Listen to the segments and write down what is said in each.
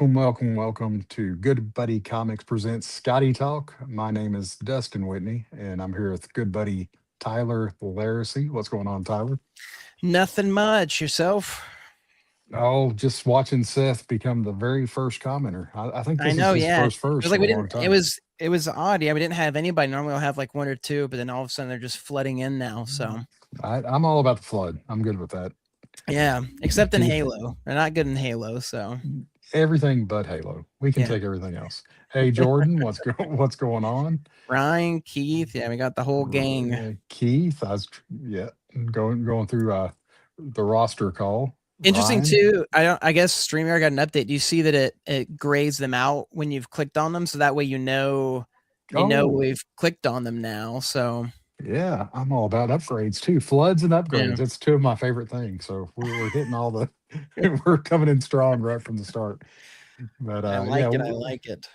Welcome to Good Buddy Comics presents Scotty Talk. My name is Dustin Whitney, and I'm here with good buddy Tyler Laracy. What's going on, Tyler? Nothing much. Yourself? Oh, just watching Seth become the very first commenter. I think I this is know, his yeah. It was first like in a we long didn't it time. was it was odd. Yeah, we didn't have anybody. Normally we'll have like one or two, but then all of a sudden they're just flooding in now. So I'm all about the flood. I'm good with that. yeah, except in Keith, Halo. They're not good in Halo, so everything but Halo. We can yeah. take everything else. Hey, Jordan, what's going on? Ryan, Keith, yeah, we got the whole gang. Keith, yeah going through the roster call. Interesting Ryan. too. I guess StreamYard got an update. Do you see that it grades them out when you've clicked on them? So that way you know Oh, we've clicked on them now. So yeah, I'm all about upgrades too. Floods and yeah. upgrades. It's two of my favorite things. So we're hitting all the we're coming in strong right from the start. But I yeah, like it. I like it.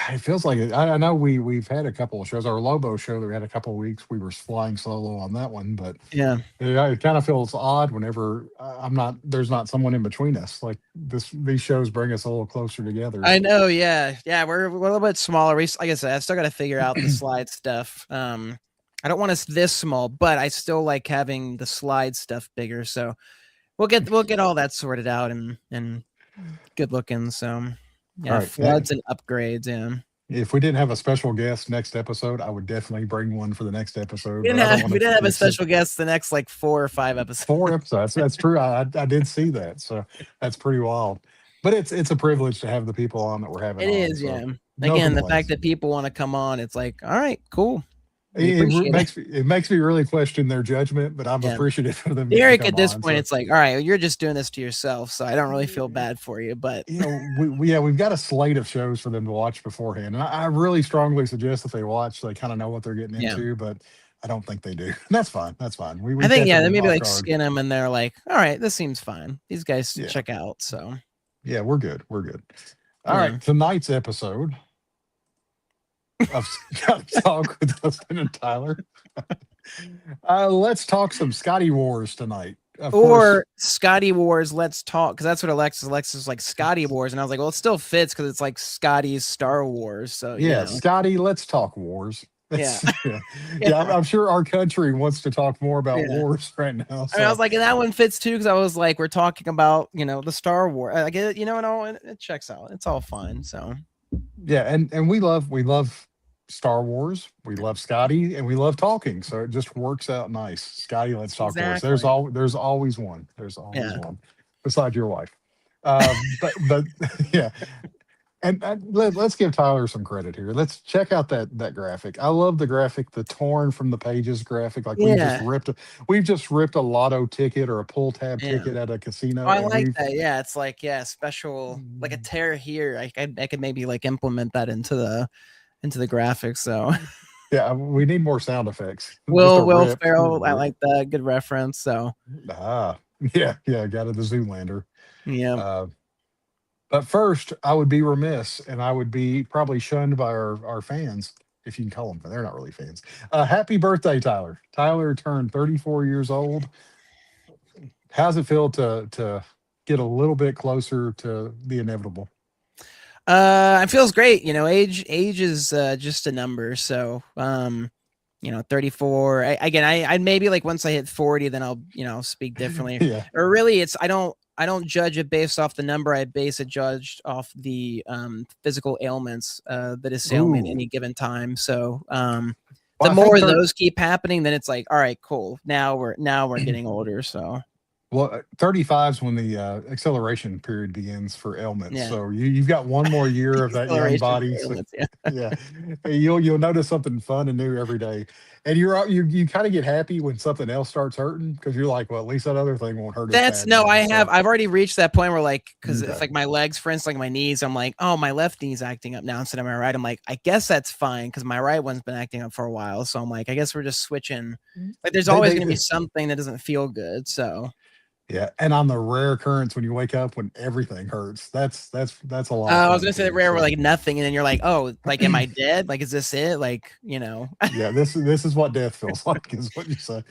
it feels like it. I know we've had a couple of shows. Our Lobo show that we had a couple of weeks, we were flying solo on that one, but Yeah. it kind of feels odd whenever I'm not there's not someone in between us. Like these shows bring us a little closer together. I know, yeah, yeah. We're a little bit smaller. Like I said, I still got to figure out the slide stuff. I don't want us this small, but I still like having the slide stuff bigger. So we'll get all that sorted out and good looking. So All yeah, right. Eh, floods and upgrades. Yeah, if we didn't have a special guest next episode, I would definitely bring one for the next episode, we but didn't I don't have want we didn't to have a get sick. special guest the next like 4 or 5 episodes. Four episodes. That's true. I did see that. So that's pretty wild. But it's a privilege to have the people on that we're having It on. is, So yeah. no Again, the fact complaints. that people want to come on, it's like, all right, cool. We appreciate it. It makes me really question their judgment, but I'm Yeah. appreciative for them getting to Derek, come at this on. point, So it's like, all right, you're just doing this to yourself, so I don't really feel bad for you, but we've got a slate of shows for them to watch beforehand, and I really strongly suggest that they watch. They kind of know what they're getting yeah. into, but I don't think they do. That's fine. That's fine. We I think, catch yeah, they them maybe off like guard. skin them and they're like, all right, this seems fine. These guys Yeah, check out. So, yeah, we're good. We're good. All yeah. right, tonight's episode of Scott Talk with Dustin and Tyler. Let's talk some Scotty Wars tonight. Of course, Or Skottie Wars, let's talk. Cause that's what Alexis like Skottie Wars. And I was like, well, it still fits because it's like Scotty's Star Wars. So, yeah, Scotty, let's talk wars. yeah. That's yeah, yeah. Yeah. I'm sure our country wants to talk more about Yeah. wars right now. I mean, I So was like, and that one fits too. Cause I was like, we're talking about, the Star Wars. I get it, and all it checks out. It's all fine. So, yeah, and we love Star Wars. We love Scotty, and we love talking. So it just works out nice. Scotty, let's talk wars. exactly. There's always one. There's always Yeah. one. Besides your wife. But yeah. And let's give Tyler some credit here. Let's check out that graphic. I love the graphic, the torn from the pages graphic. Like Yeah. we've just ripped a lotto ticket or a pull tab Yeah. ticket at a Oh, casino, I and like we've that. Yeah, it's like special, like a tear here. I could maybe like implement that into the graphics. So yeah, we need more sound effects. Just a Will rip. Ferrell, I like that. Good reference. So Ah, yeah, got it. The Zoolander. yeah. Uh, but first, I would be remiss, and I would be probably shunned by our fans, if you can call them. They're not really fans. Happy birthday, Tyler! Tyler turned 34 years old. How's it feel to get a little bit closer to the inevitable? It feels great. Age is just a number. So 34. Again, I maybe like once I hit 40, then I'll speak differently. Yeah. Or really, it's I don't judge it based off the number. I base it judged off the physical ailments that assail me at Ooh. any given time. So Well, the I think more of those keep happening, then it's like, all right, cool. Now we're getting older. So 35 is when the acceleration period begins for ailments. yeah, So you've got one more year of that young acceleration body. for So ailments. Yeah, yeah, you'll notice something fun and new every day, and you kind of get happy when something else starts hurting because you're like, well, at least that other thing won't hurt as that's bad no. now. So I've already reached that point where like because okay, if like my legs, for instance, like my knees, I'm like, oh, my left knee's acting up now instead of my right. I'm like, I guess that's fine because my right one's been acting up for a while. So I'm like, I guess we're just switching. Like, there's they always they going to be something that doesn't feel good. So Yeah, and on the rare occurrence when you wake up when everything hurts, that's a lot of I was fun gonna say the too. rare were So like nothing, and then you're like, oh, like, am I dead? Like, is this it? Like, yeah, this is what death feels like, is what you say.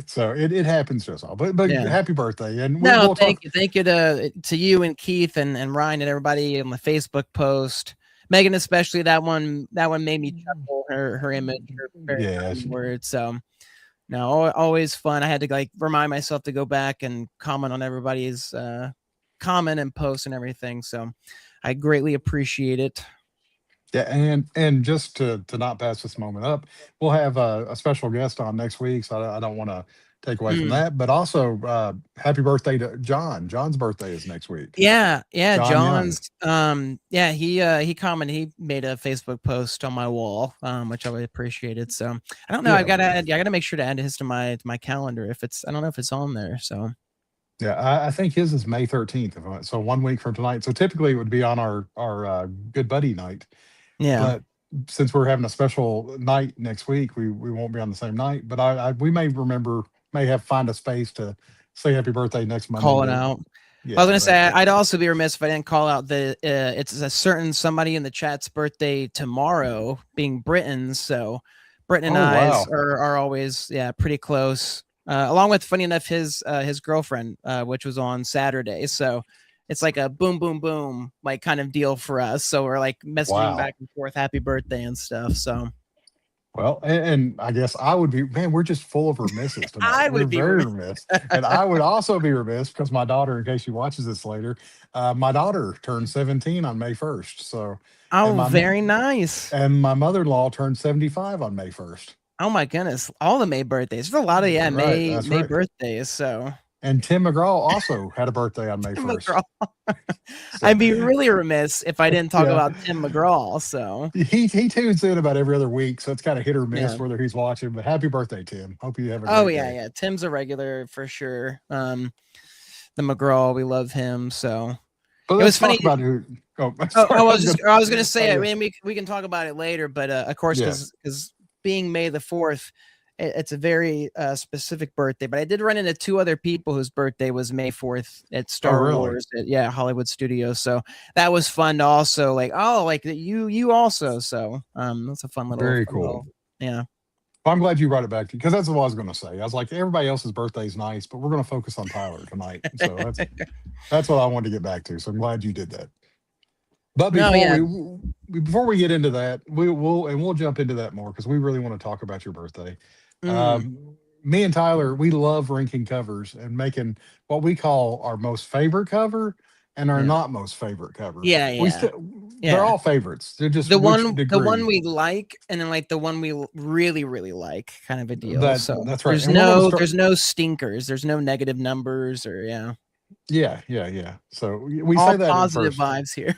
So it happens to us all. But yeah. happy birthday, and No, we'll talk. thank you to you and Keith and Ryan and everybody on the Facebook post. Megan, especially that one made me chuckle. Her image, her very Yeah, kind words. So no, always fun. I had to like remind myself to go back and comment on everybody's comment and post and everything. So I greatly appreciate it. yeah, and just to not pass this moment up, we'll have a special guest on next week. So I don't want to take away from Mm. that. But also, happy birthday to John. John's birthday is next week. Yeah, John Young. John's yeah, he commented, he made a Facebook post on my wall, which I really appreciated. So I don't know, Yeah, I gotta make sure to add his to my calendar if it's, I don't know if it's on there. So yeah. I think his is May 13th. So 1 week from tonight. So typically it would be on our good buddy night. yeah, But since we're having a special night next week, we won't be on the same night. But we may remember, may have find a space to say happy birthday next Monday. call it To out. I was yeah, gonna say that I'd also be remiss if I didn't call out the it's a certain somebody in the chat's birthday tomorrow, being Britain's. So Britain and oh I's wow, are always, yeah, pretty close. Along with, funny enough, his girlfriend, which was on Saturday. So it's like a boom, boom, boom, like kind of deal for us. So we're like messaging wow. back and forth, happy birthday and stuff. So Well, and I guess I would be, man, we're just full of remisses tonight. I We're would be very remiss. remiss. And I would also be remiss because my daughter, in case she watches this later, my daughter turned 17 on May 1st. So, and Oh, my very nice. and my mother-in-law turned 75 on May 1st. Oh my goodness, all the May birthdays. There's a lot of, yeah, Right, that's May right. birthdays. So And Tim McGraw also had a birthday on May Tim 1st. McGraw. So, I'd be really remiss if I didn't talk yeah, about Tim McGraw. So he tunes in about every other week, so it's kind of hit or yeah. miss whether he's watching. But happy birthday, Tim! Hope you have a Oh great yeah, day. yeah. Tim's a regular for sure. The McGraw, we love him. So But it was let's funny. talk about who. Oh, Oh, sorry, I was gonna. I was gonna Oh say, I yeah, mean, we can talk about it later, but of course, yeah. because being May the 4th, it's a very specific birthday. But I did run into two other people whose birthday was May 4th at Oh Star really? Wars at, yeah, Hollywood Studios. So that was fun to also, like, oh, like you also. So that's a Very fun cool. little, yeah. Well, I'm glad you brought it back because that's what I was going to say. I was like, everybody else's birthday is nice, but we're going to focus on Tyler tonight. So that's what I wanted to get back to. So I'm glad you did that. But No, yeah. before we get into that, we'll jump into that more because we really want to talk about your birthday. Mm, Me and Tyler, we love ranking covers and making what we call our most favorite cover and our yeah. not most favorite cover. Yeah, We yeah. still they're Yeah. all favorites. They're just which The one degree. we like, and then like the one we really, really like, kind of a deal. So That's right. And we're going to start. there's no stinkers, there's no negative numbers, or yeah. Yeah, yeah, yeah. So we All say that at positive first. vibes here.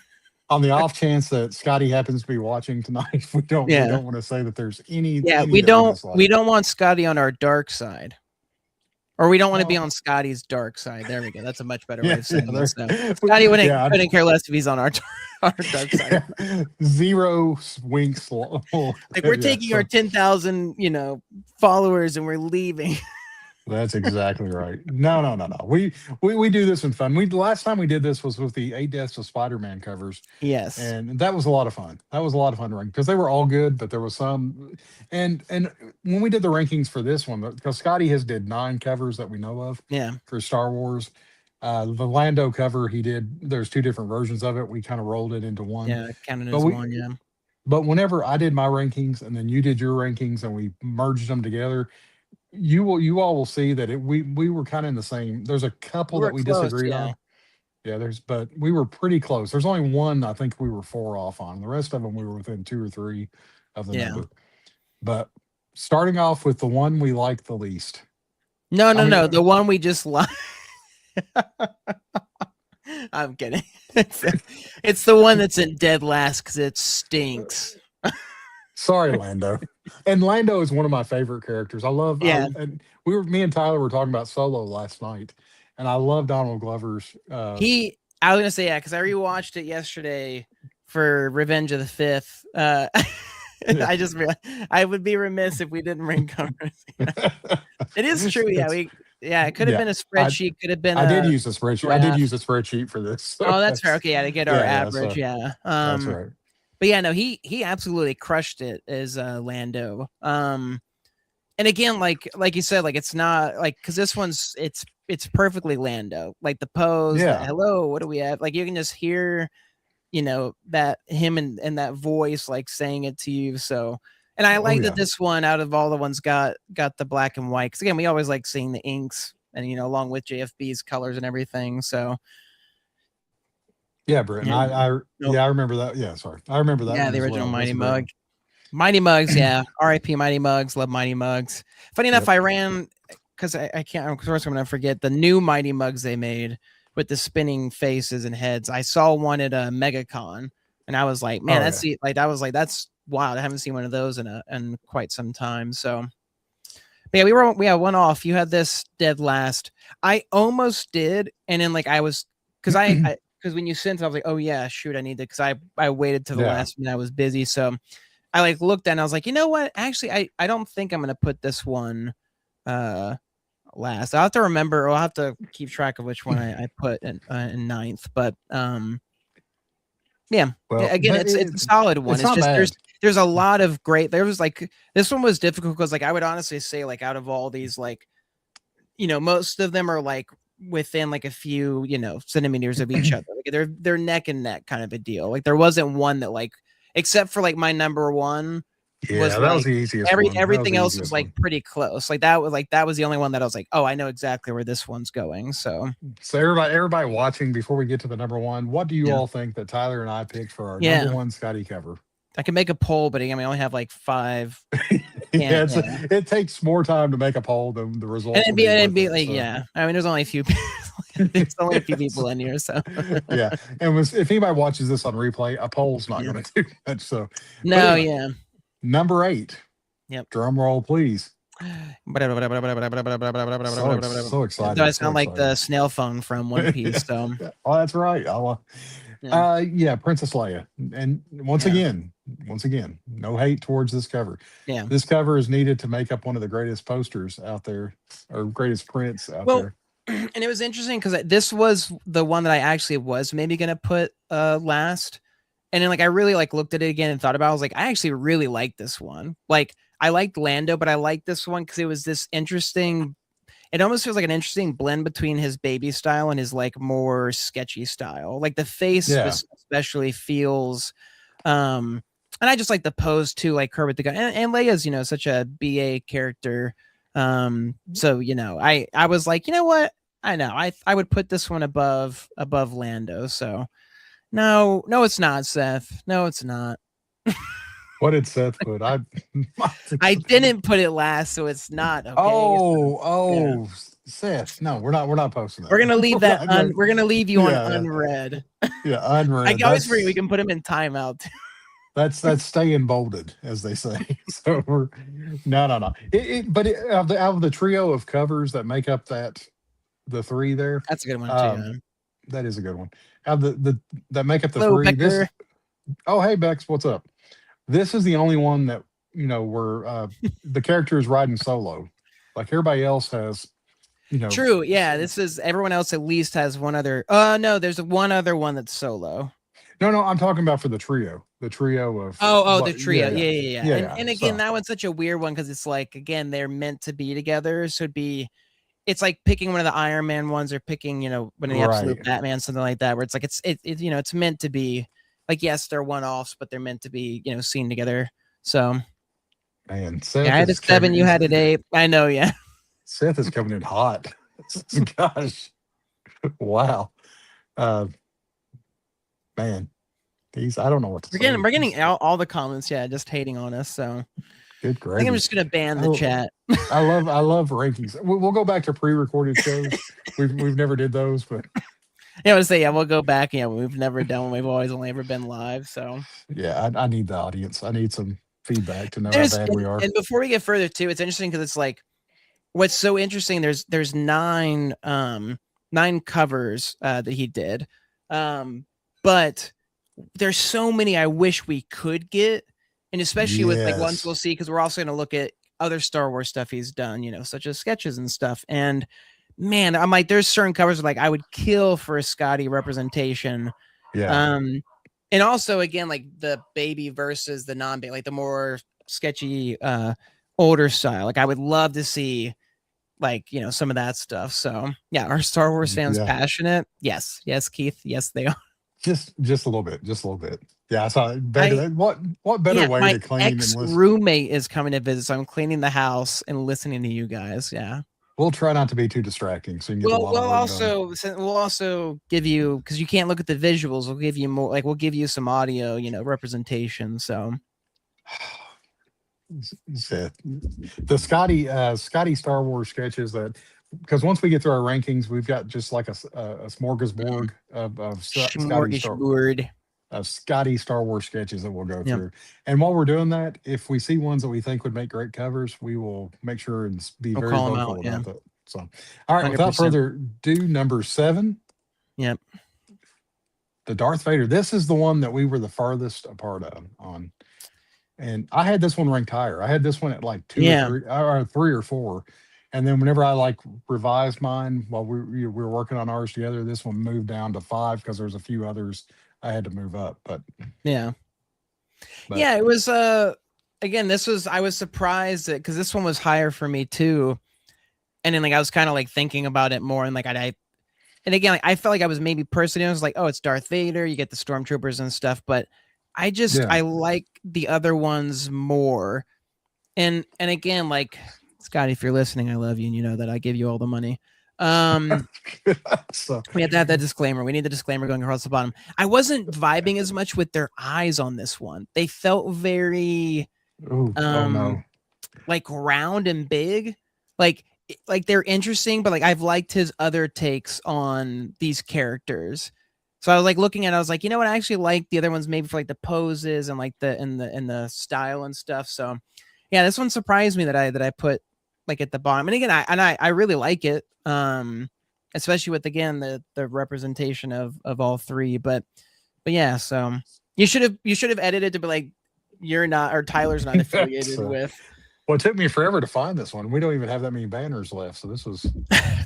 On the off chance that Skottie happens to be watching tonight, we Yeah. don't want to say that there's any Yeah, that we we dislike. don't want Skottie on our dark side. Or we don't want to be Well, on Scottie's dark side. There we go. That's a much better way yeah, of yeah, saying there, this. So Skottie yeah, couldn't care less if he's on our our dark side. yeah, zero winks. Like, we're Yeah, taking our so 10,000, followers, and we're leaving. that's exactly right. No, no, no, no. We do this in fun. We last time we did this was with the Eight Deaths of Spider-Man covers, Yes. and that was a lot of fun. That was a lot of fun to rank because they were all good, but there was some. And when we did the rankings for this one, because Skottie has did 9 covers that we know of Yeah. for Star Wars. The Lando cover he did. There's 2 different versions of it. We kind of rolled it into one, Yeah. Counted but as we one. Yeah. but whenever I did my rankings and then you did your rankings and we merged them together, you all will see that we were kind of in the same. There's a couple We're that we close. disagreed Yeah. on. Yeah, but we were pretty close. There's only one I think we were 4 off on. The rest of them we were within 2 or 3 of the Yeah. number. But starting off with the one we like the least. No, I no, mean, no. The one we just like. I'm kidding. It's the one that's in dead last because it stinks. sorry, Lando. And Lando is one of my favorite characters. Yeah. And me and Tyler were talking about Solo last night, and I love Donald Glover's. I was gonna say, yeah, because I rewatched it yesterday for Revenge of the Fifth. Yeah. I just I would be remiss if we didn't ring covers. It is true. Yeah, It's Yeah, it could have Yeah, been a I spreadsheet, could have been I did a use a spreadsheet. I did graph. use a spreadsheet for this. So Oh, that's fair. that's Okay, yeah, to get our yeah. average, So yeah. that's right. But yeah, no, he absolutely crushed it as Lando. And again, like you said, like it's not like because this one's it's perfectly Lando. Like the pose, the Yeah. hello, what do we have? Like you can just hear, that him and that voice like saying it to you. So, and I Oh like that yeah. this one out of all the ones got the black and white. Because again, we always like seeing the inks and along with JFB's colors and everything. So Yeah, Britton. yeah, nope. Yeah, I remember that. Yeah, sorry. I remember that Yeah, one the as original well. That's Mighty a great Mug. one. Mighty Mugs, yeah. R.I.P. Mighty Mugs. Love Mighty Mugs. Funny enough, Yep. I ran because I can't. Of course, I'm gonna forget the new Mighty Mugs they made with the spinning faces and heads. I saw one at a MegaCon, and I was like, man, Oh yeah. that's wild. I haven't seen one of those in quite some time. So, but yeah, we had one off. You had this dead last. I almost did, and then like I was because because when you sent it, I was like, oh yeah, shoot, I need to because I waited to the Yeah. last minute. I was busy, so. I like looked at it and I was like, you know what? Actually, I don't think I'm gonna put this one last. I'll have to remember or I'll have to keep track of which one I put in ninth. But yeah. Well, Again, it's a solid one. it's It's not just bad. there's a lot of great there was like this one was difficult because like I would honestly say like out of all these like most of them are like within like a few centimeters of each other. Like they're neck and neck kind of a deal. Like there wasn't one that like except for like my number one was Yeah, that was like the easiest one. That was everything the else was easiest like one. pretty close. Like that was the only one that I was like, oh, I know exactly where this one's going. So So everybody watching, before we get to the number one, what do you yeah, all think that Tyler and I picked for our number yeah. one Scotty cover? I can make a poll, but again, we only have like five. Yeah, Yeah, it takes more time to make a poll than the and results will be it'd worth be it. like So yeah. I mean, there's only a few. There's only a few yes. people in here, so Yeah, and if anybody watches this on replay, a poll's not yeah. going to do much. So, but No, anyway, yeah, number 8. yep. Drum roll, please. Do So I excited, so sound like the excited. snail phone from One Piece? So Oh, that's right. yeah, Yeah, Princess Leia. And yeah, once again, no hate towards this cover. yeah. This cover is needed to make up one of the greatest posters out there, or greatest prints out Well, there. and it was interesting because this was the one that I actually was maybe gonna put last, and then like I really like looked at it again and thought about it. I was like, I actually really like this one. Like I liked Lando, but I liked this one because it was this interesting. It almost feels like an interesting blend between his baby style and his like more sketchy style. Like the face Yeah. especially feels and I just like the pose too, like her with the gun. And Leia's, such a BA character. So I was like, you know what? I know. I would put this one above Lando. So no, it's not, Seth. No, it's not. What did Seth put? I didn't put it last, so it's not okay. So, Oh, yeah. Seth. No, we're not posting that. We're gonna leave We're that not gonna- we're gonna leave you on yeah, unread. yeah, I unread. always forget we can put him in timeout. That's staying bolded, as they say. So we're no. Out of the trio of covers that make up the three there, That's a good one too. um, that is a good one. Out of the that make up the Hello, three, this Becker. oh hey Bex, what's up? This is the only one that where the character is riding solo. Like everybody else has, True. Yeah, this is everyone else at least has one other. No, there's one other one that's solo. no, I'm talking about for the trio. The trio of Oh, the what? trio. Yeah, Yeah. yeah, And yeah. again, So that one's such a weird one because it's like again they're meant to be together, so it's like picking one of the Iron Man ones or picking one of the Absolute right, Batman, something like that, where it's like it's meant to be like yes they're one offs, but they're meant to be seen together. So man. yeah, I had a 7, you had an 8. I know, yeah. Seth is coming in hot. Gosh, wow, uh, man. I don't know what to We're say. getting all the comments, yeah, just hating on us. So Good I think I'm gravy. just gonna ban the Oh, chat. I love rankings. We'll go back to pre-recorded shows. We've never did those, but Yeah, I would say, yeah, we'll go back. Yeah, we've never done one. We've always only ever been live. So yeah, I need the audience. I need some feedback to know how there's bad we are. and before we get further too, it's interesting because it's like what's so interesting. There's nine covers that he did, but there's so many I wish we could get, and especially with like ones Yes. we'll see because we're also going to look at other Star Wars stuff he's done, such as sketches and stuff. And man, I'm like, there's certain covers like I would kill for a Skottie representation. Yeah. Um, and also again, like the baby versus the non-baby, like the more sketchy, older style. Like I would love to see like some of that stuff. So yeah, are Star Wars fans Yeah. passionate? Yes, Keith. Yes, they are. Just a little bit. Just a little bit. Yeah. I saw I better. What better Yeah, way my to clean and ex listen? roommate is coming to visit, so I'm cleaning the house and listening to you guys. Yeah. We'll try not to be too distracting so you can get a Well, lot of work done. we'll also give you because you can't look at the visuals. We'll give you more, like we'll give you some audio, representation. So Seth, the Skottie Star Wars sketches that because once we get through our rankings, we've got just like a smorgasbord of smorgasbord. Skottie Star Wars sketches that we'll go Yep, through. And while we're doing that, if we see ones that we think would make great covers, we will make sure and be we'll very call them out. vocal Yeah, about that. So, all right, without 100%. further ado, number 7, Yep. the Darth Vader. This is the one that we were the farthest apart on. And I had this one ranked higher. I had this one at like two or Yeah. three, or 3 or 4. And then whenever I like revised mine while we were working on ours together, this one moved down to 5 because there's a few others I had to move up. Yeah. But Yeah. It was again. I was surprised that because this one was higher for me too, and then like I was kind of like thinking about it more, and like and again, like, I felt like I was maybe personally, I was like, oh, it's Darth Vader. You get the stormtroopers and stuff, but yeah, I like the other ones more. And again, like Scott, if you're listening, I love you, and you know that I give you all the money. so We have to have that disclaimer. We need the disclaimer going across the bottom. I wasn't vibing as much with their eyes on this one. They felt very oh no, like round and big. Like they're interesting, but like I've liked his other takes on these characters. So I was like looking at it, I was like, you know what, I actually like the other ones maybe for like the poses and like the style and stuff. So yeah, this one surprised me that I put like at the bottom. And again, I really like it. Especially with again the representation of all three. But yeah, so you should have edited to be like you're not or Tyler's not that's affiliated with. well, it took me forever to find this one. We don't even have that many banners left, so this was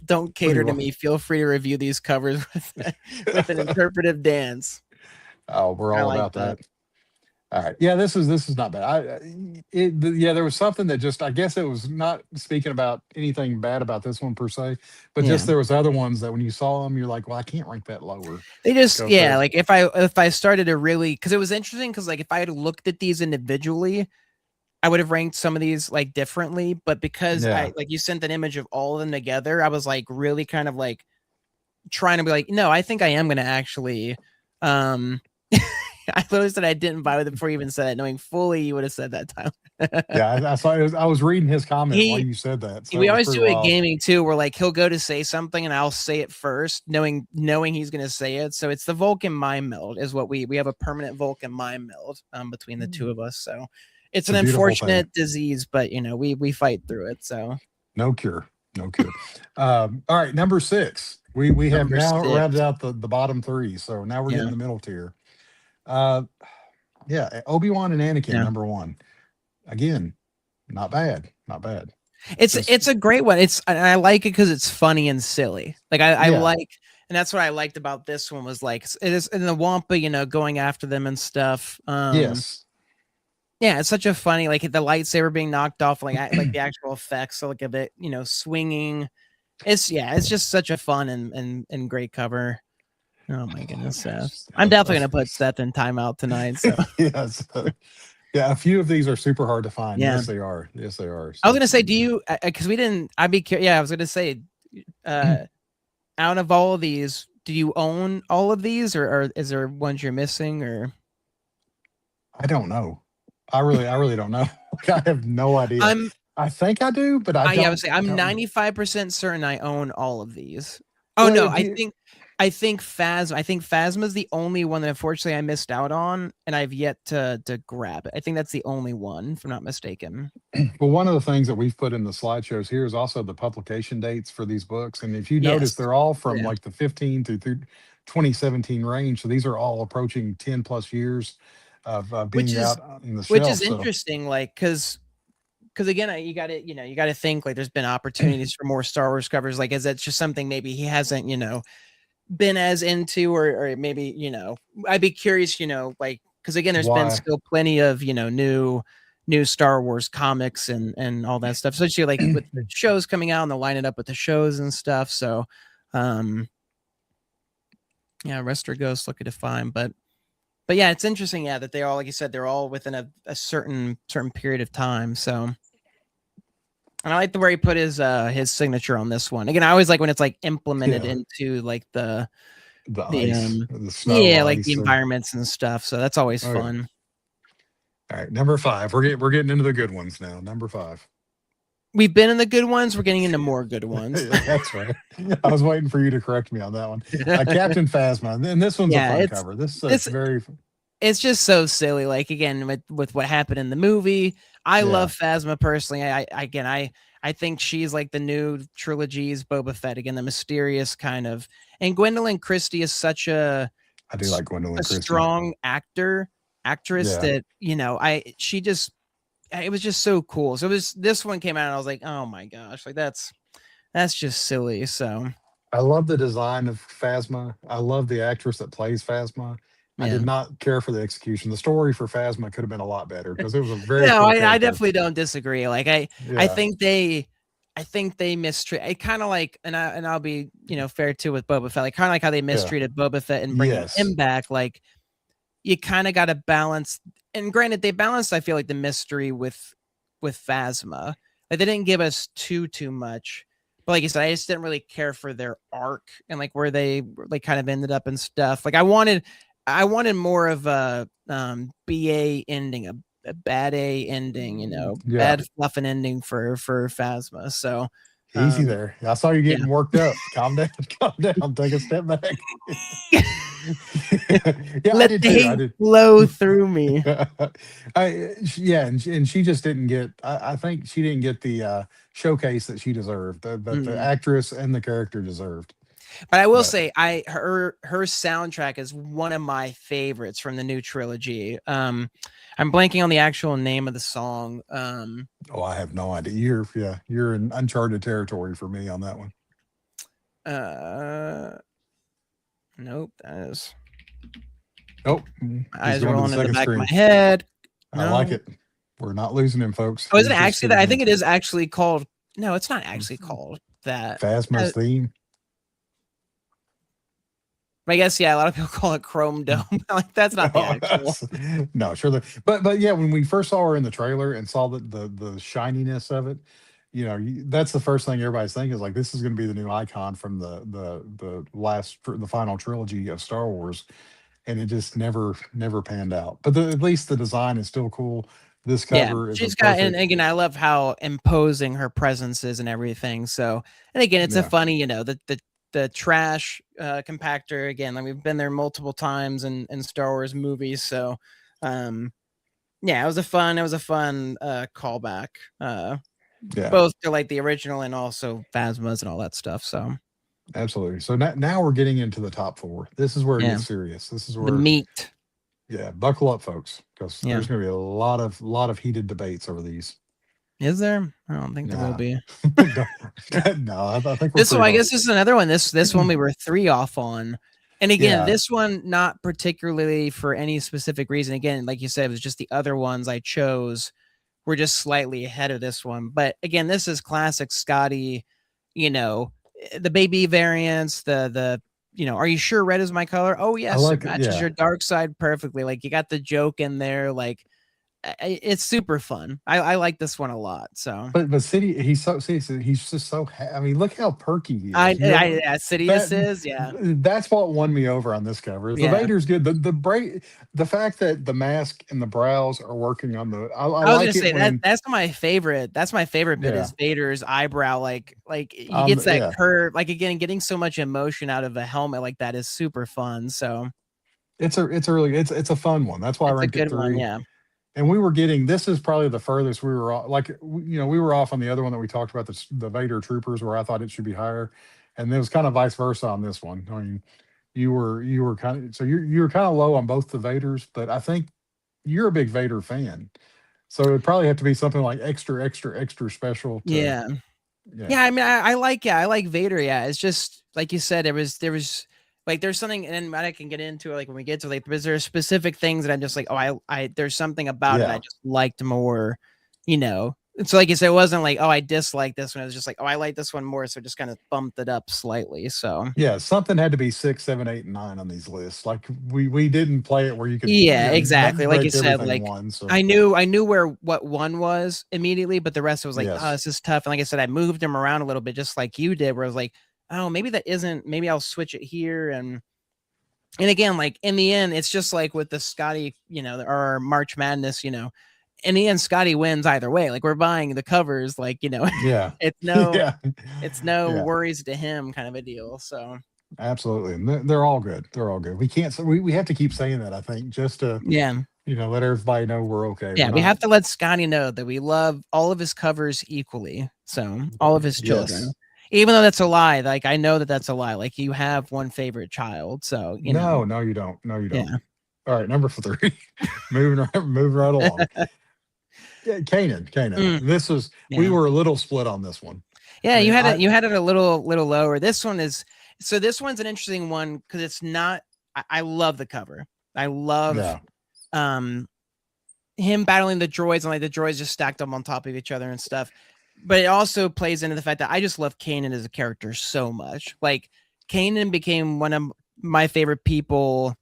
Don't pretty cater to well. me. Feel free to review these covers with an interpretive dance. Oh, we're I all like about that. that. All right. Yeah, this is not bad. Yeah, there was something that just I guess it was not speaking about anything bad about this one per se, but Yeah. just there was other ones that when you saw them, you're like, well, I can't rank that lower. They just Go yeah, for like if I started to really because it was interesting because like if I had looked at these individually, I would have ranked some of these like differently. But because yeah. I like you sent an image of all of them together, I was like really kind of like trying to be like, no, I think I am gonna actually um I literally said I didn't buy with it before you even said it, knowing fully you would have said that time. Yeah, I saw it I was reading his comment while he you said that, so we it was always pretty do it wild. gaming too, where like he'll go to say something and I'll say it first, knowing he's gonna say it. So it's the Vulcan mind meld is what we have a permanent Vulcan mind meld between the two of us. So it's It's an a beautiful thing. unfortunate disease, but we fight through it. So No cure. No cure. All right, number 6. We have number now rounded 6. out the bottom 3, so now we're getting Yeah. the middle tier. Uh, yeah, Obi-Wan and Anakin, Yeah. number 1. Again, not bad. Not bad. Just It's a great one. I like it because it's funny and silly. Like I yeah. like, and that's what I liked about this one was like it is in the Wampa, going after them and stuff. Yes. Yeah, it's such a funny like the lightsaber being knocked off, like the actual effects, so like a bit, swinging. It's just such a fun and great cover. Oh my goodness, Seth. I'm definitely gonna put Seth in timeout tonight. So Yes. Yeah, a few of these are super hard to find. yeah, Yes, they are. Yes, they are. I was So gonna say, do you? Because we didn't. I'd be curious. Yeah, I was gonna say, out of all of these, do you own all of these, or is there ones you're missing? Or I don't know. I really don't know. I have no idea. I'm I think I do, but yeah, I would say I'm 95% certain I own all of these. Oh well, no, if you I think Phasma's the only one that unfortunately I missed out on, and I've yet to grab it. I think that's the only one, if I'm not mistaken. well, one of the things that we've put in the slideshows here is also the publication dates for these books. And if you notice, Yes. through Yeah. like the 15 through 2017 range. So these are all approaching 10 plus years of Which being is out in the which is shelf. So interesting, like because because again, you got to you got to think like there's been opportunities for more Star Wars covers. Like, is that just something maybe he hasn't been as into, or maybe I'd be curious, like because again, there's been Why? still plenty of new Star Wars comics and all that stuff. Especially like with the shows coming out and they'll line it up with the shows and stuff. So, um, yeah, Rest or Ghost looking to find, but yeah, it's interesting. Yeah, that they all, like you said, they're all within a certain period of time. So, and I like the way he put his signature on this one. Again, I always like when it's like implemented Yeah, into like the the ice, the snow, yeah, like the ice. environments and stuff. So that's always Oh yeah. fun. All right, number five. We're getting into the good ones now. Number five. We've been in the good ones. We're getting into more good ones. That's right. I was waiting for you to correct me on that one. Captain Phasma, and this one's a Yeah, fun cover. This is a it's very it's just so silly. Like again, with what happened in the movie, I yeah. love Phasma personally. I think she's like the new trilogy's Boba Fett again, the mysterious kind of. And Gwendolyn Christie is such I do like Gwendolyn a Christie. strong actress Yeah, that I she just it was just so cool. So this one came out and I was like, oh my gosh, like that's just silly. So I love the design of Phasma. I love the actress that plays Phasma. I did yeah. not care for the execution. The story for Phasma could have been a lot better because it was a very No, cool I character. definitely don't disagree. Like I Yeah, think they mistreat it kind of like and I'll be, fair too with Boba Fett. Like kind of like how they yeah, mistreated Boba Fett and bringing yes, him back. Like you kind of got to balance, and granted they balanced I feel like the mystery with Phasma. Like they didn't give us too much. But like you said, I just didn't really care for their arc and like where they like kind of ended up and stuff. Like I wanted more of a BA ending, a bad A ending, yeah. bad fluffing ending for Phasma. So Easy um there. I saw you yeah. getting worked up. Calm down. Calm down. Take a step back. Yeah, I Let did the too. I hate did. flow through me. Yeah, and she just didn't get. I think she didn't get the showcase that she deserved, that the Mm. actress and the character deserved. But I will But say, her soundtrack is one of my favorites from the new trilogy. I'm blanking on the actual name of the song. oh, I have no idea. You're in uncharted territory for me on that one. Uh, nope, that is Oh, my he's eyes are going to the rolling in the second back of my screen. head. I like No, it. We're not losing him, folks. oh, isn't it He's just actually that? sitting I here. think it is actually called. No, it's not actually called that. Phasma's Uh, theme. I guess yeah, a lot of people call it Chrome Dome. Like that's not the Oh, actual. no, sure. But yeah, when we first saw her in the trailer and saw the shininess of it, that's the first thing everybody's thinking is like this is going to be the new icon from the final trilogy of Star Wars, and it just never panned out. But at least the design is still cool. This Yeah, cover is a she's got, and perfect. again, I love how imposing her presence is and everything. So, and again, it's a Yeah, funny, the trash compactor. Again, like we've been there multiple times in Star Wars movies. So, um, yeah, it was a fun callback, yeah, both to like the original and also Phasmas and all that stuff. So, absolutely. So now we're getting into the top four. This is where it yeah, gets serious. This is the where meat. yeah, buckle up, folks, because Yeah, there's going to be a lot of heated debates over these. is there? I don't think there will Nah, be. no, no, I think we're This one, pretty I hard. guess, this is another one. This one we were three off on, and again, Yeah, this one not particularly for any specific reason. Again, like you said, it was just the other ones I chose were just slightly ahead of this one. But again, this is classic Scotty. The baby variants, the are you sure red is my color? Oh I yes, it like it. matches Yeah, your dark side perfectly. Like you got the joke in there. Like it's super fun. I like this one a lot. So but City, he's just so. I mean, look how perky he I, is. I, yeah, Sidious That is yeah. that's what won me over on this cover. Is the Yeah. Vader's good. The fact that the mask and the brows are working on the. I I was gonna like it say that when that's my favorite. That's my favorite bit yeah is Vader's eyebrow. Like he gets that yeah. curve. Like again, getting so much emotion out of a helmet like that is super fun. So It's a fun one. That's why I it's a ranked it good one. 3. Yeah. And we were getting this is probably the furthest we were like we were off on the other one that we talked about the Vader Troopers where I thought it should be higher, and it was kind of vice versa on this one. I mean, you were kind of so you were kind of low on both the Vaders, but I think you're a big Vader fan. So it'd probably have to be something like extra, extra, extra special to, Yeah. yeah, Yeah, I mean, I like, yeah, I like Vader. Yeah, it's just like you said, there was like there's something, and I can get into it like when we get to like, because there are specific things that I'm just like, oh, I there's something about it I yeah, just liked more, you know. So like you said, it wasn't like, oh, I dislike this one. It was just like, oh, I like this one more, so just kind of bumped it up slightly. So yeah. Something had to be 6, 7, 8, and 9 on these lists. Like we didn't play it where you could, yeah, exactly. Like you break said, everything like one. So I knew where what one was immediately, but the rest was like, oh, yes, this is tough. And like I said, I moved them around a little bit, just like you did, where I was like, oh, maybe that isn't. Maybe I'll switch it here. And again, like in the end, it's just like with the Skottie, or March Madness, in the end, Skottie wins either way. Like we're buying the covers, like yeah, it's no, yeah, it's no yeah. worries to him kind of a deal. So Absolutely, and they're all good. They're all good. We can't. We have to keep saying that. I think just to yeah, let everybody know we're okay. We're yeah, we not. have to let Scotty know that we love all of his covers equally. So all of his children, Yes. even though that's a lie. Like I know that that's a lie. Like you have one favorite child, so No, no, you don't. No, you don't. yeah, All right, number 3. Moving right along. Yeah, Canaan. Canaan. mm, This was we yeah, were a little split on this one. yeah. I You mean, had it. You had it a little lower. This one is so. This one's an interesting one because it's not. I love the cover. I love yeah, um him battling the droids and like the droids just stacked up on top of each other and stuff. But it also plays into the fact that I just love Kanan as a character so much. Like Kanan became one of my favorite people.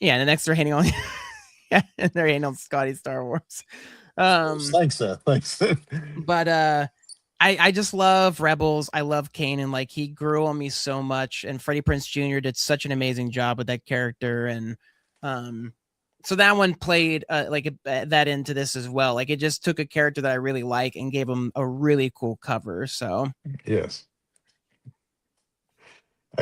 Yeah, and the next they're hating on yeah, and they're hating on Scotty Star Wars. Um, thanks, Seth. Thanks. but I just love Rebels. I love Kanan. Like he grew on me so much, and Freddie Prinze Jr. did such an amazing job with that character, and um, so that one played that into this as well. Like it just took a character that I really like and gave him a really cool cover. So Yes.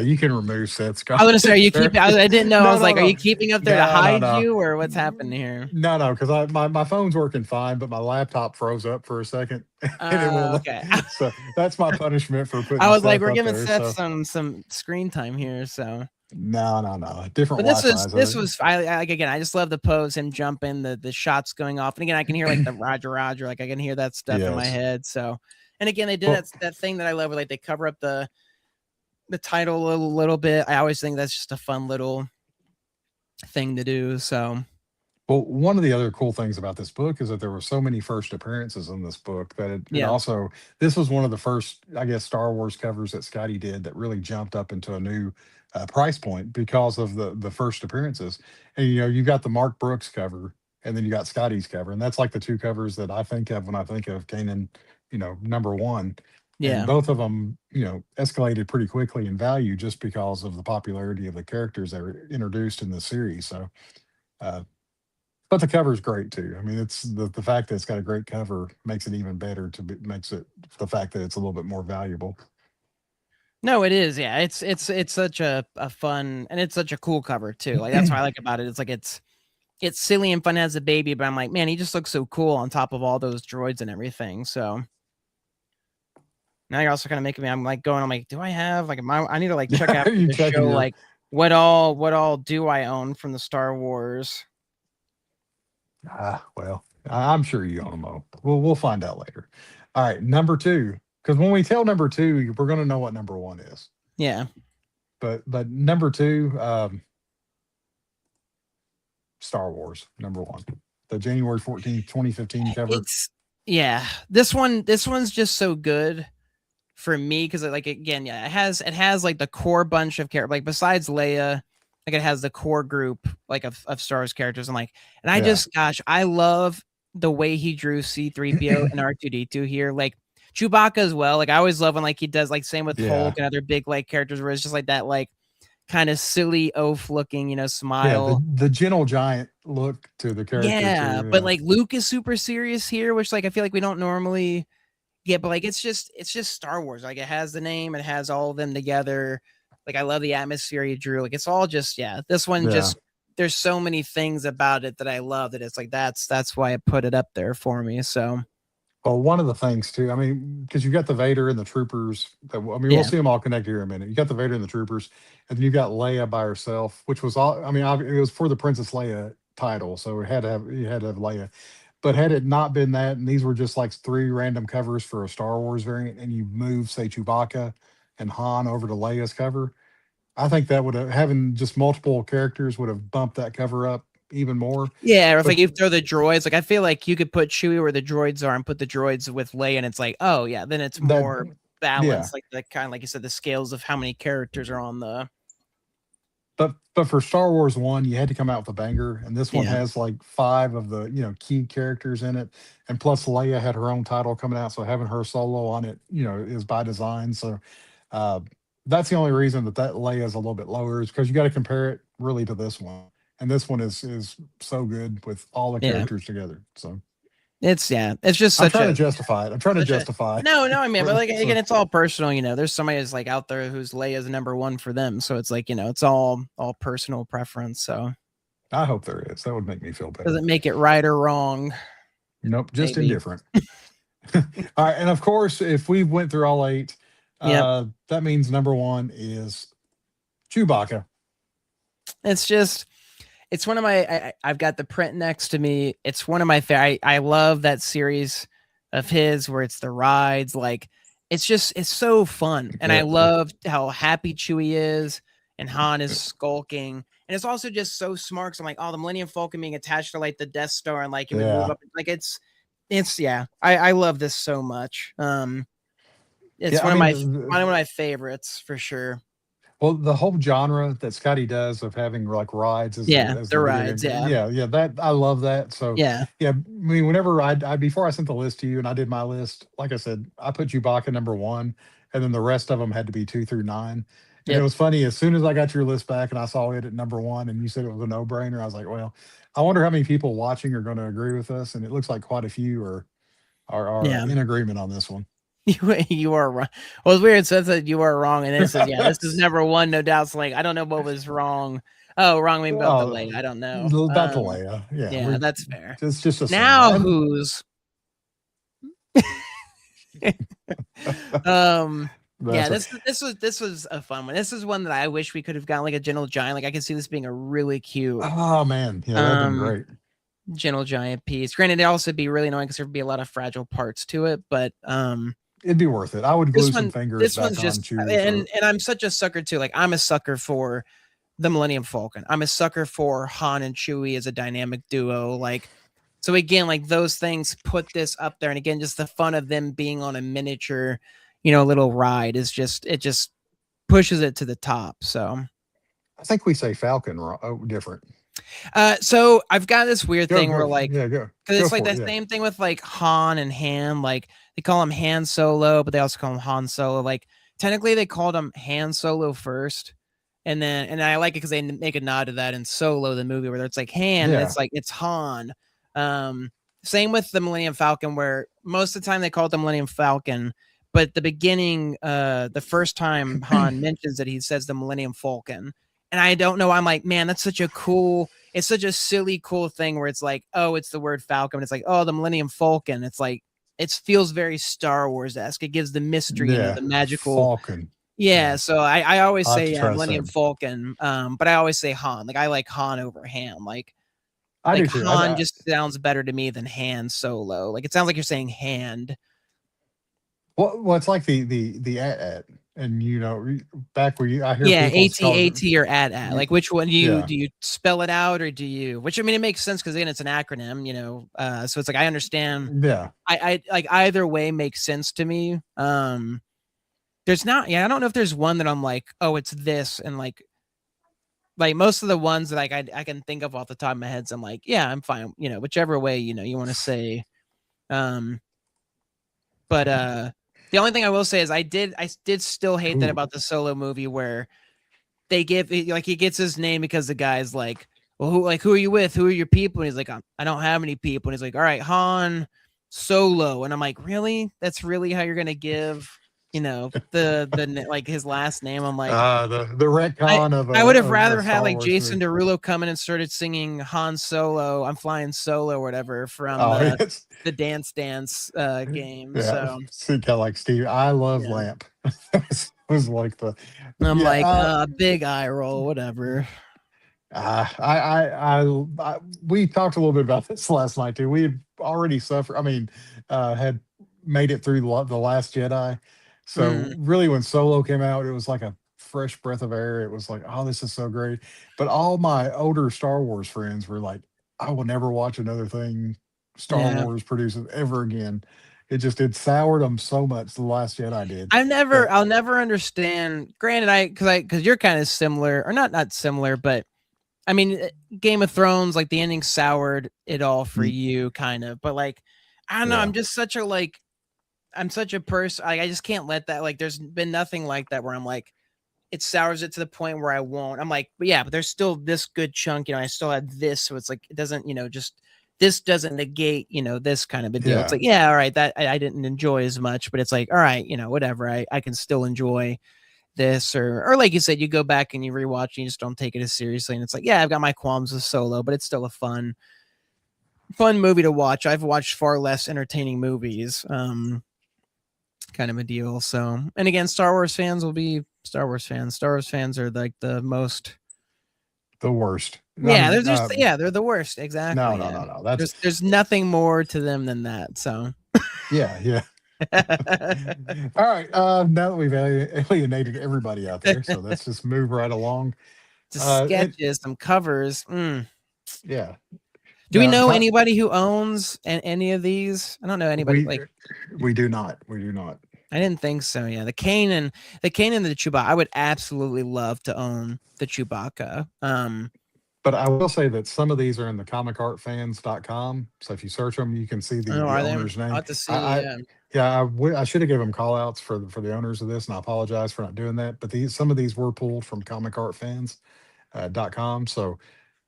You can remove Seth I was Scott. gonna say, are you keeping? I didn't know. I No, was no, like, are no, you keeping up there to no, no, hide no, you, or what's happening here? no, no. Because my phone's working fine, but my laptop froze up for a second, and it won't. Okay. So that's my punishment for I putting was like, Seth we're up giving there. Seth So some screen time here. So, no, no, no. Different but this Wi-Fi. was this was I like again. I just love the pose, him jumping, the shots going off, and again, I can hear like the Roger Roger, like I can hear that stuff in my Yes. head. So, and again, they did Well, that thing that I love, where like they cover up the title a little bit. I always think that's just a fun little thing to do. So, one of the other cool things about this book is that there were so many first appearances in this book that it yeah, also this was one of the first, I guess, Star Wars covers that Scotty did that really jumped up into a new price point because of the first appearances. And you've got the Mark Brooks cover, and then you got Scotty's cover, and that's like the two covers that I think of when I think of Kanan, number one. And yeah. both of them, escalated pretty quickly in value just because of the popularity of the characters that were introduced in the series. So. Uh, but the cover's great too. I mean, it's the fact that it's got a great cover makes it even better. Makes it the fact that it's a little bit more valuable. No, it is. Yeah, it's such a fun, and it's such a cool cover too. Like that's what I like about it. It's like it's silly and fun as a baby, but I'm like, man, he just looks so cool on top of all those droids and everything. So now you're also kind of making me. I'm like going. I'm like, do I have like? I need to like check Are after you the checking show. your? Like, what all do I own from the Star Wars? Well, I'm sure you own them all. We'll find out later. All right, number two. Because when we tell number two, we're going to know what number one is. Yeah, But number two, Star Wars number one, the January 14th, 2015 cover. it's yeah. This one's just so good for me because like again, yeah, it has like the core bunch of characters. Like besides Leia, like it has the core group like of Star Wars characters. And I Yeah. just gosh, I love the way he drew C3PO and R2D2 here. Like Chewbacca as well. Like I always love when like he does like same with Yeah. Hulk and other big like characters where it's just like that like kind of silly oaf looking, Yeah. The smile. the gentle giant look to the character Yeah, too. but Yeah. like Luke is super serious here, which like I feel like we don't normally get, but like it's just Star Wars. Like it has the name, it has all of them together. Like I love the atmosphere he drew. Like it's all just yeah. This one Yeah. just there's so many things about it that I love that it's like that's why I put it up there for me. So Well, one of the things too, I mean, because you got the Vader and the troopers. I mean, we'll yeah, see them all connect here in a minute. You got the Vader and the troopers, and then you got Leia by herself, which was all. I mean, it was for the Princess Leia title, so it had to have Leia. But had it not been that, and these were just like three random covers for a Star Wars variant, and you move, say, Chewbacca and Han over to Leia's cover, I think that would have having just multiple characters would have bumped that cover up even more. Yeah, or if But like you throw the droids, like I feel like you could put Chewie where the droids are and put the droids with Leia, and it's like, oh yeah, then it's that, more yeah, balanced, like the kind of like you said, the scales of how many characters are on the but for Star Wars one, you had to come out with a banger, and this one yeah. has like five of the key characters in it, and plus Leia had her own title coming out, so having her solo on it, is by design. So uh, that's the only reason that Leia is a little bit lower is because you got to compare it really to this one, and this one is so good with all the Yeah. characters together. So It's just I'm such trying a to justify it. I'm trying to such a justify. no, I mean, but like So again, it's all personal, There's somebody who's like out there who's Leia's number one for them, so it's like it's all personal preference. So I hope there is. That would make me feel better. doesn't make it right or wrong, Nope, just maybe. indifferent. All right, and of course, if we went through all eight, Yep. that means number one is Chewbacca. It's just it's one of my I've got the print next to me. It's one of my favorite. I love that series of his where it's the rides. Like it's so fun. And I Yeah, love how happy Chewie is and Han is skulking. And it's also just so smart because I'm like, oh, the Millennium Falcon being attached to like the Death Star and like it would move yeah, up. Like it's yeah. I love this so much. It's yeah. I one of mean, my one of my favorites for sure. well, the whole genre that Scotty does of having like rides as the Yeah, as the the video rides, game, yeah. yeah, yeah, that I love that. So Yeah. yeah, I mean, whenever I before I sent the list to you and I did my list, like I said, I put Chewbacca number one, and then the rest of them had to be two through nine. And it Yep. was funny as soon as I got your list back and I saw it at number one, and you said it was a no brainer. I was like, well, I wonder how many people watching are going to agree with us, and it looks like quite a few are Yeah. in agreement on this one. You are wrong. Well, it's weird. It says that you are wrong, and this is this is number one, no doubt. So like, I don't know what was wrong. Oh, wrong me about the Oh, late. I don't know. about the Leia, yeah, Yeah, that's fair. it's just assuming. Now And who's yeah, that's right. this was a fun one. This is one that I wish we could have gotten like a Gentle Giant. Like I could see this being a really cute Oh man, yeah, that'd been um great. Gentle Giant piece. Granted, it also be really annoying because there'd be a lot of fragile parts to it, but It'd be worth it. I would glue this some one fingers this back one's on just Chewie for. and I'm such a sucker too. Like I'm a sucker for the Millennium Falcon. I'm a sucker for Han and Chewie as a dynamic duo. Like, so again, like those things put this up there. And again, just the fun of them being on a miniature, little ride is just, it just pushes it to the top. So, I think we say Falcon different. so I've got this weird Go thing go where like, yeah go because go it's like for it. the Yeah same thing with like Han and Han. Like they call him Han Solo, but they also call him Han Solo. Like technically, they called him Han Solo first, and I like it because they make a nod to that in Solo, the movie, where it's like Han, and yeah it's like it's Han. Um, Same with the Millennium Falcon, where most of the time they call it the Millennium Falcon, but the beginning, the first time Han mentions it, he says the Millennium Falcon, and I don't know. I'm like, man, that's such a cool. It's such a silly, cool thing where it's like, oh, it's the word Falcon. It's like, oh, the Millennium Falcon. It's like, it feels very Star Wars esque. It gives the mystery, yeah the magical. Falcon. Yeah. Yeah, So I always I have say, to yeah, try to say Millennium it. Falcon. But I always say Han. Like I like Han over Han. I Like do too. Han just sounds better to me than Han Solo. Like it sounds like you're saying hand. Well, it's like the at, and back where I hear Yeah, people call it. AT or at. Like which one Yeah, do you spell it out or do you? Which I mean, it makes sense because again, it's an acronym. So it's like I understand. yeah. I like either way makes sense to me. There's not. Yeah, I don't know if there's one that I'm like, oh, it's this, and like most of the ones that like I can think of off the top of my head, so I'm like, yeah, I'm fine. Whichever way you want to say. Um, but the only thing I will say is I did still hate that Ooh, about the Solo movie where they give like he gets his name because the guy's like, well, who are you with? Who are your people? And he's like, I don't have any people. And he's like, all right, Han Solo. And I'm like, really? That's really how you're gonna give, the like his last name? I'm like, the I retcon of I would have a rather had Star like Wars Jason movie. Derulo come in and started singing Han Solo, I'm flying solo or whatever from Oh, the yes. the Dance Dance game. Yeah, So see, kind of like Steve. I love yeah. Lamp. was like the I'm yeah. like, big eye roll, whatever. I we talked a little bit about this last night too. We had already suffered. I mean, had made it through the Last Jedi. So Mm, really, when Solo came out, it was like a fresh breath of air. It was like, oh, this is so great. But all my older Star Wars friends were like, I will never watch another thing Star yeah. Wars produces ever again. It soured them so much. The Last Jedi did that. I'll never understand. Granted, because you're kind of similar, or not similar, but I mean, Game of Thrones, like the ending soured it all for Mm, you, kind of. But like, I don't know. yeah, I'm such a person. I just can't let that. Like, there's been nothing like that where I'm like, it sours it to the point where I won't. I'm like, but yeah, but there's still this good chunk. I still had this, so it's like it doesn't, just this doesn't negate, this kind of a deal. It's yeah. like, yeah, all right, that I didn't enjoy as much, but it's like, all right, whatever. I can still enjoy this, or like you said, you go back and you rewatch and you just don't take it as seriously. And it's like, yeah, I've got my qualms with Solo, but it's still a fun movie to watch. I've watched far less entertaining movies. Kind of a deal. So, and again, Star Wars fans will be Star Wars fans. Star Wars fans are like the most. The worst. I Yeah, they're mean, just they're the worst. no, Exactly. no, Yeah. no, no. That's There's nothing more to them than that. So. yeah, yeah. All right. Now that we've alienated everybody out there, so let's just move right along. Just It sketches, some covers. yeah. Do we Now, know anybody who owns any of these? I don't know anybody. we Like, we do not. We do not. I didn't think so. Yeah, the Chewbacca. I would absolutely love to own the Chewbacca. But I will say that some of these are in the comicartfans.com. So if you search them, you can see Oh, the are they? owner's I'll name. have to see. I Yeah. yeah, I should have given them call outs for the owners of this, and I apologize for not doing that. But some of these were pulled from comicartfans.com. So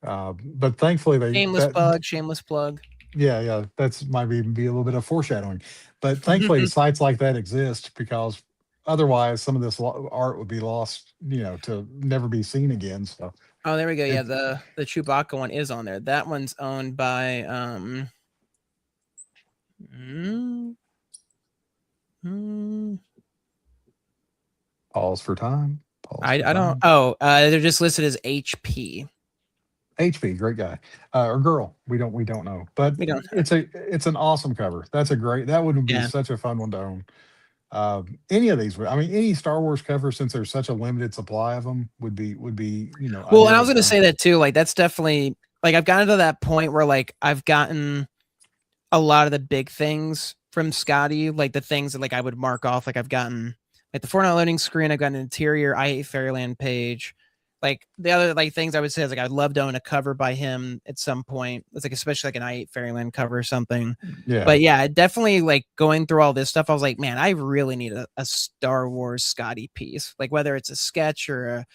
but thankfully they Shameless that plug. Shameless plug. yeah, yeah, that's might even be a little bit of foreshadowing. But thankfully sites like that exist because otherwise some of this art would be lost, to never be seen again. So Oh, there we go. Yeah, it the Chewbacca one is on there. That one's owned by mm, mm, pause for time. Pause for I don't. time. Oh, they're just listed as HP. HP, great guy, or girl. We don't know, but We don't. it's an awesome cover. That would be Yeah. such a fun one to own. Any of these, I mean, any Star Wars cover, since there's such a limited supply of them, would be Well, and I was idyllic to gonna own. say that too. Like that's definitely like I've gotten to that point where like I've gotten a lot of the big things from Skottie, like the things that like I would mark off. Like I've gotten like the Fortnite loading screen. I've got an interior I Hate Fairyland page. Like the other like things I would say is like I'd love to own a cover by him at some point. It's like especially like an I Hate Fairyland cover or something. Yeah, But yeah, definitely like going through all this stuff, I was like, man, I really need a Star Wars Skottie piece. Like whether it's a sketch like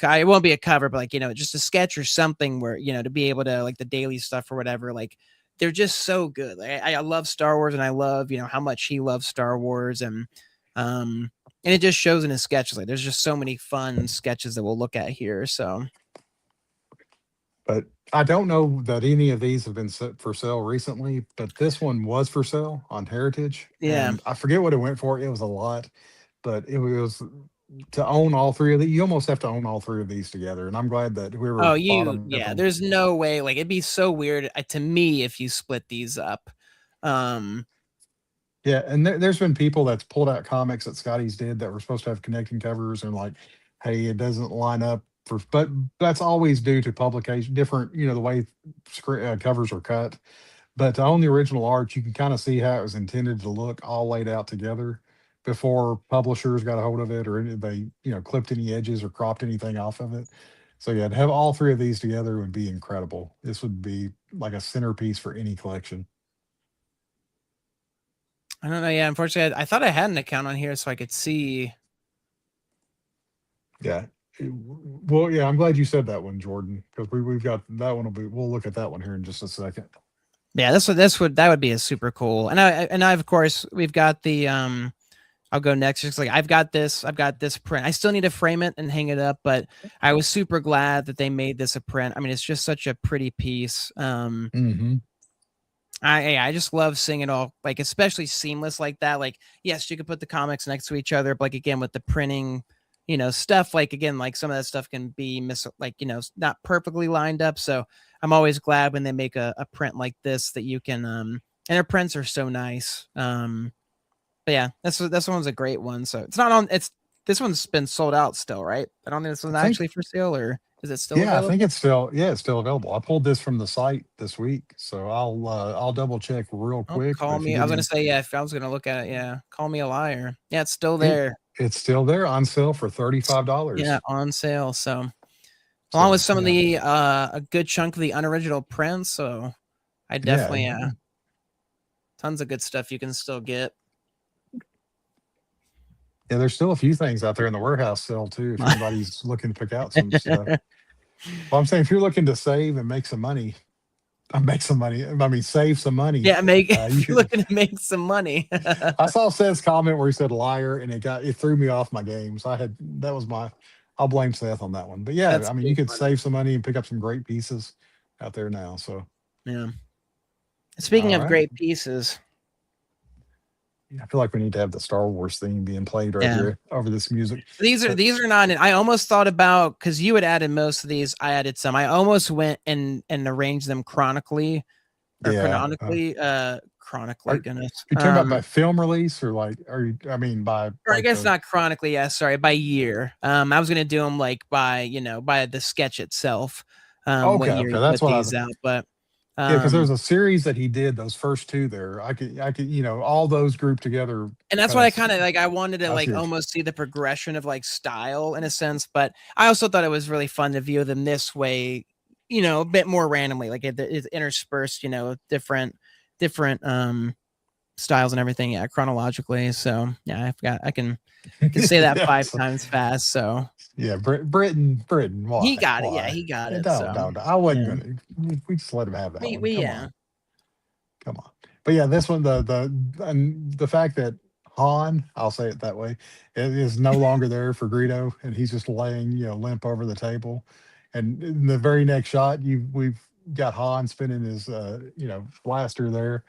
it won't be a cover, but like just a sketch or something where to be able to like the daily stuff or whatever. Like they're just so good. Like, I love Star Wars, and I love how much he loves Star Wars, and it just shows in his sketches. Like there's just so many fun sketches that we'll look at here. So but I don't know that any of these have been set for sale recently. But this one was for sale on Heritage, yeah. and I forget what it went for. It was a lot, but it was to own all three of these. You almost have to own all three of these together, and I'm glad that whoever Oh, bought them yeah. them. There's no way. Like it'd be so weird to me if you split these up. Um, Yeah, and there's been people that's pulled out comics that Scotty's did that were supposed to have connecting covers, and like, hey, it doesn't line up for. But that's always due to publication, different, the way covers are cut. But to own the original art, you can kind of see how it was intended to look, all laid out together before publishers got a hold of it, or they, clipped any edges or cropped anything off of it. So yeah, to have all three of these together would be incredible. This would be like a centerpiece for any collection. I don't know. Yeah, unfortunately, I thought I had an account on here so I could see. Yeah. Well, yeah, I'm glad you said that one, Jordan, because we've got that one. We'll look at that one here in just a second. Yeah, that would be a super cool. And I of course we've got the I'll go next. Just like I've got this print. I still need to frame it and hang it up, but I was super glad that they made this a print. I mean, it's just such a pretty piece. Hmm. I just love seeing it all, like especially seamless like that. Like yes, you could put the comics next to each other, but like again with the printing, stuff like, again, like some of that stuff can be like, not perfectly lined up. So I'm always glad when they make a print like this that you can, and their prints are so nice. But yeah, this one's a great one. So it's not on. This one's been sold out still, right? I don't think this I one's think, actually for sale, or is it still yeah, I think available? it's still available. I pulled this from the site this week, so I'll double check real Oh, quick. But call if you me. I give was gonna me say, yeah. If I was gonna look at it, yeah, call me a liar. Yeah, it's still it, there. it's still there on sale for Yeah, $35. on sale. So along with So some of yeah, the a good chunk of the unoriginal prints. So I yeah, definitely tons of good stuff you can still get. yeah. There's still a few things out there in the warehouse still too. If anybody's looking to pick out some stuff, well, I'm saying if you're looking to save and make some money, make some money. I mean, save some money. Yeah, make You if you're could. looking to make some money. I saw Seth's comment where he said liar, and it threw me off my game. So that was my. I'll blame Seth on that one. But yeah, That's I mean, you too could funny. save some money and pick up some great pieces out there now. So Yeah. Speaking all of right, great pieces, I feel like we need to have the Star Wars theme being played right yeah. here over this music. But These are not. I almost thought about, because you had added most of these. I added some. I almost went and arranged them chronically or yeah, canonically. Chronically, are goodness. you talking about by film release or like? Are you? I mean, by Or I like guess the. not chronically. Yeah, sorry, by year. I was gonna do them like by by the sketch itself. What Okay, year okay, he that's put what I. these out, but Yeah, because um, there's a series that he did. Those first two there, I could, all those grouped together. and that's Kind what I of. kind of like. I wanted to I like see. almost see the progression of like style in a sense, but I also thought it was really fun to view them this way, a bit more randomly, like it's interspersed, different styles and everything, yeah, chronologically. So yeah, I can say that Yeah, 5 times fast. So yeah. Britain. he Why? got it. Yeah, Why? he got Yeah, it. So no. I wasn't yeah, gonna. We just let him have that one. we Come yeah, on, come on. But yeah, this one, the fact that Han, I'll say it that way, it is no longer there for Greedo, and he's just laying, limp over the table. And in the very next shot, we've got Han spinning his, blaster there,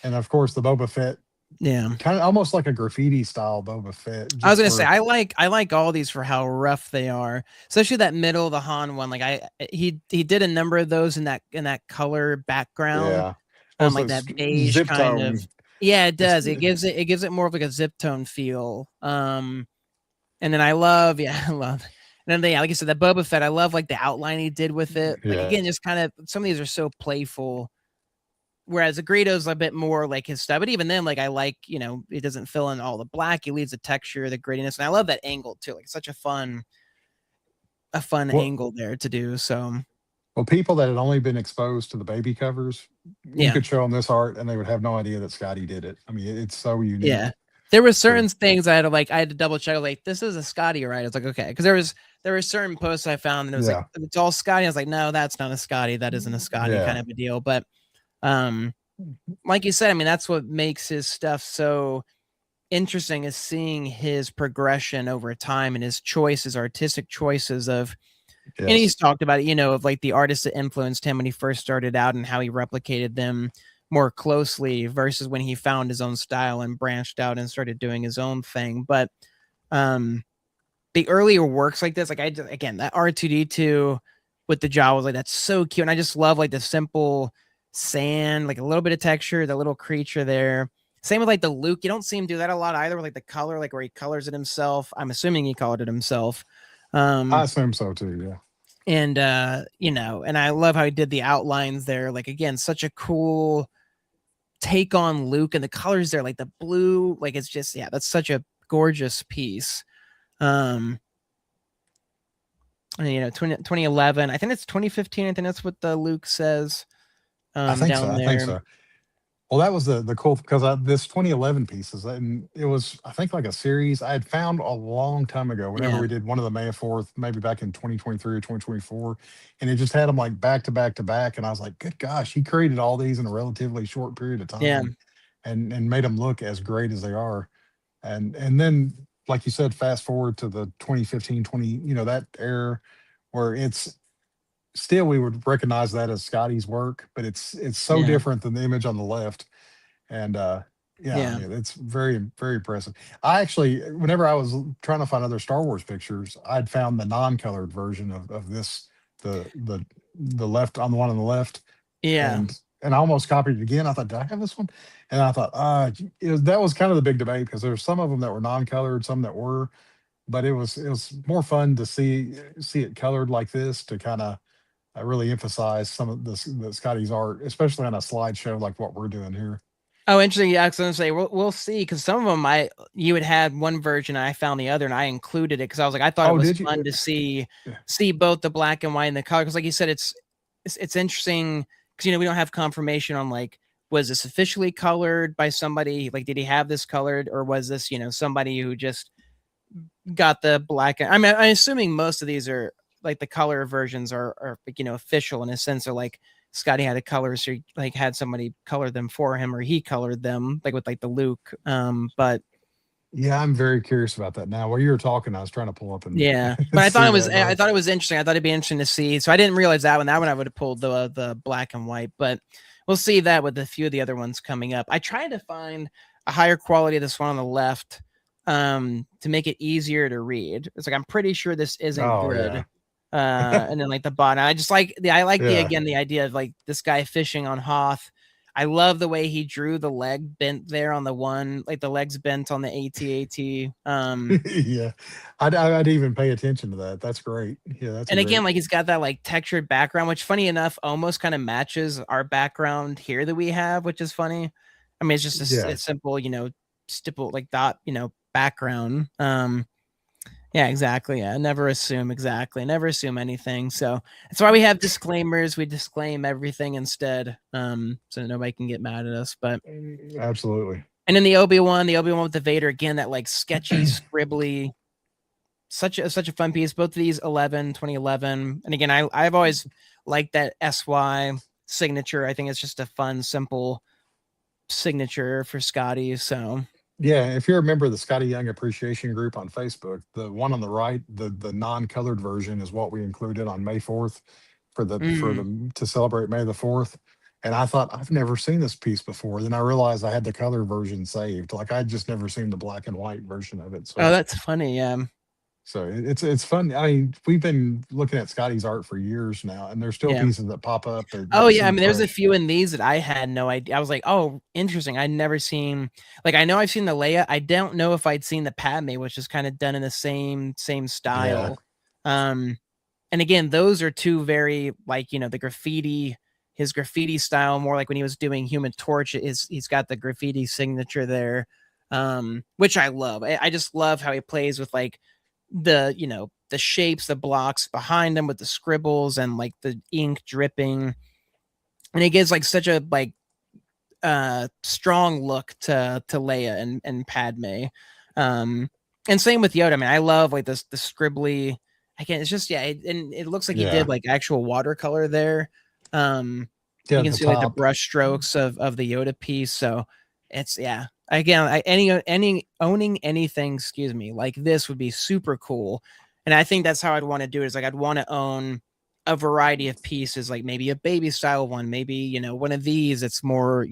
and of course the Boba Fett, yeah. kind of almost like a graffiti style Boba Fett, I was just gonna say for I like all these for how rough they are, especially that middle, the Han one. Like he did a number of those in that color background, yeah. What's like this that beige zip kind of. tone? Yeah, it It's does. It gives it more of like a zip tone feel. And then I love, yeah, I love. And then yeah, like I said, that Boba Fett, I love like the outline he did with it. Like yeah. again, just kind of some of these are so playful. Whereas Agredo's a bit more like his style, but even then, like I like, he doesn't fill in all the black. He leaves the texture, the grittiness, and I love that angle too. Like such a fun Well, angle there to do. So well, people that had only been exposed to the baby covers, you yeah, could show them this art and they would have no idea that Scotty did it. I mean, it's so yeah. unique. There were So certain things I had to double check. Like this is a Skottie, right? I was like, okay, because there were certain posts I found and it was like yeah, it's all Skottie. I was like, no, that's not a Skotty. That isn't a Skotty kind yeah, of a deal. But um, like you said, I mean, that's what makes his stuff so interesting is seeing his progression over time and his choices, artistic choices of, and he's yes, talked about it, of like the artists that influenced him when he first started out and how he replicated them more closely versus when he found his own style and branched out and started doing his own thing. But um the earlier works like this, like again, that R2D2 with the jaw was like that's so cute. And I just love like the simple sand, like a little bit of texture, the little creature there. Same with like the Luke. You don't see him do that a lot either with like the color, like where he colors it himself. I'm assuming he colored it himself. I Um, assume so too. Yeah. and I love how he did the outlines there. Like again, such a cool take on Luke and the colors there, like the blue, like it's just, yeah, that's such a gorgeous piece. Um, and, 2011, I think it's 2015. I think that's what the Luke says I think so. down I think there. so. Well, that was the cool because this 2011 pieces, and it was I think like a series I had found a long time ago. Whenever Yeah. we did one of the May 4th, maybe back in 2023 or 2024, and it just had them like back to back to back, and I was like, good gosh, he created all these in a relatively short period of Yeah. time, and made them look as great as they are. And then like you said, fast forward to the 2015 20, that era where it's still we would recognize that as Scotty's work, but it's so Yeah. different than the image on the left. And Yeah, Yeah. it's very, very impressive. I actually, whenever I was trying to find other Star Wars pictures, I'd found the non-colored version of this, the the the left on the one on the left, Yeah. and I almost copied it again. I thought, did I have this one? And I thought, that was kind of the big debate because there's some of them that were non-colored, some that were, but it was more fun to see it colored like this to kind of really emphasize some of this the Scotty's art, especially on a slideshow like what we're doing here. Oh, interesting. Yeah, I was gonna say we'll see because some of them you had had one version, I found the other, and I included it because I was like I thought it Oh, was did you? fun to Yeah. see both the black and white and the color because like you said it's interesting because we don't have confirmation on like was this officially colored by somebody, like did he have this colored, or was this somebody who just got the black and, I mean I'm assuming most of these are like the color versions are like official in a sense, or like Skottie had a color, so he like had somebody color them for him, or he colored them, like with like the Luke. But Yeah, I'm very curious about that now. While you were talking, I was trying to pull up and yeah, but and I thought see it was that, I but thought it was interesting. I thought it'd be interesting to see. So I didn't realize that one. That one I would have pulled the black and white, but we'll see that with a few of the other ones coming up. I tried to find a higher quality of this one on the left to make it easier to read. It's like I'm pretty sure this isn't oh good. yeah. And then like the bottom, I like the Yeah. again the idea of like this guy fishing on Hoth. I love the way he drew the leg bent there on the one, like the legs bent on the AT-AT. Yeah. I'd even pay attention to that. That's great. Yeah, that's a And again, great. like he's got that like textured background, which funny enough almost kind of matches our background here that we have, which is funny. I mean, it's just a Yeah. simple, stipple like dot, background. Yeah, exactly. Yeah, never assume exactly. Never assume anything. So that's why we have disclaimers. We disclaim everything instead, so nobody can get mad at us. But Absolutely. and then the Obi-Wan with the Vader again, that like sketchy, scribbly, such a fun piece. Both of these 2011. And again, I've always liked that SY signature. I think it's just a fun, simple signature for Skottie. So Yeah, if you're a member of the Skottie Young Appreciation Group on Facebook, the one on the right, the non-colored version is what we included on May 4th mm. to celebrate May the 4th. And I thought I've never seen this piece before. Then I realized I had the color version saved. Like I'd just never seen the black and white version of it. Oh, So that's funny. Yeah. it's fun. I mean, we've been looking at Scotty's art for years now, and there's still Yeah. pieces that pop up Oh that yeah, I seem mean, there's a fresh. few in these that I had no idea. I was like, oh, interesting. I'd never seen, like, I know I've seen the Leia. I don't know if I'd seen the Padme, which is kind of done in the same Yeah. style. Um, and again, those are two very like the graffiti, his graffiti style, more like when he was doing Human Torch. Is he's got the graffiti signature there, which I love. I just love how he plays with like the shapes, the blocks behind him with the scribbles and like the ink dripping, and it gives like such a like strong look to Leia and Padme. Um and same with Yoda. I mean, I love like this the scribbly. Again, it's just and it looks like he did Yeah. like actual watercolor there. Yeah. You At can the see like the top. brush strokes of the Yoda piece. So it's yeah. Again, any owning anything, excuse me, like this would be super cool. And I think that's how I'd want to do it. Is like I'd want to own a variety of pieces, like maybe a baby style one, maybe one of these. It's more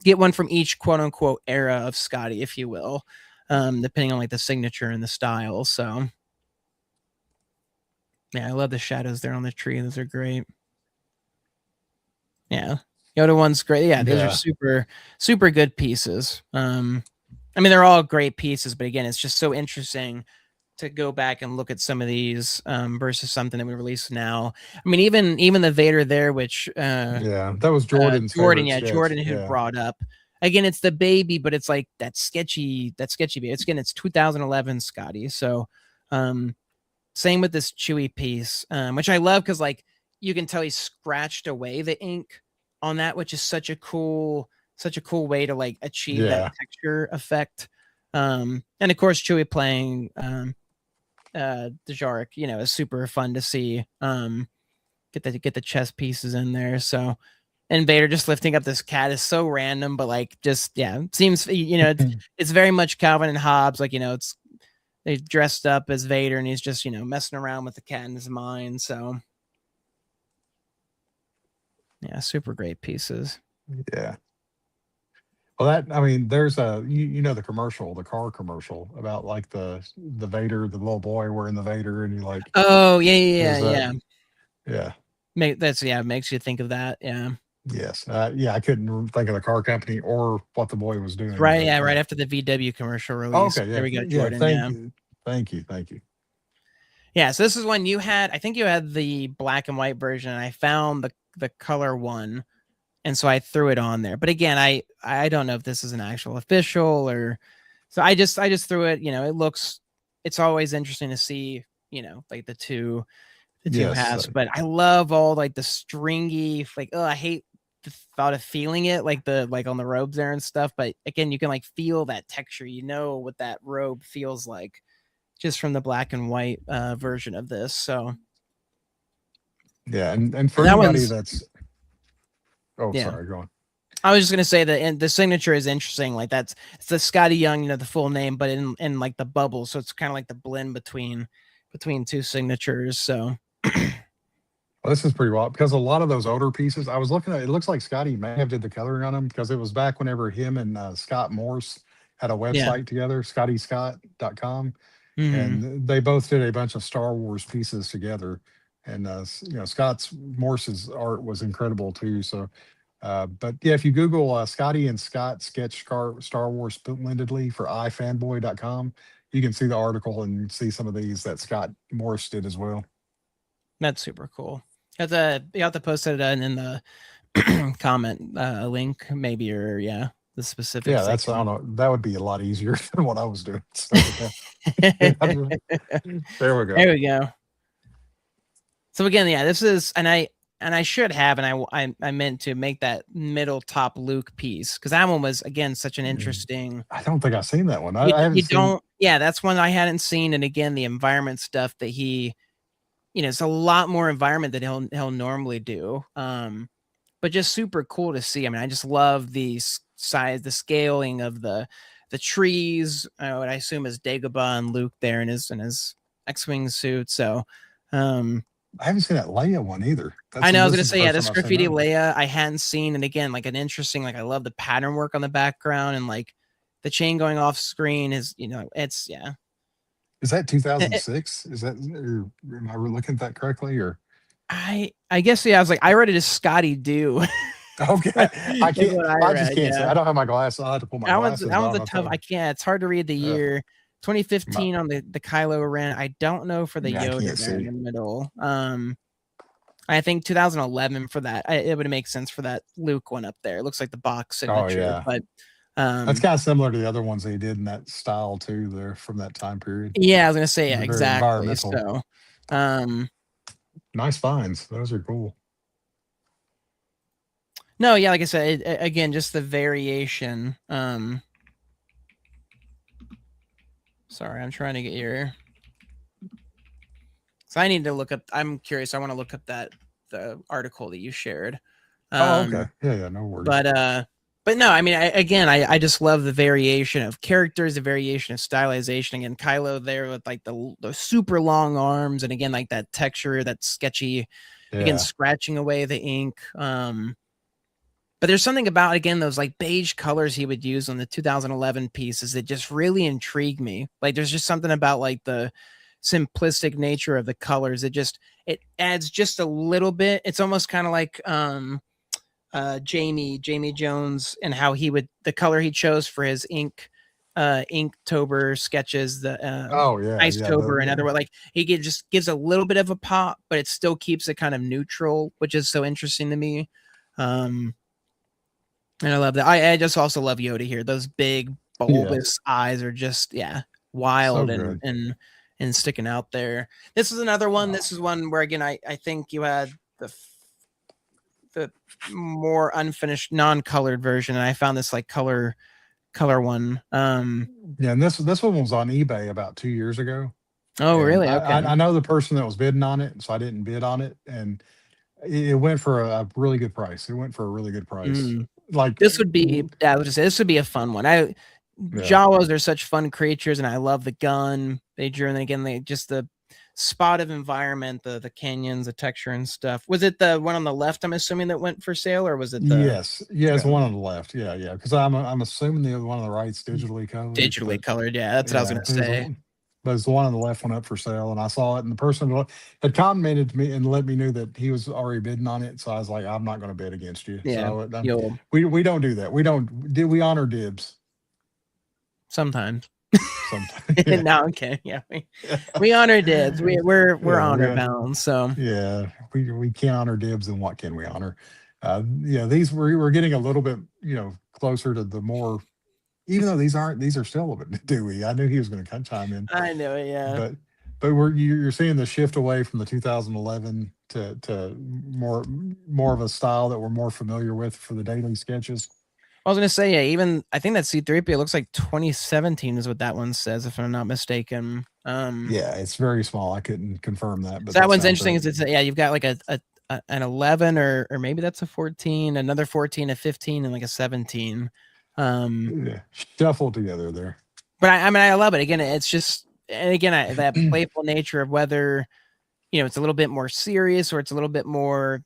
get one from each quote unquote era of Skottie, if you will, depending on like the signature and the style. So yeah, I love the shadows there on the tree. Those are great. Yeah. Yoda one's great. Yeah, those are Yeah. super good pieces. I mean, they're all great pieces, but again, it's just so interesting to go back and look at some of these versus something that we release now. I mean, even the Vader there, which Yeah. That was Jordan's Jordan, favorite yeah, sketch. Jordan had Yeah. brought up. Again, it's the baby, but it's like that sketchy baby. It's 2011 Skottie. So same with this Chewy piece, which I love because like you can tell he scratched away the ink on that, which is such a cool way to like achieve that Yeah. texture effect. And of course Chewy playing Dejarik, is super fun to see. Get the chess pieces in there. So and Vader just lifting up this cat is so random, but like just yeah, it seems it's very much Calvin and Hobbes. Like it's they dressed up as Vader and he's just messing around with the cat in his mind. So yeah, super great pieces. Yeah. Well, that I mean, there's a you know the commercial, the car commercial about like the Vader, the little boy wearing the Vader, and you like Oh yeah, yeah, there's yeah, that. yeah. Yeah. That's yeah, makes you think of that. Yeah. Yes. Yeah, I couldn't think of the car company or what the boy was doing, Right, but yeah, right yeah. after the VW commercial Oh, release. okay. There Yeah. we go, Yeah. Jordan. Thank Yeah. you. Thank you. Thank you. Yeah, so this is when you had I think you had the black and white version, and I found the color one, and so I threw it on there. But again, I don't know if this is an actual official or so I just threw it, it's always interesting to see, like the two Yes. halves, but I love all like the stringy, like I hate the thought of feeling it like on the robes there and stuff. But again, you can like feel that texture, what that robe feels like just from the black and white version of this. So Yeah. And for and that anybody one's that's oh, yeah. sorry, go on. I was just gonna say that and the signature is interesting. Like it's the Skottie Young, the full name, but in like the bubbles. So it's kind of like the blend between two signatures. So Well, this is pretty wild because a lot of those older pieces, I was looking at, it looks like Scotty may have did the coloring on them because it was back whenever him and Scott Morse had a yeah. website together, scottyscott.com. Hmm. And they both did a bunch of Star Wars pieces together. And, Scott's Morse's art was incredible too. So, but yeah, if you Google Scotty and Scott sketch Star Wars splendidly for ifanboy.com, you can see the article and see some of these that Scott Morse did as well. That's super cool. You have to post it in the comment link maybe or yeah the Yeah, specifics they that's I can. don't know. That would be a lot easier than what I was doing. So yeah, there we go. There we go. So again, yeah, this is and I should have and I meant to make that middle top Luke piece because that one was again such an Mm. interesting. I don't think I've seen that one. You I haven't you seen. don't yeah that's one I hadn't seen and again the environment stuff that it's a lot more environment that he'll normally do. But just super cool to see. I mean, I just love the scaling of the trees. What I assume is Dagobah and Luke there in his X-wing suit. So, um, I haven't seen that Leia one either. I know I was This gonna is the say, yeah, first time this I've seen graffiti that one. Leia I hadn't seen, and again, like an interesting, like I love the pattern work on the background and like the chain going off screen is, it's yeah. Is that It, 2006? Is that or am I looking at that correctly? Or I guess yeah. I was like, I read it as Scotty Do. okay, I Is can't. what I I just read. can't say. Yeah. I don't have my glasses. I'll have to pull my glasses. That But I one's don't a know if tough. that I one. can't. It's hard to read the Yeah, year. my, 2015 on the Kylo Ren. I don't know for the yeah, I Yoda can't there in see. the middle. I think 2011 for that. It would make sense for that Luke one up there. It looks like the box Oh signature, yeah, but that's um, kind of similar to the other ones they did in that style too. There from that time period. yeah, I was gonna say yeah, They're very exactly. environmental. So, um, Nice finds. Those are cool. no, yeah, like I said, again, just the variation. Sorry, I'm trying to get your. So I need to look up. I'm curious. I want to look up the article that you shared. Oh, okay. Um, Yeah, yeah, no worries. but no, I mean, I just love the variation of characters, the variation of stylization. Again, Kylo there with like the super long arms, and again like that texture, that sketchy, again Yeah. scratching away the ink. But there's something about again those like beige colors he would use on the 2011 pieces that just really intrigue me. Like there's just something about like the simplistic nature of the colors. It adds just a little bit. It's almost kind of like Jamie Jones and how the color he chose for his Inktober sketches, the Oh, yeah, yeah. Icetober and other like just gives a little bit of a pop, but it still keeps it kind of neutral, which is so interesting to me. Um, and I love that. I just also love Yoda here. Those big Yeah. bulbous eyes are just So wild good. and sticking out there. This is another one. Oh, This is one where again I think you had the more unfinished non-colored version and I found this like color one. yeah. And this one was on eBay about 2 years ago, Oh and really? Okay. I know the person that was bidding on it, so I didn't bid on it, and it went for a really good price. It went for a really good price. Mm. Like, This would be yeah, I was just say this would be a fun one. yeah, Jawas are such fun creatures and I love the gun they drew and then again they just the spot of environment, the canyons, the texture and stuff. Was it the one on the left, I'm assuming, that went for sale, or was it the Yes, yes, okay. one on the left. Yeah, yeah. Because I'm assuming the one on the right's digitally colored, Digitally colored? Yeah, that's what I was yeah, gonna say. there's the one on the left went up for sale, and I saw it, and the person had commented to me and let me know that he was already bidding on it. So I was like, I'm not going to bid against you. Yeah, So you'll we don't do that. We don't. Do we honor dibs sometimes. sometimes? Yeah, No, okay, yeah, we honor dibs. We're yeah, honor bound. So yeah. We can't honor dibs, and what can we honor? Yeah, these we're getting a little bit closer to the more. Even though these are still a bit dewy. I knew he was going to chime in. I know it. Yeah. but you're seeing the shift away from the 2011 to more of a style that we're more familiar with for the daily sketches. I was gonna say, yeah, even I think that C3PO looks like 2017 is what that one says, if I'm not mistaken. Yeah, it's very small. I couldn't confirm that, but So that that one's sounds interesting. right. Is it's yeah, you've got like an 11 or maybe that's a 14, another 14, a 15, and like a 17. Yeah, shuffled together there. But I mean, I love it. Again, it's just, and again, that playful nature of whether it's a little bit more serious or it's a little bit more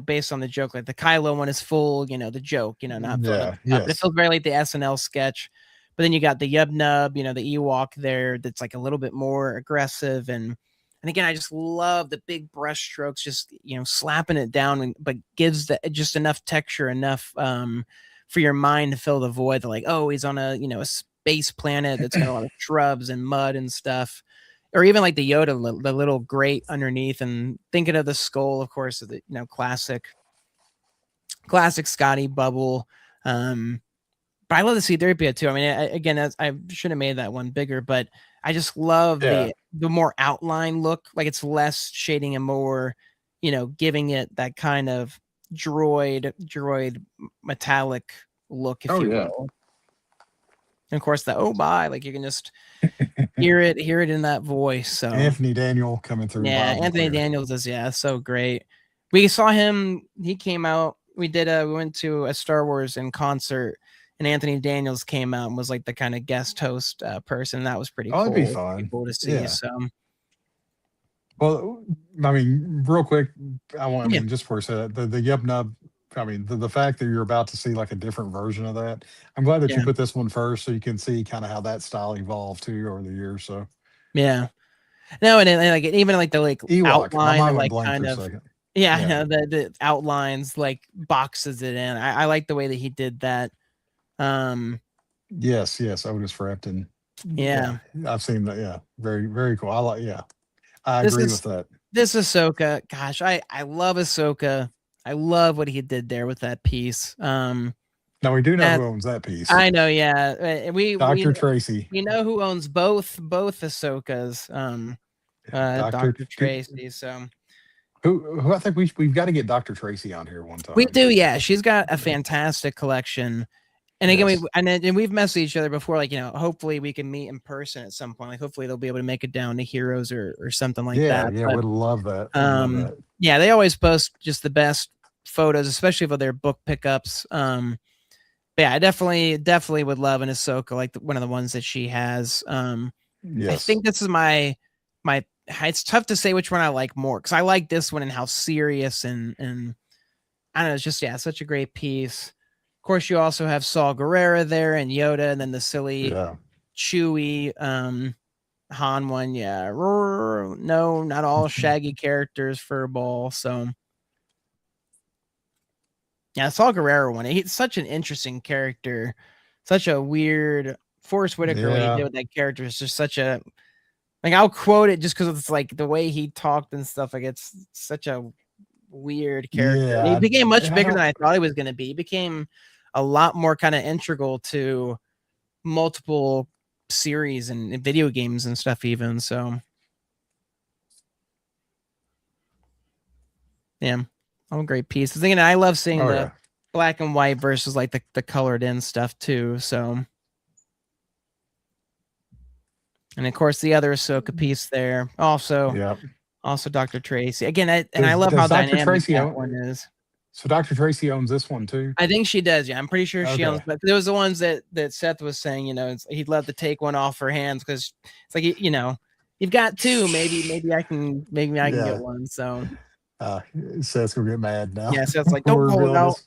based on the joke. Like the Kylo one is full, the joke, not fun of Yeah. the stuff, but it Yes. feels very like the SNL sketch. But then you got the Yub Nub, the Ewok there that's like a little bit more aggressive. And again, I just love the big brush strokes, just slapping it down, but gives just enough texture, enough for your mind to fill the void. Like, oh, he's on a space planet that's got a lot of shrubs and mud and stuff, or even like the Yoda, the little grate underneath, and thinking of the skull, of course, of the classic Skottie bubble. But I love the C3PO too. I mean, again, I should have made that one bigger, but I just love Yeah. the more outline look. Like it's less shading and more, giving it that kind of droid metallic look, if Oh you yeah. will. And of course, the oh my, like you can just hear it in that voice. So Anthony Daniel coming through yeah, loud and Anthony clear. Daniels is so great. We saw him. He came out. We went to a Star Wars in concert, and Anthony Daniels came out and was like the kind of guest host person. That was pretty Oh, it'd be cool. fun. Cool to see. Yeah. So Well, I mean, real quick, I yeah, mean, just for a second, the Yub Nub. I mean, the fact that you're about to see like a different version of that. I'm glad that you yeah, put this one first, so you can see kind of how that style evolved too over the years. So yeah. No, and like even like the Ewok, my outline, mind and went like blank for kind a of second. yeah, I Yeah. know the outlines like boxes it in. I like the way that he did that. Yes, yes, Otis Frampton. Yeah, Yeah, I've seen that. Yeah, very, very cool. I like. Yeah, I this agree is with that. this Ahsoka. Gosh, I love Ahsoka. I love what he did there with that piece. Now we do know That who owns that piece. I know, yeah. Dr. Tracy. We know who owns both Ahsokas. Dr. Dr. Tracy. So Who I think we've got to get Dr. Tracy on here one we time. do, yeah. She's got a fantastic collection. And again, Yes. and we've messaged each other before, like, hopefully we can meet in person at some point. Like hopefully they'll be able to make it down to Heroes or something like Yeah, that. yeah, But we'd love that. Love that. yeah, they always post just the best photos, especially for their book pickups. But yeah, I definitely would love an Ahsoka, like one of the ones that she has. I Yes. think this is my it's tough to say which one I like more, because I like this one and how serious and I don't know, it's just such a great piece. Of course, you also have Saul Guerrero there and Yoda, and then the silly Yeah. Chewie Han one. Yeah, no, not all Shaggy characters for a ball. So yeah, Saul Guerrero one. He's such an interesting character, such a weird Forrest Whitaker. What he did Yeah. with that character is just such a, like, I'll quote it just because it's like the way he talked and stuff. Like it's such a weird character. And he Yeah. became much And I bigger than don't I thought he was going to be. He became a lot more kind of integral to multiple series and video games and stuff even. So yeah, all great pieces. Again, I love seeing the yeah. black and white versus like the colored in stuff too. So, and of course the other Ahsoka piece there also. Yeah. Also, Dr. Tracy again, I love how Does Dr. dynamic Tracy that one is. So Dr. Tracy owns this one too? I think she does. Yeah, I'm pretty sure she owns. Okay. But there was the ones that Seth was saying. He'd love to take one off her hands because it's like You've got two. Maybe I can get Yeah. one. So Uh, Seth's gonna get mad now. yeah, so it's like, don't We're pull it revealing out.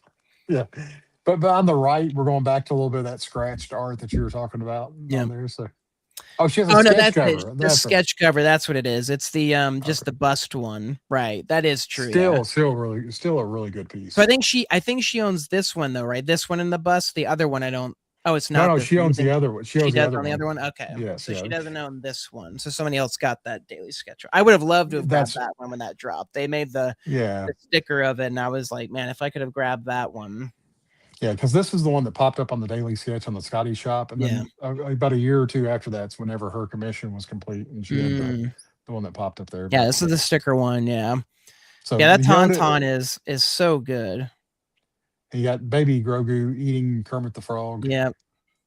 this. Yeah. But on the right, we're going back to a little bit of that scratched art that you were talking about Yeah. on there. So, oh, she has a Oh no, sketch that's it. cover. The That's right. sketch cover. That's what it is. It's the just Okay. the bust one. Right. That is true. Yeah. Still a really good So piece. I think she owns this one though, right? This one in the bust. The other one I don't. Oh, it's No, not no, this she one. You owns the think other one. She she owns the does other on the one. other one? Okay. Yes, So she yeah. doesn't own this one. So somebody else got that daily sketch. I would have loved to have grabbed That's that one when that dropped. They made the yeah, sticker of it, and I was like, man, if I could have grabbed that one. yeah. Because this is the one that popped up on the Daily Sketch on the Scotty Shop, and Yeah. then about a year or two after that's whenever her commission was complete, and she had Mm. the one that popped up there. Yeah, But this is the sticker one. Yeah. so Yeah, that the Yoda, tauntaun is so good. you got Baby Grogu eating Kermit the Frog. Yeah.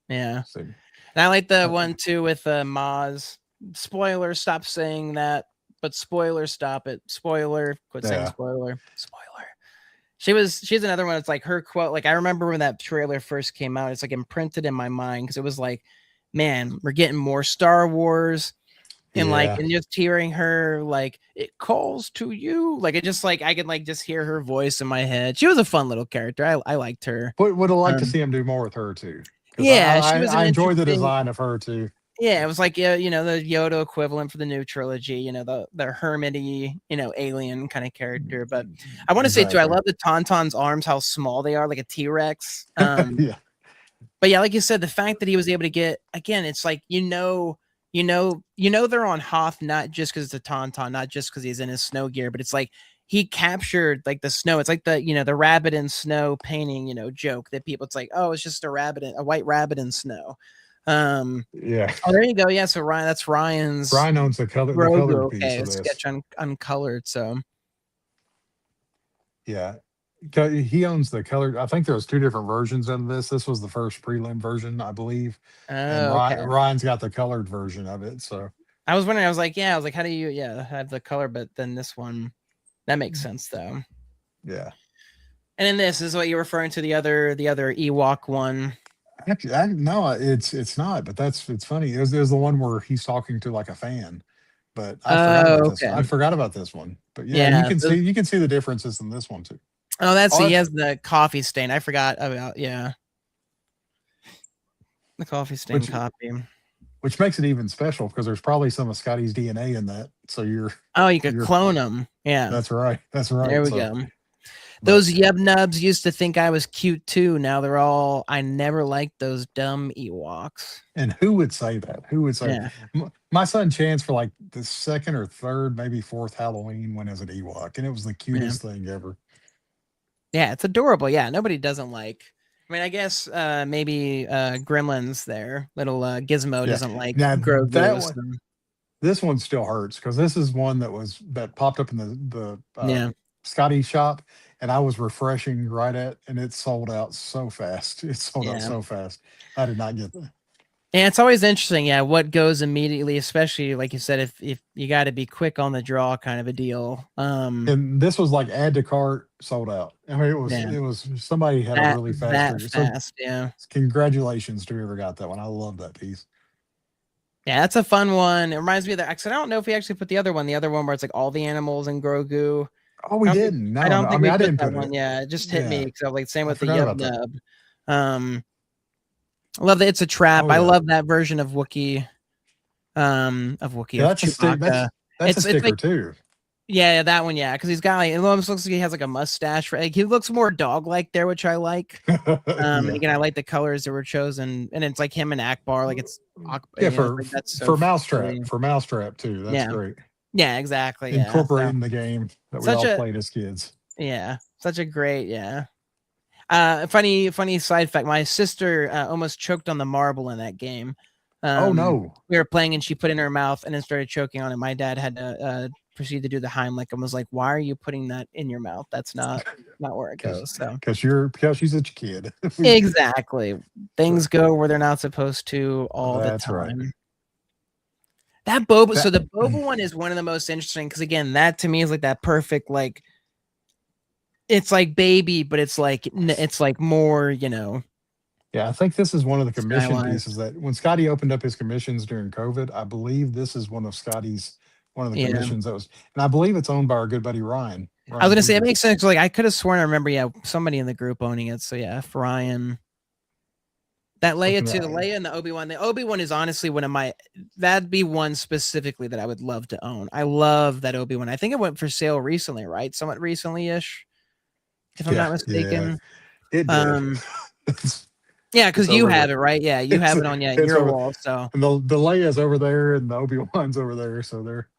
Yeah. So And I like the uh, one too with Maz. Spoiler, stop saying that. But spoiler, stop it. Spoiler, quit saying yeah, spoiler. Spoiler. She's another one. It's like her quote. Like I remember when that trailer first came out, it's like imprinted in my mind because it was like, man, we're getting more Star Wars. yeah. And just hearing her like it calls to you. Like it just like I could like just hear her voice in my head. She was a fun little character. I liked her. Would have liked to Um, see him do more with her too, because yeah, she was an I enjoy the interesting. design of her too. Yeah, it was like yeah, the Yoda equivalent for the new trilogy. The hermity, alien kind of character. But I want to say too, I Exactly. love the Tauntaun's arms, how small they are, like a T-Rex. Yeah, But yeah, like you said, the fact that he was able to get again, it's like they're on Hoth not just because it's a Tauntaun, not just because he's in his snow gear, but it's like he captured like the snow. It's like the rabbit in snow painting, joke that people. It's like, oh, it's just a white rabbit in snow. yeah. Oh, there you go. Yeah, so that's Ryan's Ryan owns the Grogu. colored piece Okay, of this. sketch uncolored. So Yeah. He owns the colored. I think there was two different versions of this. This was the first prelim version, I believe, and oh, okay. Ryan's got the colored version of it. So I was wondering. I was like, how do you have the color? But then this one, that makes sense though. yeah. And then this is what you're referring to the other Ewok one. Actually, no, it's not. But it's funny. It was the one where he's talking to like a fan. But I forgot about Oh, this. okay. I forgot about this one. But yeah, Yeah. you can see the differences in this one too. Oh, Oh, he has the coffee stain. I forgot about the coffee stain which copy. which makes it even special because there's probably some of Scotty's DNA in that. So Oh, you could you're clone them. Yeah. that's right. That's There right. we So, go. but Those yub nubs used to think I was cute too. Now they're all. I never liked those dumb Ewoks. and who would say that? Who would say Yeah. my son Chance for like the second or third, maybe fourth Halloween went as an Ewok, and it was the Yeah. cutest thing ever. Yeah, it's adorable. Yeah, nobody doesn't like. I mean, I guess maybe Gremlins there. Little Gizmo Yeah. doesn't like Now that Grogu. one, So, this one still hurts because this is one that popped up in the yeah. Scotty shop, and I was refreshing right at, and it sold out so fast. It sold out Yeah. so fast. I did not get that. And it's always interesting, yeah, what goes immediately, especially like you said, if you got to be quick on the draw, kind of a deal. And this was like add to cart, sold out. I mean, Yeah, it was somebody had a that really fast that figure. So fast, yeah, congratulations to whoever got that one. I love that piece. yeah, that's a fun one. It reminds me of that. Actually, I don't know if we actually put the other one where it's like all the animals and Grogu. Oh, we didn't. I No, no. don't I think mean, we I put didn't that put one. it. Yeah, it just hit me Yeah, because like same I with the forgot Yub about that. Nub. I love that it's a trap. Oh I yeah, love that version of Wookiee. yeah. Of That's a stick. Chewbacca. That's a It's sticker like too. yeah, that one, yeah, because he's got like it almost looks like he has like a mustache. Like he looks more dog like there, which I like. And Yeah, again, I like the colors that were chosen, and it's like him and Akbar. Like yeah. it's like that's so silly. For Mousetrap too. That's Yeah, great. yeah, exactly. Yeah, so Incorporating the game that we such all a played as kids. such a great funny side fact. My sister almost choked on the marble in that game. Oh no. We were playing and she put it in her mouth and then started choking on it. My dad had to proceed to do the Heimlich and was like, "Why are you putting that in your mouth? That's not where it goes." So Because she's such a kid. exactly, things go where they're not supposed to all the That's right. time. That boba, That so the boba one is one of the most interesting because again, that to me is like that perfect like it's like baby, but it's like more Yeah, I think this is one of the commission Stylized. pieces that when Scotty opened up his commissions during COVID, I believe this is one of the Yeah. commissions that was, and I believe it's owned by our good buddy Ryan, I was Ryan gonna say it Beaver. makes sense. Like I could have sworn I remember, yeah, somebody in the group owning it. So yeah, if Ryan. That Leia Looking too, the at, Leia and the Obi-Wan. The Obi-Wan is honestly one of my that'd be one specifically that I would love to own. I love that Obi-Wan. I think it went for sale recently, right? Somewhat recently-ish, if I'm yeah, not yeah, mistaken. it did. Um, it's, yeah, it's because you over have there. it, right? Yeah, you It's have it on it's your over, wall. So and the Leia's over there, and the Obi Wan's over there. So they're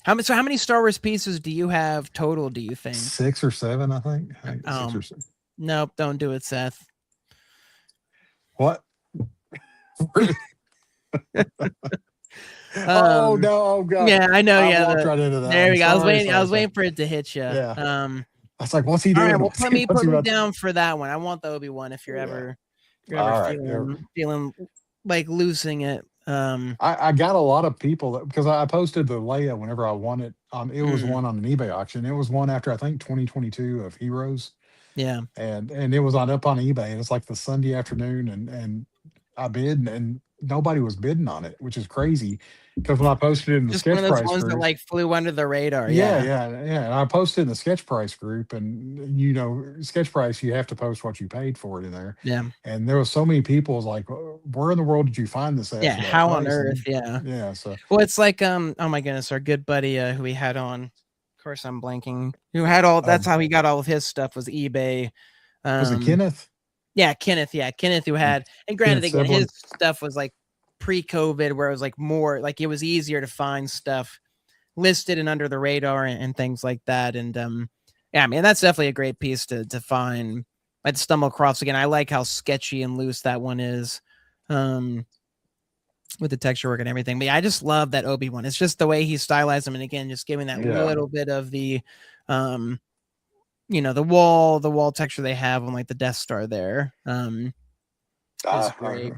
how many Star Wars pieces do you have total, do you think? 6 or 7, I think. I think 6 or 7. Nope, don't do it, Seth. What? Oh Um, no! Oh god! yeah, I know. I Yeah, walked right into that. there I'm we go. I was sorry, waiting. I sorry, was sorry. waiting for it to hit you. Yeah, I was like, "What's he All right, doing? well, What's put he me about?" down for that one. I want the Obi-Wan Yeah. if you're ever All right. Yeah. feeling like losing it. I got a lot of people because I posted the Leia whenever I won it. It was Mm, one on an eBay auction. It was one after I think 2022 of Heroes, yeah, and it was on up on eBay. And it's like the Sunday afternoon, and I bid, and nobody was bidding on it, which is crazy. Because when I posted it in the just one of sketch those price ones that group, like flew under the radar. yeah, Yeah, yeah, yeah. And I posted in the sketch price group, and sketch price, you have to post what you paid for it in there. yeah, And there was so many people was like, where in the world did you find this at yeah. for that How on price? earth? And Yeah. yeah, so Well, it's like oh my goodness, our good buddy who we had on. Of course, I'm blanking. Who had all? That's um, how he got all of his stuff was eBay. was it Um, Kenneth? Yeah, Kenneth. Yeah, Kenneth who Yeah, had, and granted, Kenneth again, his Sibling. stuff was like pre-COVID, where it was like more like it was easier to find stuff listed and under the radar and things like that. And yeah, I mean that's definitely a great piece to find. I'd stumble across again. I like how sketchy and loose that one is, um, with the texture work and everything. But yeah, I just love that Obi-Wan. It's just the way he stylized them, and again, just giving that Yeah. little bit of the um the wall texture they have on like the Death Star there is great.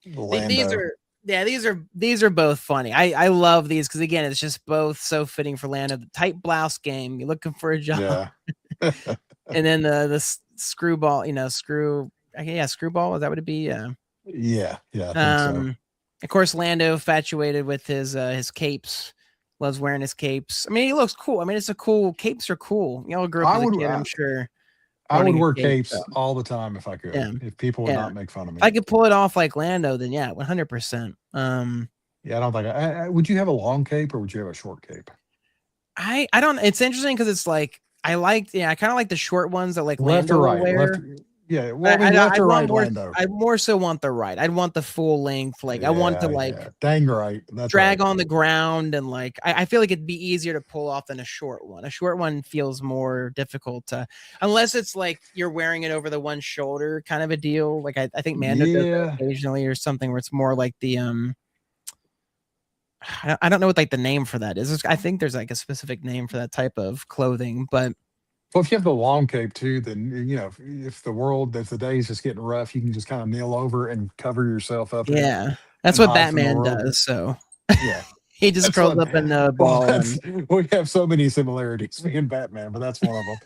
These Lando. are yeah, these are both funny. I love these because again, it's just both so fitting for Lando. The tight blouse game, you're looking for a job, Yeah. and then the screwball, yeah, screwball. Is that what it'd be? Yeah. Yeah. Yeah. I think so. Um, of course, Lando infatuated with his capes. Loves wearing his capes. I mean, he looks cool. I mean, it's a cool capes are cool. Y'all grew up I as a would. kid, I'm sure, I would wanting a wear cape. So capes all the time if I could. yeah, If people would yeah. not make fun of If me. I could pull it off like Lando, then yeah, 100%. Yeah, I don't think. Would you have a long cape or would you have a short cape? I don't. It's interesting because it's like I kind of like the short ones that like Left or Lando will right? Left. wear. Yeah. Well, I But mean, left I'd or want right, more. Lando. I more so want the right. I'd want the full length. Like I want to Yeah. like Yeah. Dang right. That's drag right. on the ground and like I feel like it'd be easier to pull off than a short one. A short one feels more difficult to, unless it's like you're wearing it over the one shoulder kind of a deal. Like I think Mando does that Yeah. occasionally or something where it's more like the I don't know what like the name for that is. I think there's like a specific name for that type of clothing, but Well, if you have the long cape too, then if the day's just getting rough, you can just kind of kneel over and cover yourself up in it yeah, that's and what hide from the Batman world. does. So Yeah, he just that's curls what. up in a Well, ball that's and we have so many similarities, me and Batman, but that's one of them.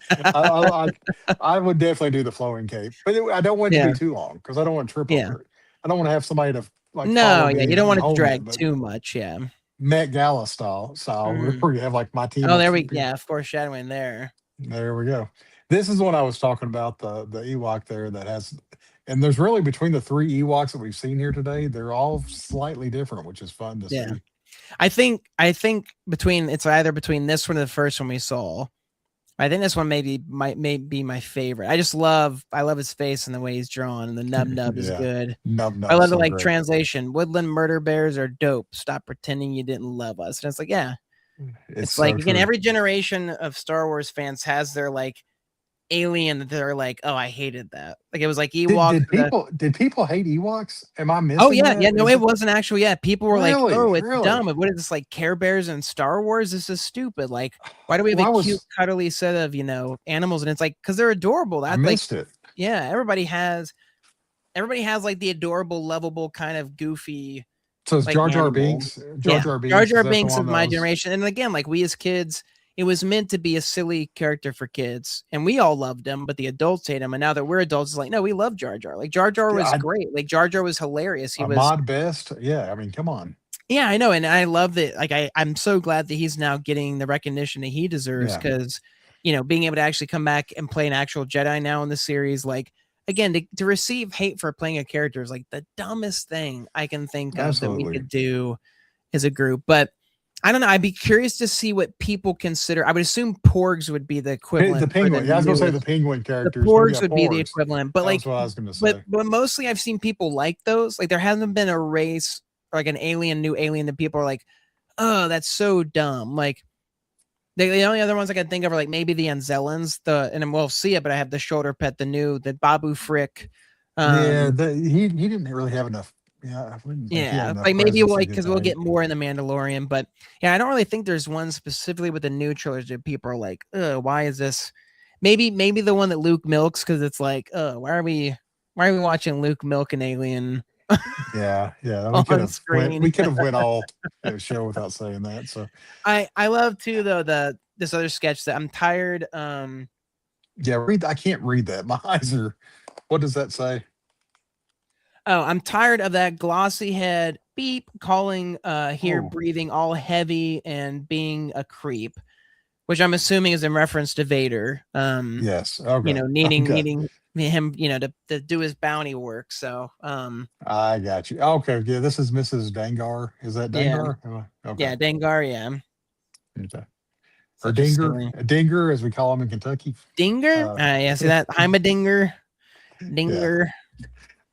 I would definitely do the flowing cape, but I don't want it to yeah, be too long because I don't want to trip yeah. over it. I don't want to have somebody to like follow No, yeah, me you don't and want it to hold it, drag but too much. Yeah. Met Gala style Mm. where you have like my team Oh, of there we people. yeah, foreshadowing there. There we go. This is what I was talking about, the Ewok there that has, and there's really between the three Ewoks that we've seen here today, they're all slightly different, which is fun to Yeah. see. I think between it's either between this one and the first one we saw. I think this one may be my favorite. I love his face and the way he's drawn, and the nub nub is Yeah. good. Nub I nub, love the so like great. translation. Woodland murder bears are dope. Stop pretending you didn't love us. And it's like, yeah, It's it's like so again, true. every generation of Star Wars fans has their like alien that they're like, oh, I hated that. Like it was like Did Ewoks. did people did people hate Ewoks? Am I Oh missing yeah, yeah. that? No, Is it it wasn't actually. Yeah, people were like, really, "Oh, it's really? dumb. What is this like Care Bears and Star Wars? This is stupid. Like, why do we have Well, a cute, cuddly set of animals?" And it's like because they're adorable. I That's like, missed it. yeah, everybody has like the adorable, lovable, kind of goofy So it's like Jar Jar animal. Binks. Jar Yeah, Jar Jar Binks, is Jar that the Binks one of that my was? generation, and again, like we as kids, it was meant to be a silly character for kids, and we all loved him, but the adults hate him. And now that we're adults, it's like, no, we love Jar Jar. Like Jar Jar was I, great. Like Jar Jar was hilarious. He was, Ahmad Best. Yeah, I mean, come on. yeah, I know, and I love that. Like I'm so glad that he's now getting the recognition that he deserves Yeah, because, being able to actually come back and play an actual Jedi now in the series, like again, to receive hate for playing a character is like the dumbest thing I can think of that we absolutely. could do as a group. But I don't know. I'd be curious to see what people consider. I would assume Porgs would be the The equivalent for the penguin. Yeah, I was gonna say the newest. penguin The characters, but yeah, Porgs would be the porgs. equivalent, but That was like, what I was gonna but say. but mostly I've seen people like those. Like there hasn't been a race or like an new alien that people are like, oh, that's so dumb. Like the only other ones I can think of are like maybe the Anzellans, and we'll see it, but I have the shoulder pet, the Babu Frick. Yeah, Um, he didn't really have enough. Yeah, I wouldn't think he had yeah, enough like maybe presence to like get because the we'll get hate. more in the Mandalorian, but yeah, I don't really think there's one specifically with the new trilogy that people are like, why is this? Maybe the one that Luke milks because it's like, why are we watching Luke milk an alien Yeah, yeah, on we screen? could have went all show without saying that. So I love too though this other sketch that I'm tired. yeah, read. I can't read that. My eyes are. What does that say? Oh, I'm tired of that glossy head beep calling here Oh, breathing all heavy and being a creep, which I'm assuming is in reference to Vader. yes. Okay. Okay. Needing him, to do his bounty work. So, I got you. Okay. Yeah, this is Mrs. Dangar. Is that yeah, Dangar? Okay. yeah, Dengar, yeah, Okay. Or such a Dinger, silly a Dinger, as we call him in Kentucky. Dinger. Uh, Yeah, see that? I'm a Dinger, yeah. Dinger.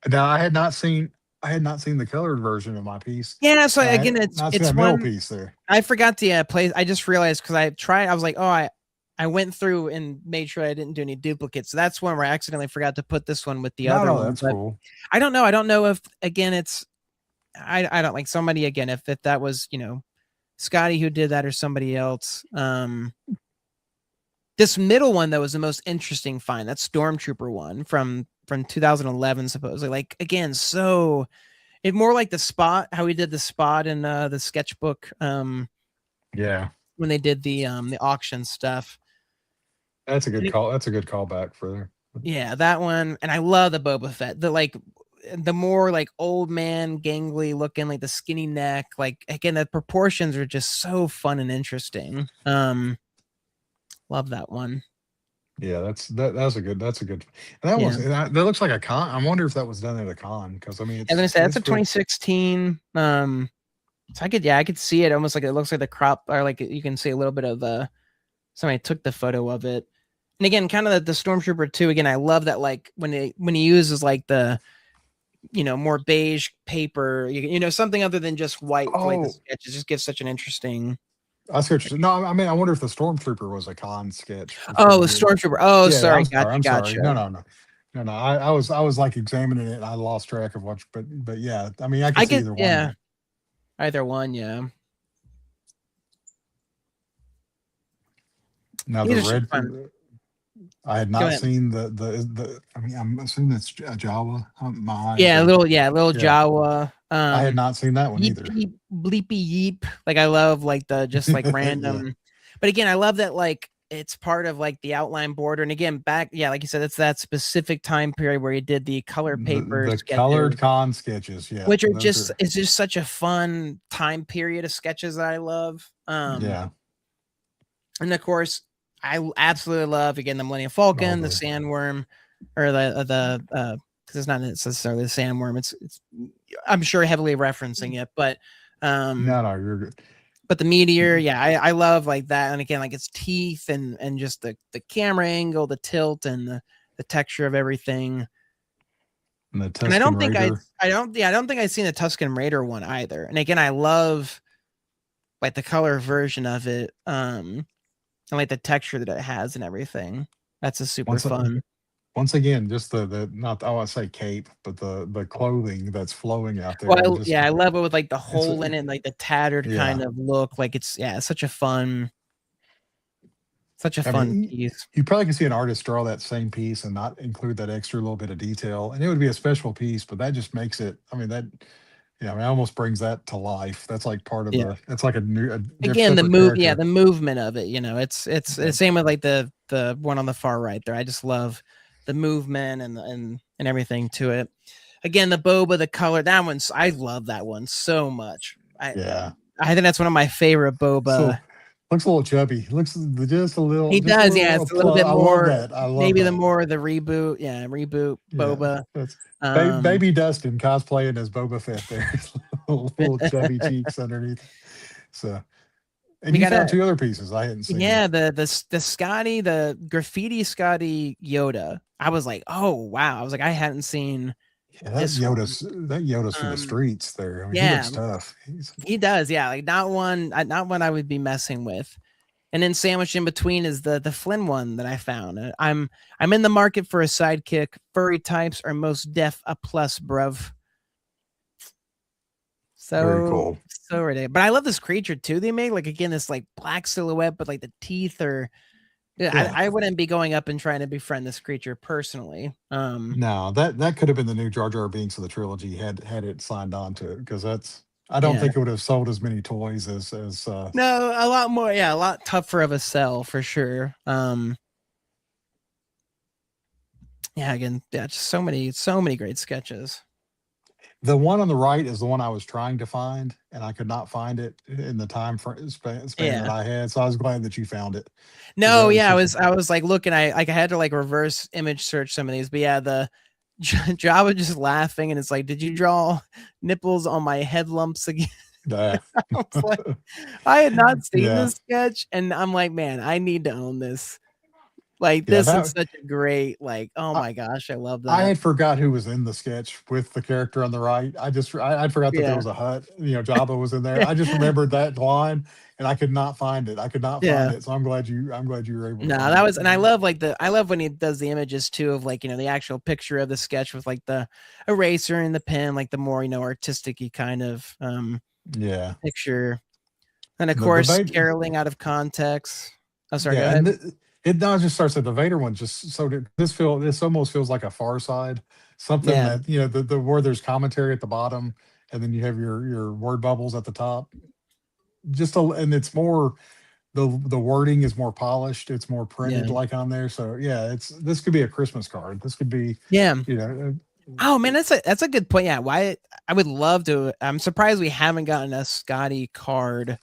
Now I had not seen the colored version of my piece. Yeah. So And I again, had it's not seen it's a middle one piece there. I forgot to play. I just realized because I tried. I was like, oh, I went through and made sure I didn't do any duplicates. So that's one where I accidentally forgot to put this one with the No, other no, one. that's But cool. I don't know. I don't know if again it's I don't like somebody again if that was Skottie who did that or somebody else. This middle one though was the most interesting find. That Stormtrooper one from 2011 supposedly. Like again, so it more like the spot how we did the spot in the sketchbook Yeah. when they did the auction stuff. That's a good And call. That's a good callback for there. yeah, that one, and I love the Boba Fett. The more like old man gangly looking, like the skinny neck. Like again, the proportions are just so fun and interesting. Love that one. Yeah, that's a good. And that Yeah, was that looks like a con. I wonder if that was done at a con because I mean I'm gonna say that's a it's real. 2016. So I could see it almost like it looks like the crop, or like you can see a little bit of somebody took the photo of it. And again, kind of the Stormtrooper too. Again, I love that like when he uses like the more beige paper, something other than just white for like the Oh, sketches, just gives such an interesting. I see what you're saying. No, I mean I wonder if the stormtrooper was a con sketch before Oh, he the did. Stormtrooper. Oh, Yeah, sorry, I'm sorry. gotcha, I'm sorry. gotcha. No, no, no, no, no. I was like examining it and I lost track of what. But yeah, I mean I could I see could, either one yeah, there. either one, yeah. Now the These are some red. fun. I had Go not ahead. seen the. I mean, I'm assuming it's a Jawa. My eyes Yeah, are. little Yeah, Jawa. I had not seen that one Yeep either. yeep bleepy yeep. Like I love like the just like Yeah, random. But again, I love that like it's part of like the outline border. And again, back, yeah, like you said, it's that specific time period where he did the color paper the colored sketches, con sketches. Yeah, which are those just are. it's just such a fun time period of sketches that I love. Yeah, And of course, I absolutely love again the Millennium all Falcon, the the. Sandworm, or the because it's not necessarily the Sandworm. It's I'm sure heavily referencing it, um No, no, you're good. but the meteor, yeah, I love like that. And again, like its teeth and just the camera angle, the tilt, and the texture of everything. And the And Tuscan Raider. I don't think I've seen the Tuscan Raider one either. And again, I love like the color version of it, and like the texture that it has and everything. That's a super Once fun. once again, just the not I want to say cape, but the clothing that's flowing out there. Well, Just yeah, I love it with like the it's hole in it, like the tattered yeah. kind of look. Like it's such a I fun mean, piece. you probably can see an artist draw that same piece and not include that extra little bit of detail, and it would be a special piece. But that just makes it. I mean, Yeah, I mean, it almost brings that to life. That's like part of Yeah. the. It's like a Again, separate character. the movement of it, it's the Yep. same with like the one on the far right there. I just love the movement and everything to it. Again, the boba, the color, that one's I love that one so much. Yeah. I think that's one of my favorite boba. So looks a little chubby. Looks He just a does, yeah. little. It's a little bit I love more, that. I love maybe the that. more the reboot, yeah, reboot Yeah, boba. that's Um, baby Dustin cosplaying as Boba Fett there. Little chubby cheeks underneath. So, and we you got found a two other pieces I hadn't seen. yeah, the Skottie, the graffiti Skottie Yoda. I was like, oh wow. I was like, I hadn't seen Yeah, this one. That Yoda's for the Um, streets there. I mean, he yeah, looks tough. He's he does. Yeah, like not one I would be messing with. And then sandwiched in between is the Flynn one that I found. I'm in the market for a sidekick. Furry types are most def a plus, bruv. very So cool. so ridiculous. But I love this creature too. They made like again this like black silhouette, but like the teeth are. Yeah, Yeah. I wouldn't be going up and trying to befriend this creature personally. No, that could have been the new Jar Jar Binks of the trilogy had it signed on to it because that's I don't Yeah. think it would have sold as many toys as No, a lot more. Yeah, a lot tougher of a sell for sure. Yeah, again, yeah, just so many great sketches. the one on the right is the one I was trying to find and I could not find it in the span that Yeah. I had. So I was glad that you found it because No, that was yeah, just I was like looking, I had to like reverse image search some of these, but yeah, the Java just laughing and it's like, did you draw nipples on my head lumps again? uh, I was like, I had not seen yeah. this sketch, and I'm like, man, I need to own this. Like Yeah, this is that such a great, like, oh I, my gosh, I love I that. had forgot who was in the sketch with the character on the right. I'd forgot that there Yeah. was a hut. Jabba was in there. I just remembered that line, and I could not find it. I could not find Yeah. it. So I'm glad you were able to No, find that it. was, and I love like I love when he does the images too of like, the actual picture of the sketch with like the eraser and the pen, like the more, artistic kind of Yeah, picture. And of the course, Vader. caroling out of context. Oh, sorry, go Yeah, and ahead. it now just starts at the Vader one. Just so this almost feels like a Far Side, something Yeah, that the where there's commentary at the bottom, and then you have your word bubbles at the top. And it's more the wording is more polished. It's more printed yeah, like on there. So yeah, this could be a Christmas card. This could be, yeah. you know, Oh man, that's a good point. Yeah, why I would love to. I'm surprised we haven't gotten a Scotty card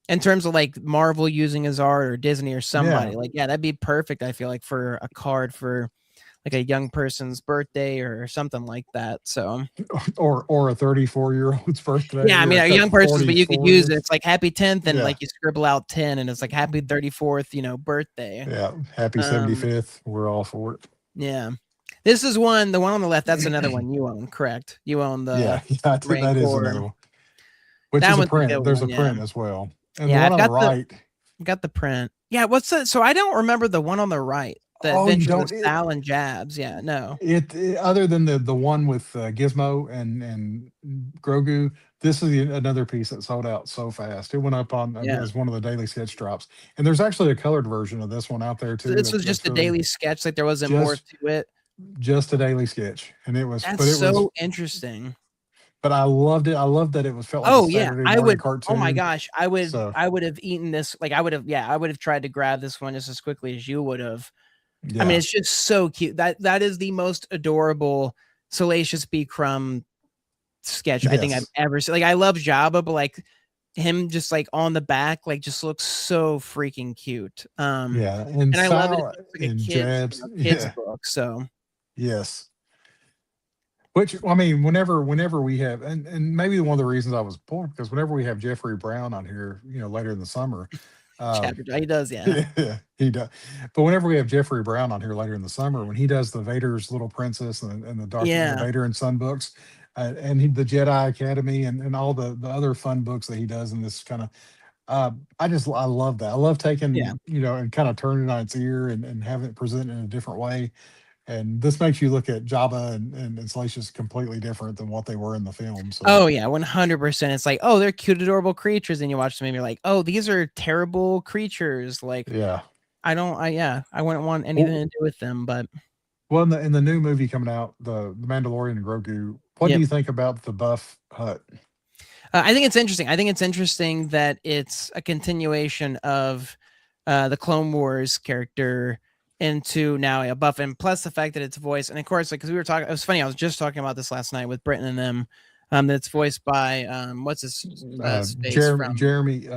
in terms of like Marvel using his art or Disney or yeah, somebody. Like, yeah, that'd be perfect. I feel like for a card for like a young person's birthday or something like that. So or a 34-year-old's birthday yeah, I or mean a a young person's, but you could use it. 40th. It's like happy 10th and Yeah, like you scribble out 10 and it's like happy 34th, birthday. yeah. Happy Um, 75th. We're all for it. yeah. This is the one on the left, that's another one you own, correct? You own Yeah, the yeah. That is another Rancor. one. Which That is a one's a good print. There's a one, yeah. print as well. And the Yeah, one I've on the got right, the print. Yeah, what's the so I don't remember the one on the right, The oh, you Adventures of don't Sal and Jabs. Yeah, no. other than the one with Gizmo and Grogu, this is another piece that sold out so fast. It went up on Yeah. as one of the daily sketch drops. And there's actually a colored version of this one out there So too this was that's just a really daily sketch, like there wasn't more just to it. just a daily sketch. And That's so interesting. but I loved it. I loved that it was felt like a Oh yeah, Saturday I morning would. Oh my cartoon. gosh, So I would have eaten this. Like I would have. Yeah, I would have tried to grab this one just as quickly as you would have. I mean, yeah, it's just so cute. That is the most adorable Salacious B. Crumb sketch I think I've yes. ever seen. Like I love Jabba, but like him just like on the back, like just looks so freaking cute. Yeah. And And I love it. It Sal looks like a and kid's, Jabs. kid's Yeah. book. So Yes. Which I mean, whenever we have, and maybe one of the reasons I was bored because whenever we have Jeffrey Brown on here, later in the summer, chapter he does, yeah. yeah, he does. But whenever we have Jeffrey Brown on here later in the summer, when he does the Vader's Little Princess and the Yeah. Vader and Son books, and the Jedi Academy and all the other fun books that he does in this kind of, I love that. I love Yeah. taking and kind of turning it on its ear and having it presented in a different way and this makes you look at Jabba and Salacious completely different than what they were in the film. So Oh yeah, 100%. It's like, oh, they're cute, adorable creatures, and you watch them and you're like, oh, these are terrible creatures. Like, yeah. I don't, I yeah, I wouldn't want anything Well, to do with them. But Well, in the new movie coming out, the Mandalorian and Grogu. What do Yep. you think about the buff hut? I think it's interesting. I think it's interesting that it's a continuation of the Clone Wars character into now a buff, and plus the fact that it's voiced, and of course, like because we were talking, it was funny. I was just talking about this last night with Britton and them. That it's voiced by what's his face from? Jeremy.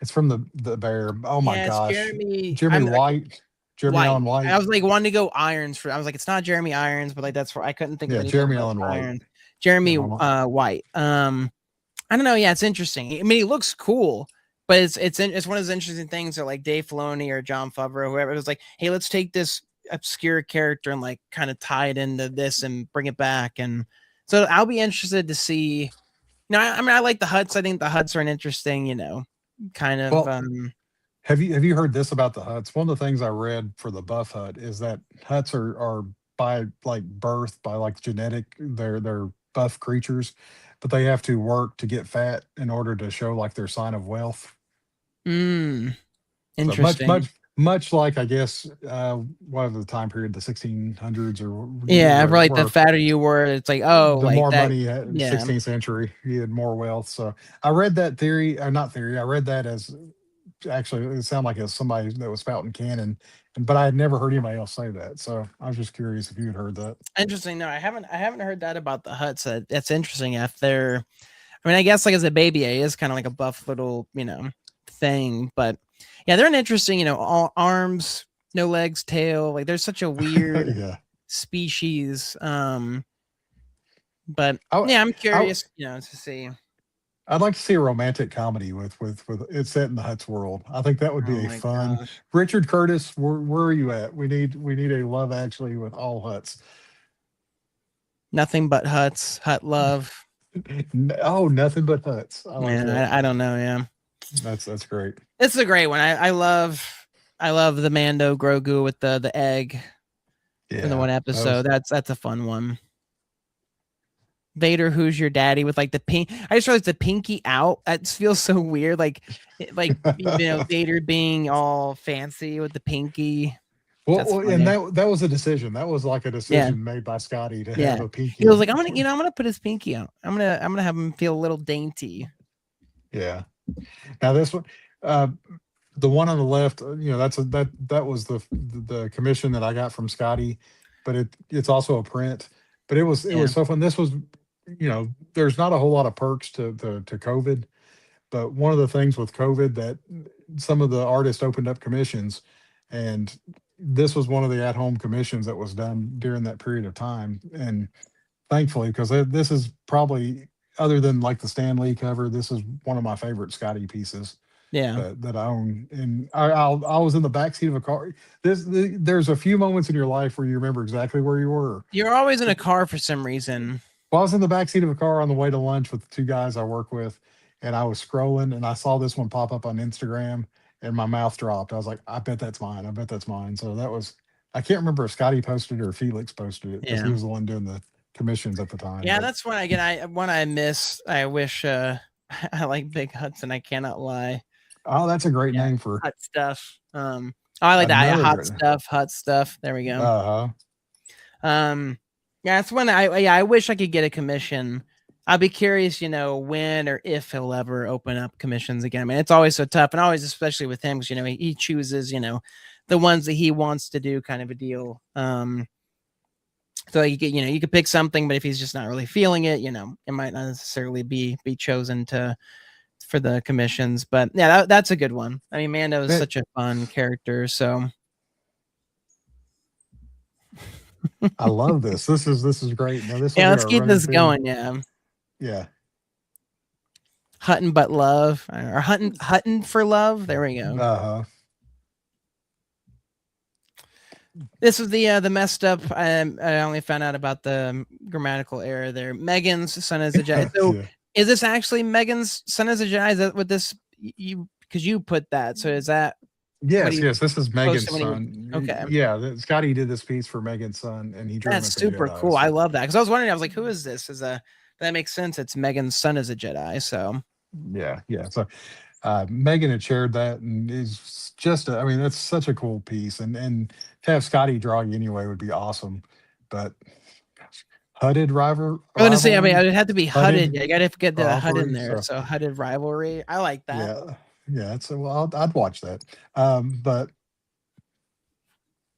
It's from the Bear. Oh my Yeah, it's gosh, Jeremy. Jeremy I'm like White. Jeremy White. Allen I White. was like wanting to go Irons for. I was like, it's not Jeremy Irons, but like that's where I couldn't think of Yeah, anything Jeremy but Allen White. Irons. Yeah, Jeremy my mom. White. I don't know. Yeah, it's interesting. I mean, he looks cool, but it's one of those interesting things that like Dave Filoni or John Favreau, whoever, it was like, hey, let's take this obscure character and like kind of tie it into this and bring it back. And so I'll be interested to see. No, I mean, I like the Huts. I think the Huts are an interesting, kind of. Well, have you heard this about the huts? One of the things I read for the buff hut is that huts are by like birth, by like genetic, they're buff creatures, but they have to work to get fat in order to show like their sign of wealth. Mm, So interesting. much like I guess what was the time period, the 1600s or Yeah, for like the where fatter you were, it's like, oh, the like more that. money you had, Yeah, 16th century, you had more wealth. So I read that theory, or not theory, I read that as actually it sounded like it's somebody that was spouting canon, but I had never heard anybody else say that. So I was just curious if you had heard that. interesting. No, I haven't heard that about the Huts. That's interesting. If they're, I mean, I guess like as a baby, it is kind of like a buff little, thing. But yeah, they're an interesting, all arms, no legs, tail. Like there's such a weird Yeah. species. But I, yeah, I'm I curious, to see. I'd like to see a romantic comedy with it set in the Huts world. I think that would Oh be a my fun. gosh, Richard Curtis, where are you at? We need a Love Actually with all Huts. nothing but Huts, Hut love. Oh, nothing but Huts. I like that. Yeah, I don't know. Yeah, That's great. it's a great one. I love the Mando Grogu with the egg from the Yeah, one that episode. was. That's a fun one. Vader, who's your daddy? With like the pink, I just realized the pinky out. That feels so weird. Like, Vader being all fancy with the pinky. That's And funny. that was a decision. That was like a Yeah, decision made by Scotty to yeah. have a He was pinky. like, I'm gonna put his pinky out. I'm gonna have him feel a little dainty. Yeah. Now this one, uh, the one on the left, that was the commission that I got from Scotty, but it's also a print. But it Yeah, was so fun. This was, there's not a whole lot of perks to COVID, but one of the things with COVID that some of the artists opened up commissions, and this was one of the at-home commissions that was done during that period of time. And thankfully, because this is probably, other than like the Stan Lee cover, this is one of my favorite Scotty pieces yeah. that I own. And I was in the backseat of a car. There's a few moments in your life where you remember exactly where you were. You're always in a car for some reason. Well, I was in the backseat of a car on the way to lunch with the two guys I work with, and I was scrolling and I saw this one pop up on Instagram, and my mouth dropped. I was like, I bet that's mine. I bet that's mine. So that was, I can't remember if Scotty posted it or Felix posted it because he Yeah, was the one doing the commissions at the time. yeah. But That's one again. I miss. I wish. I like Big Huts, and I cannot lie. oh, that's a great Yeah, name for hut stuff. I like that. Yeah, another hot great. stuff, hut stuff. There we go. Uh-huh. Um, yeah, that's when I wish I could get a commission. I'd be curious, when or if he'll ever open up commissions again. I mean, it's always so tough, and always, especially with him, because he chooses, the ones that he wants to do, kind of a deal. So you could pick something, but if he's just not really feeling it, it might not necessarily be chosen for the commissions. But yeah, that's a good one. I mean, Mando is That- such a fun character. So I love this. This is great. Now this will yeah, be let's our keep running this theme. going. Yeah, Yeah. Hutton but love, or Hutton for love. There we go. Uh-huh. This was the messed up. I only found out about the grammatical error there. Megan's son is a Jedi. So Yeah. is this actually Megan's son is a Jedi? Is that what this you because you put that? So is that what Yes, he yes. This is Megan's posted when he? son. Okay, Yeah, Scotty did this piece for Megan's son, and he drew him that's as a super Jedi. cool. I So love that because I was wondering. I was like, who is this? That makes sense. It's Megan's son is a Jedi. So yeah, yeah. So Megan had shared that, and it's just, I mean, that's such a cool piece, and to have Scotty draw you anyway would be awesome. But gosh, Hutted I want to say, I mean, rivalry, it had to be HUDed. Hutted Yeah, you got to get the HUD in rivalry. there. So So HUDed rivalry. I like that. yeah, yeah, it's well, I'd watch that.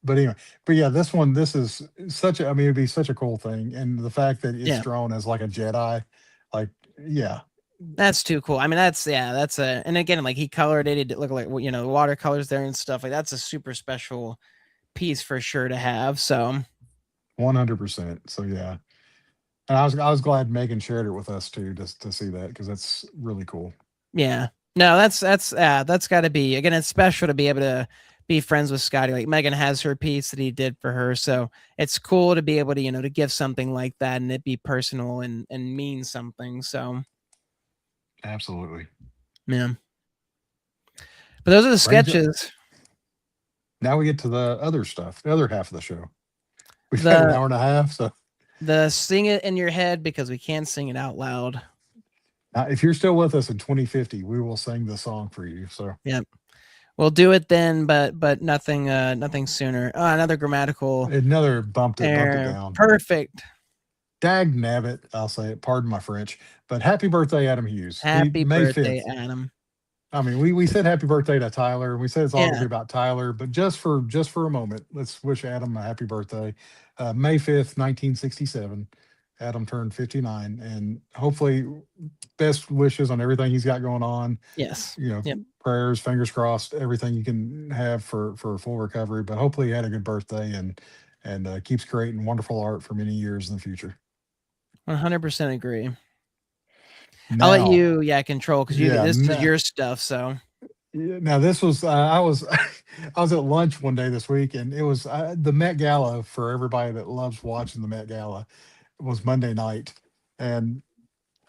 But anyway, but yeah, this one, this is such a, I mean, it'd be such a cool thing, and the fact that it's Yeah, drawn as like a Jedi, like yeah, that's too cool. I mean, that's yeah, that's a, and again, like he colored it. It looked like watercolors there and stuff. Like that's a super special piece for sure to have. So 100%. So yeah, and I was glad Megan shared it with us too, just to see that because that's really cool. yeah, no, that's got to be again. It's special to be able to be friends with Skottie. Like Megan has her piece that he did for her, so it's cool to be able to to give something like that and it be personal and mean something. So Absolutely. yeah, but those are the Brings it. sketches. Now we get to the other stuff, the other half of the show. We've had an The hour and a half, so sing it in your head because we can't sing it out loud. if you're still with us in 2050, we will sing the song for you. So Yep. We'll do it then, but nothing sooner. Oh, another grammatical another bumped it error. down. Perfect. Dag nabbit, I'll say it. Pardon my French, but happy birthday, Adam Hughes. He Happy May birthday, 5th. Adam. I mean, we said happy birthday to Tyler, and we said it's all going to Yeah. be about Tyler, but just for a moment, let's wish Adam a happy birthday. May 5th, 1967. Adam turned 59, and hopefully, best wishes on everything he's got going on. Yes. You know, Yep. prayers, fingers crossed, everything you can have for a full recovery. But hopefully, he had a good birthday and keeps creating wonderful art for many years in the future. 100% agree. I'll let Now, you, yeah, control because yeah, this is your stuff. So yeah, now this was I was I was at lunch one day this week, and it was the Met Gala for everybody that loves watching the Met Gala. It was Monday night, and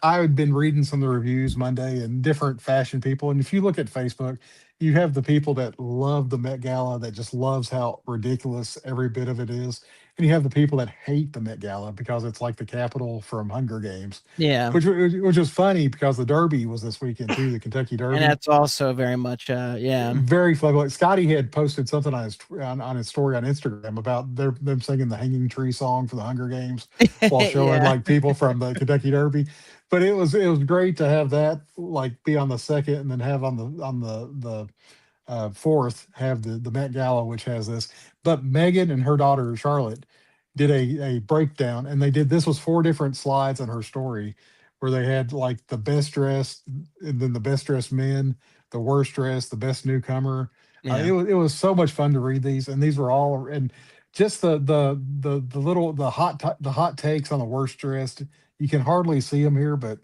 I had been reading some of the reviews Monday and different fashion people. And if you look at Facebook, you have the people that love the Met Gala that just loves how ridiculous every bit of it is. And you have the people that hate the Met Gala because it's like the Capitol from Hunger Games, yeah, which was funny because the Derby was this weekend too, the Kentucky and Derby. that's also very much, yeah, Very fun. Like Scotty had posted something on his story on Instagram about them singing the Hanging Tree song for the Hunger Games while showing yeah, like people from the Kentucky Derby. But it was great to have that like be on the second, and then have on the fourth have the Met Gala, which has this. But Megan and her daughter Charlotte did a breakdown, and they did this was four different slides on her story where they had like the best dressed, and then the best dressed men, the worst dressed, the best newcomer. yeah. It was so much fun to read these, and these were all, and just the little the hot takes on the worst dressed. You can hardly see them here, but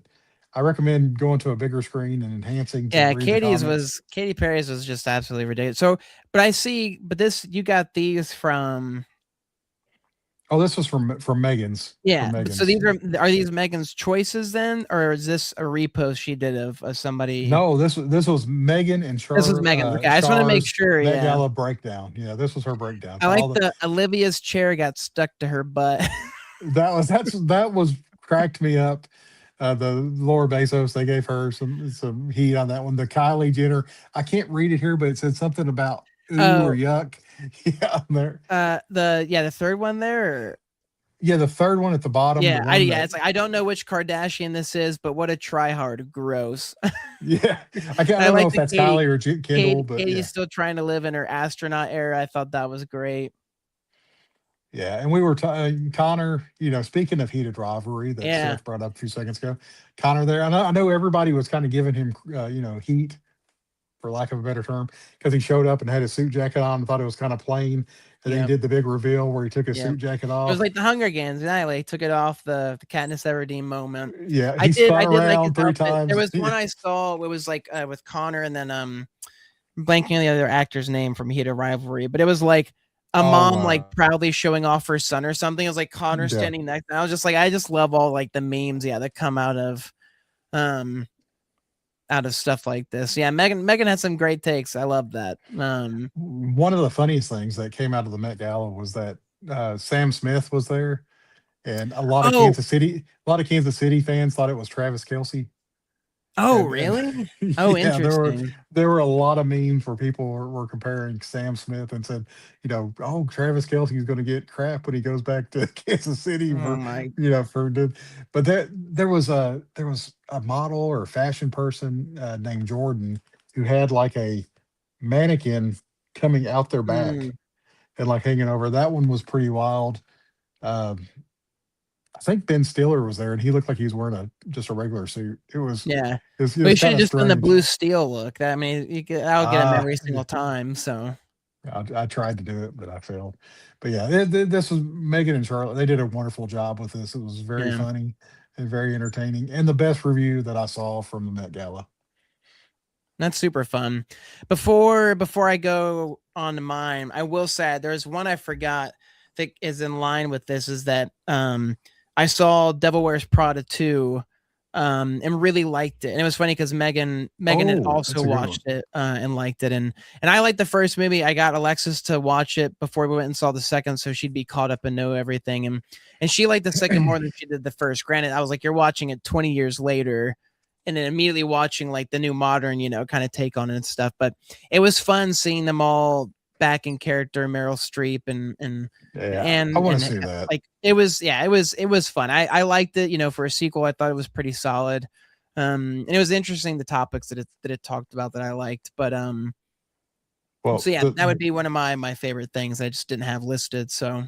I recommend going to a bigger screen and enhancing to Yeah, read the comments. Katy Perry's was just absolutely ridiculous. So, but this you got these from. Oh, this was from Megan's Yeah, from but so Megan's. these are these Megan's choices then, or is this a repost she did of somebody? No, this was Megan and This was Megan's. Okay, I just want to make Char's sure. Met Yeah, Gala breakdown. Yeah, this was her breakdown. I So like all the the Olivia's chair got stuck to her butt. that was cracked me up. The Laura Bezos, they gave her some heat on that one. The Kylie Jenner, I can't read it here, but it said something about ooh or Oh, yuck. Yeah, on there. the third one there. Yeah, the third one at the bottom, the one Yeah, that it's like I don't know which Kardashian this is, but what a tryhard, gross. yeah, I And I don't know like if the that's Kylie or Kendall, but Katie's yeah. still trying to live in her astronaut era. I thought that was great. Yeah, and we were Connor. Speaking of heated rivalry that Yeah, Steph brought up a few seconds ago, Connor there. I know everybody was kind of giving him, heat for lack of a better term, because he showed up and had his suit jacket on and thought it was kind of plain, and then he yeah, did the big reveal where he took his yeah. suit jacket It was off. like the Hunger Games, and I like took it off the Katniss Everdeen moment. Yeah, he spun I did like his around three outfit. There times. was one I saw. It was like with Connor, and then blanking on the other actor's name from Heat of Rivalry, but it was like a Oh, mom like proudly showing off her son or something. It was like Connor yeah. standing next. And I was just like, I just love all like the memes, yeah, that come um out of stuff like this. Yeah, Megan had some great takes. I love that. One of the funniest things that came out of the Met Gala was that Sam Smith was there, and a lot of Oh, Kansas City fans thought it was Travis Kelsey. Oh, and really? Oh, yeah, interesting. there were a lot of memes where people were comparing Sam Smith and said, oh, Travis Kelsey's going to get crap when he goes back to Kansas City Oh for, my. but there was a model or fashion person named Jordan who had like a mannequin coming out their Mm, back and like hanging over. That one was pretty wild. Um, I think Ben Stiller was there, and he looked like he was wearing a just a regular suit. yeah. It We was should kind have of just done the strange. blue steel look. I mean, I'll get him Ah, every single time. So I tried to do it, but I failed. But yeah, this was Megan and Charlotte. They did a wonderful job with this. It was very yeah. funny and very entertaining, and the best review that I saw from the Met Gala. That's super fun. Before I go on to mine, I will say there's one I forgot that is in line with this is that I saw Devil Wears Prada 2 and really liked it. And it was funny because Megan had Oh, also that's a good one. watched it and liked it. And I liked the first movie. I got Alexis to watch it before we went and saw the second, so she'd be caught up and know everything. And she liked the second more than she did the first. Granted, I was like, you're watching it 20 years later and then immediately watching like the new modern, kind of take on it and stuff. But it was fun seeing them all back in character, Meryl Streep Yeah, I want to and see that. like it was, yeah, it was fun. I liked it, for a sequel. I thought it was pretty solid. And it was interesting the topics that it talked about that I liked. But so Well, yeah, that would be one of my favorite things I just didn't have listed. So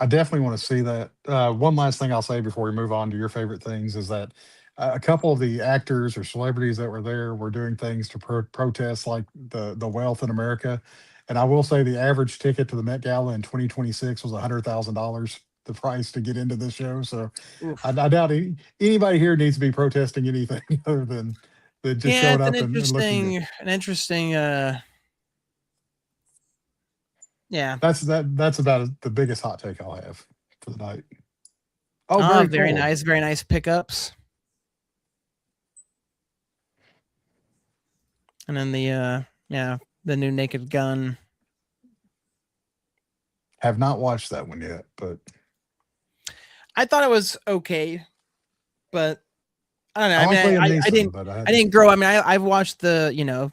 I definitely want to see that. One last thing I'll say before we move on to your favorite things is that a couple of the actors or celebrities that were there were doing things to protest like the wealth in America. And I will say the average ticket to the Met Gala in 2026 was $100,000, the price to get into this show. So oof. I doubt anybody here needs to be protesting anything other than just Yeah, showing it's up and looking good. an interesting yeah. That's about the biggest hot take I'll have for the night. Oh, Oh, very cool. very nice pickups. And then the new Naked Gun. Have not watched that one yet, but I thought it was okay, but I don't know. I I mean, like Liam I Neeson, didn't but I I hadn't. didn't grow. I mean, I've watched the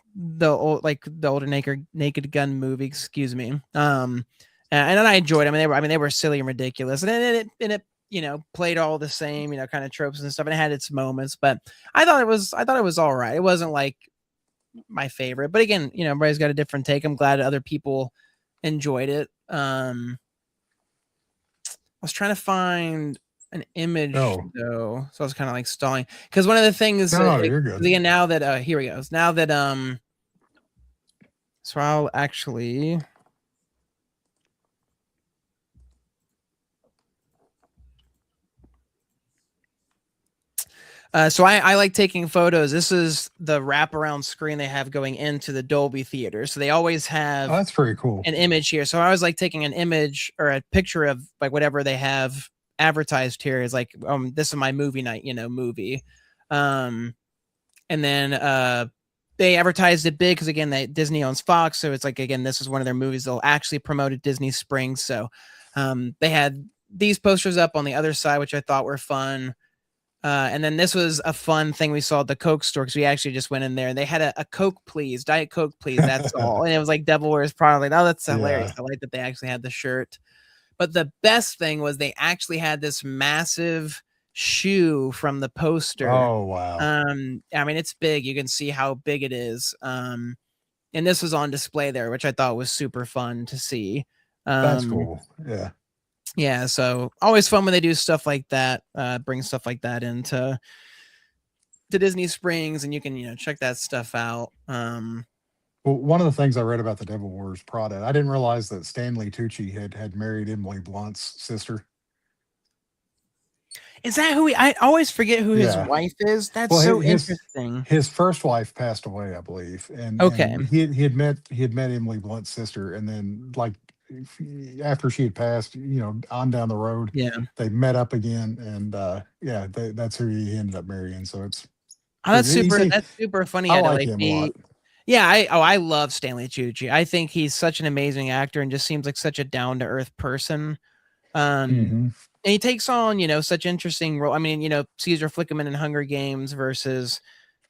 older Naked Gun movie. Excuse me. And then I enjoyed. It. They were silly and ridiculous, and it played all the same kind of tropes and stuff, and it had its moments. But I thought it was all right. It wasn't like my favorite, but again, everybody's got a different take. I'm glad other people enjoyed it. I was trying to find an image No, though, so I was kind of like stalling because one of the things, no, you're good. again, now that here we go. Now that so I'll actually. So I like taking photos. This is the wraparound screen they have going into the Dolby Theater. So they always Oh, have that's pretty cool. an image here. So I was like taking an image or a picture of like whatever they have advertised here is like, this is my movie night, movie. Um, and then they advertised it big because again, Disney owns Fox, so it's like again, this is one of their movies they'll actually promote at Disney Springs. So they had these posters up on the other side, which I thought were fun. And then this was a fun thing we saw at the Coke store because we actually just went in there and they had a Coke, please, Diet Coke, please. That's all. And it was like Devil Wears Prada. Like, oh, that's hilarious. Yeah. I like that they actually had the shirt. But the best thing was they actually had this massive shoe from the poster. Oh, wow. It's big. You can see how big it is. And this was on display there, which I thought was super fun to see. That's Um, cool. Yeah. yeah, so always fun when they do stuff like that, bring stuff like that into to Disney Springs, and you can check that stuff out. Well, one of the things I read about the Devil Wears Prada, I didn't realize that Stanley Tucci had married Emily Blunt's sister. Is that who I always forget who his Yeah. wife is? That's Well, so interesting. his first wife passed away, I believe, Okay, and he had met Emily Blunt's sister, and then like after she had passed, on down the road, yeah. they met up again, and yeah, that's who he ended up marrying. So it's Oh, pretty. that's super funny. I Yeah, to like like him a lot. be. Yeah, I love Stanley Tucci. I think he's such an amazing actor and just seems like such a down to earth person. Um, Hmm. and he takes on such interesting role. I mean, Caesar Flickerman in Hunger Games versus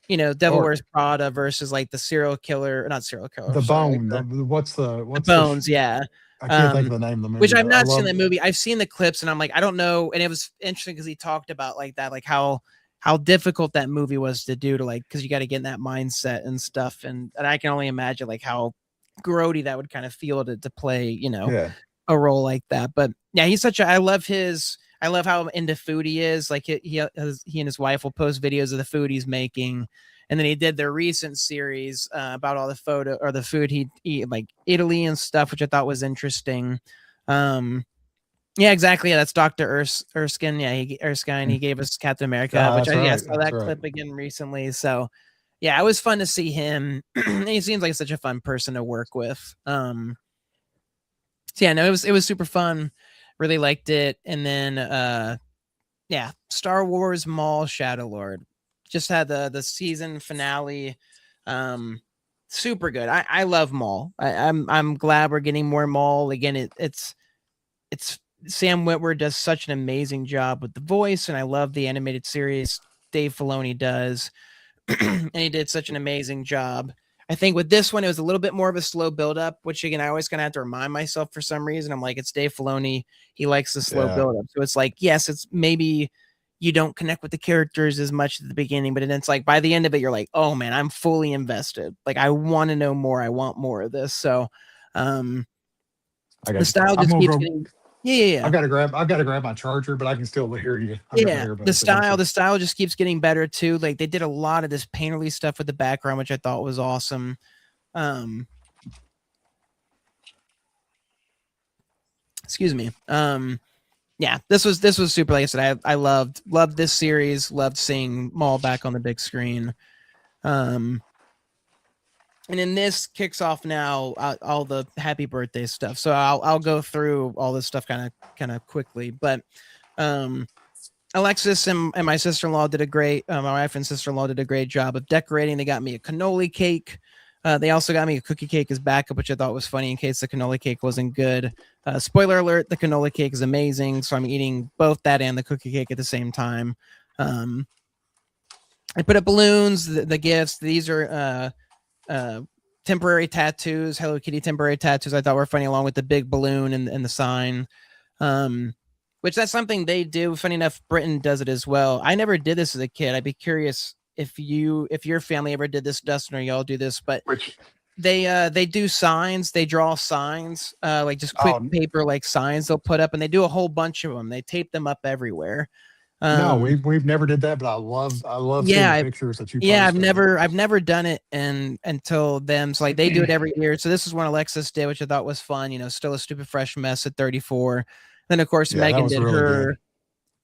Devil Or Wears Prada versus like the serial killer, not serial killer, the sorry, like bone. the What's the Bones, yeah. I can't think of Um, the name of the which movie. I've I not seen love. that movie. I've seen the clips, and I'm like, I don't know. And it was interesting because he talked about like that, like how difficult that movie was to do, to like, because you got to get in that mindset and stuff, and I can only imagine like how grody that would kind of feel to play, Yeah. a role like that. But yeah, he's such a. I love how into food he is. Like he and his wife will post videos of the food he's making, and then he did the recent series about all the photo or the food he'd eat, like Italy and stuff, which I thought was interesting. Um, yeah, exactly. Yeah, that's Doctor Erskine. Yeah, Erskine. He gave us Captain America, which That's I right. saw That's that right. clip again recently. So yeah, it was fun to see him. He seems like such a fun person to work with. So yeah, no, it was super fun. Really liked it. And then yeah, Star Wars Maul Shadow Lord. Just had the season finale. Super good. I love Maul. I'm glad we're getting more Maul. Again, it's Sam Witwer does such an amazing job with the voice, and I love the animated series Dave Filoni does. And he did such an amazing job. I think with this one, it was a little bit more of a slow build up, which again, I always kind of have to remind myself for some reason. I'm like, it's Dave Filoni. He likes the slow Yeah. build up. So it's like, yes, it's maybe you don't connect with the characters as much at the beginning, but then it's like by the end of it, you're like, oh man, I'm fully invested. Like I want to know more. I want more of this. So um I the got. style I'm just gonna keeps go. getting yeah. I've got to grab my charger, but I can still hear you. I'm gonna Yeah, hear about it eventually. the style just keeps getting better too. Like they did a lot of this painterly stuff with the background, which I thought was awesome. Um, excuse me. Yeah, this was super. Like I said, I loved this series. Loved seeing Maul back on the big screen. Um, and then this kicks off now all the happy birthday stuff. So I'll go through all this stuff kind of quickly, but um Alexis and my sister-in-law did a great, my wife and sister-in-law did a great job of decorating. They got me a cannoli cake. They also got me a cookie cake as backup, which I thought was funny in case the cannoli cake wasn't good. Spoiler alert, the cannoli cake is amazing. So I'm eating both that and the cookie cake at the same time. Um, I put up balloons, the gifts. These are temporary tattoos, Hello Kitty temporary tattoos. I thought were funny, along with the big balloon and the sign. Which that's something they do. Funny enough, Britain does it as well. I never did this as a kid. I'd be curious if your family ever did this, Dustin, or y'all do this, but Which they do signs. They draw signs, like just quick oh paper like signs they'll put up, and they do a whole bunch of them. They tape them up everywhere. no, Um, we've never did that, but I love seeing yeah, the pictures that you yeah, post of it. I've never done it and until them. So like they do it every year. So this is one Alexis did, which I thought was fun. Still a stupid fresh mess at 34. Then of course Yeah, that Megan was did really good. her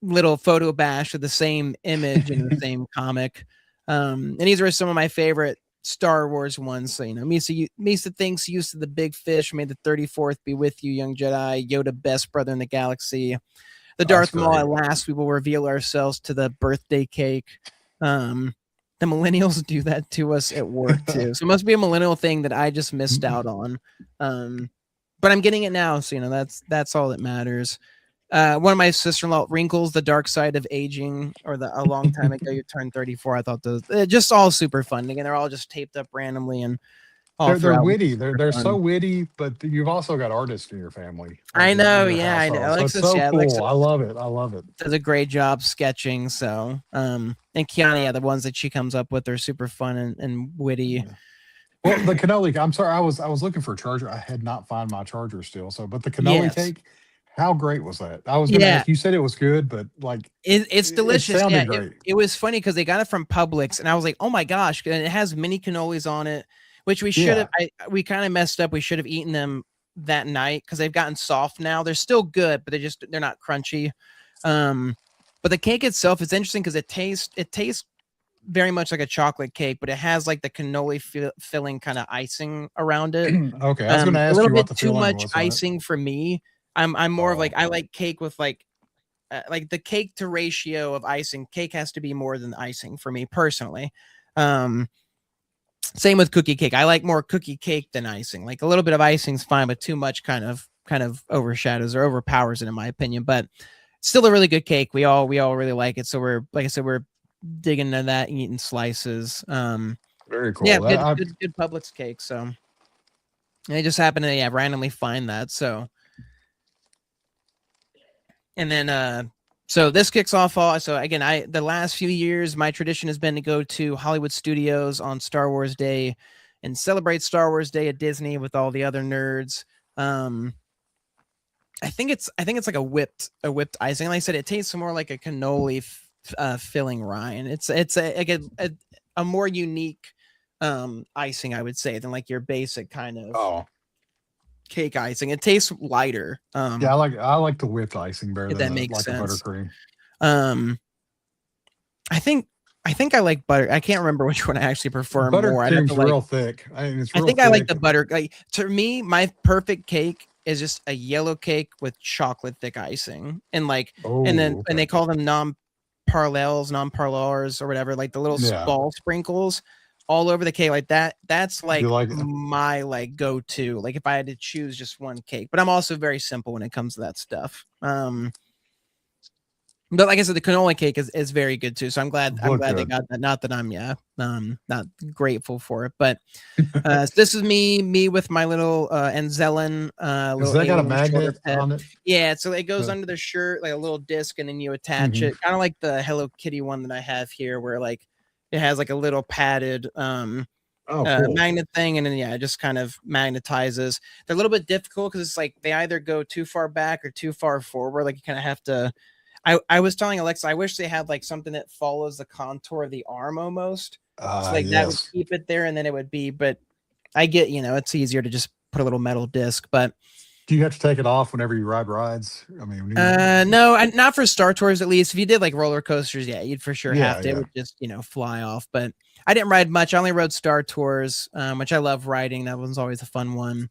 little photo bash of the same image in the same comic. And these were some of my favorite Star Wars ones. So Misa thinks use of the big fish. May the 34th be with you, young Jedi. Yoda, best brother in the galaxy. The That's Darth Maul. At great. last, we will reveal ourselves to the birthday cake. Um, the millennials do that to us at work too. So it must be a millennial thing that I just missed out on. But I'm getting it now, so that's all that matters. One of my sister-in-law, Wrinkles, the dark side of aging, or a long time ago you turned 34. I thought those just all super fun. Again, they're all just taped up randomly and all They're throughout, which is witty. super They're so fun. witty, but you've also got artists in your family, like I in know, your yeah, I know. household. So it's so cool. I love it. I love it. Does a great job sketching. So, and Kiana, yeah, the ones that she comes up with are super fun and witty. Yeah. Well, the cannoli. I'm sorry, I was looking for a charger. I had not found my charger still. So, but the cannoli Yes, cake, how great was that? I was going to yeah, ask. You said it was good, but like it's it delicious. Yeah, sounded great. it was funny because they got it from Publix, and I was like, oh my gosh, and it has mini cannolis on it, which we should have. Yeah. We kind of messed up. We should have eaten them that night because they've gotten soft now. They're still good, but they're not crunchy. Um, but the cake itself is interesting because it tastes very much like a chocolate cake, but it has like the cannoli filling kind of icing around it. Okay. I was going to A ask little you what bit the too feeling much was on it. icing for me. I'm more of like Oh, I like cake with like the cake to ratio of icing. Cake has to be more than icing for me personally. Um, Same with cookie cake. I like more cookie cake than icing. Like a little bit of icing's fine, but too much kind of overshadows or overpowers it in my opinion. But still a really good cake. We all really like it. So we're like I said, we're digging into that, eating slices. Very Yeah, cool. good Publix cake. So and I just happened to randomly find that. So and then so this kicks off all. So again, the last few years, my tradition has been to go to Hollywood Studios on Star Wars Day and celebrate Star Wars Day at Disney with all the other nerds. I think it's like a whipped icing. Like I said, it tastes more like a cannoli filling rind. It's a more unique icing, I would say, than like your basic kind of oh cake icing. It tastes lighter. yeah, I like the whipped icing better If than that the makes like a sense. buttercream. Um, I think I like butter. I can't remember which one I actually prefer more. I'd have to Buttercream's like. real thick. I mean, it's I real think I like thick. the butter. Like to me, my perfect cake is just a yellow cake with chocolate thick icing, and like, Oh, and okay. they call them non parlors or whatever, like the little Yeah. ball sprinkles all over the cake like that. That's Do you like like it? my like go to. Like if I had to choose just one cake, but I'm also very simple when it comes to that stuff. But like I said, the cannoli cake is very good too. So I'm Look glad they good. got that. Not that I'm not grateful for it, but so this is me with my little Anzellan Is little that got a alien shoulder magnet pet. on it? Yeah, so it goes The, under the shirt like a little disc, and then you attach mhm. it, kind of like the Hello Kitty one that I have here, where like it has like a little padded Oh, cool. magnet thing, and then it just kind of magnetizes. They're a little bit difficult because it's like they either go too far back or too far forward. Like you kind of have to. I was telling Alexa, I wish they had like something that follows the contour of the arm almost. So like that would Yes. keep it there, and then it would be. But I get, it's easier to just put a little metal disc. But Do you have to take it off whenever you ride rides? I mean, when you, no, not for Star Tours at least. If you did like roller coasters, yeah, you'd for sure have yeah, to. It yeah. would just fly off. But I didn't ride much. I only rode Star Tours, which I love riding. That one's always a fun one.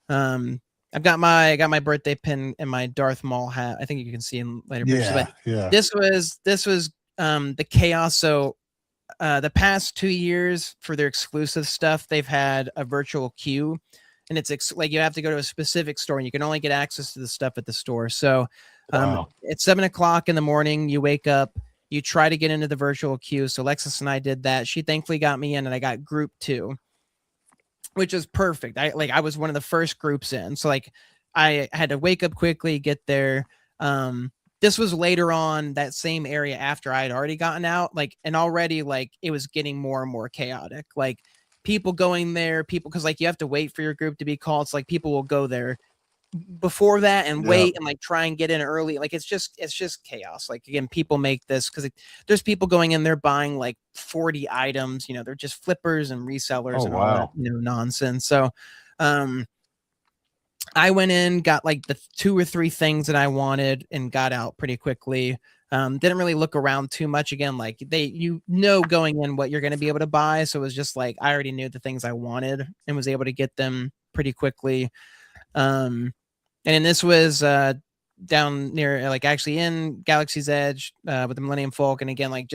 Um, I got my birthday pin and my Darth Maul hat. I think you can see in later pictures. But Yeah, yeah. this was the chaos. So the past 2 years for their exclusive stuff, they've had a virtual queue, and it's like you have to go to a specific store, and you can only get access to the stuff at the store. So Wow. it's 7 o'clock in the morning. You wake up, you try to get into the virtual queue. So Alexis and I did that. She thankfully got me in, and I got group 2, which is perfect. I was one of the first groups in. So like I had to wake up quickly, get there. This was later on that same area after I had already gotten out, like, and already like it was getting more and more chaotic. Like people going there, people because like you have to wait for your group to be called. So like people will go there before that and Yeah. wait and like try and get in early. Like it's just chaos. Like again, people make this because there's people going in there buying like 40 items. They're just flippers and resellers Oh, and all that wow. nonsense. So um I went in, got like the 2 or 3 things that I wanted, and got out pretty quickly. Didn't really look around too much. Again, like going in what you're going to be able to buy. So it was just like I already knew the things I wanted and was able to get them pretty quickly. And then this was down near, like actually in Galaxy's Edge with the Millennium Falcon. Again, like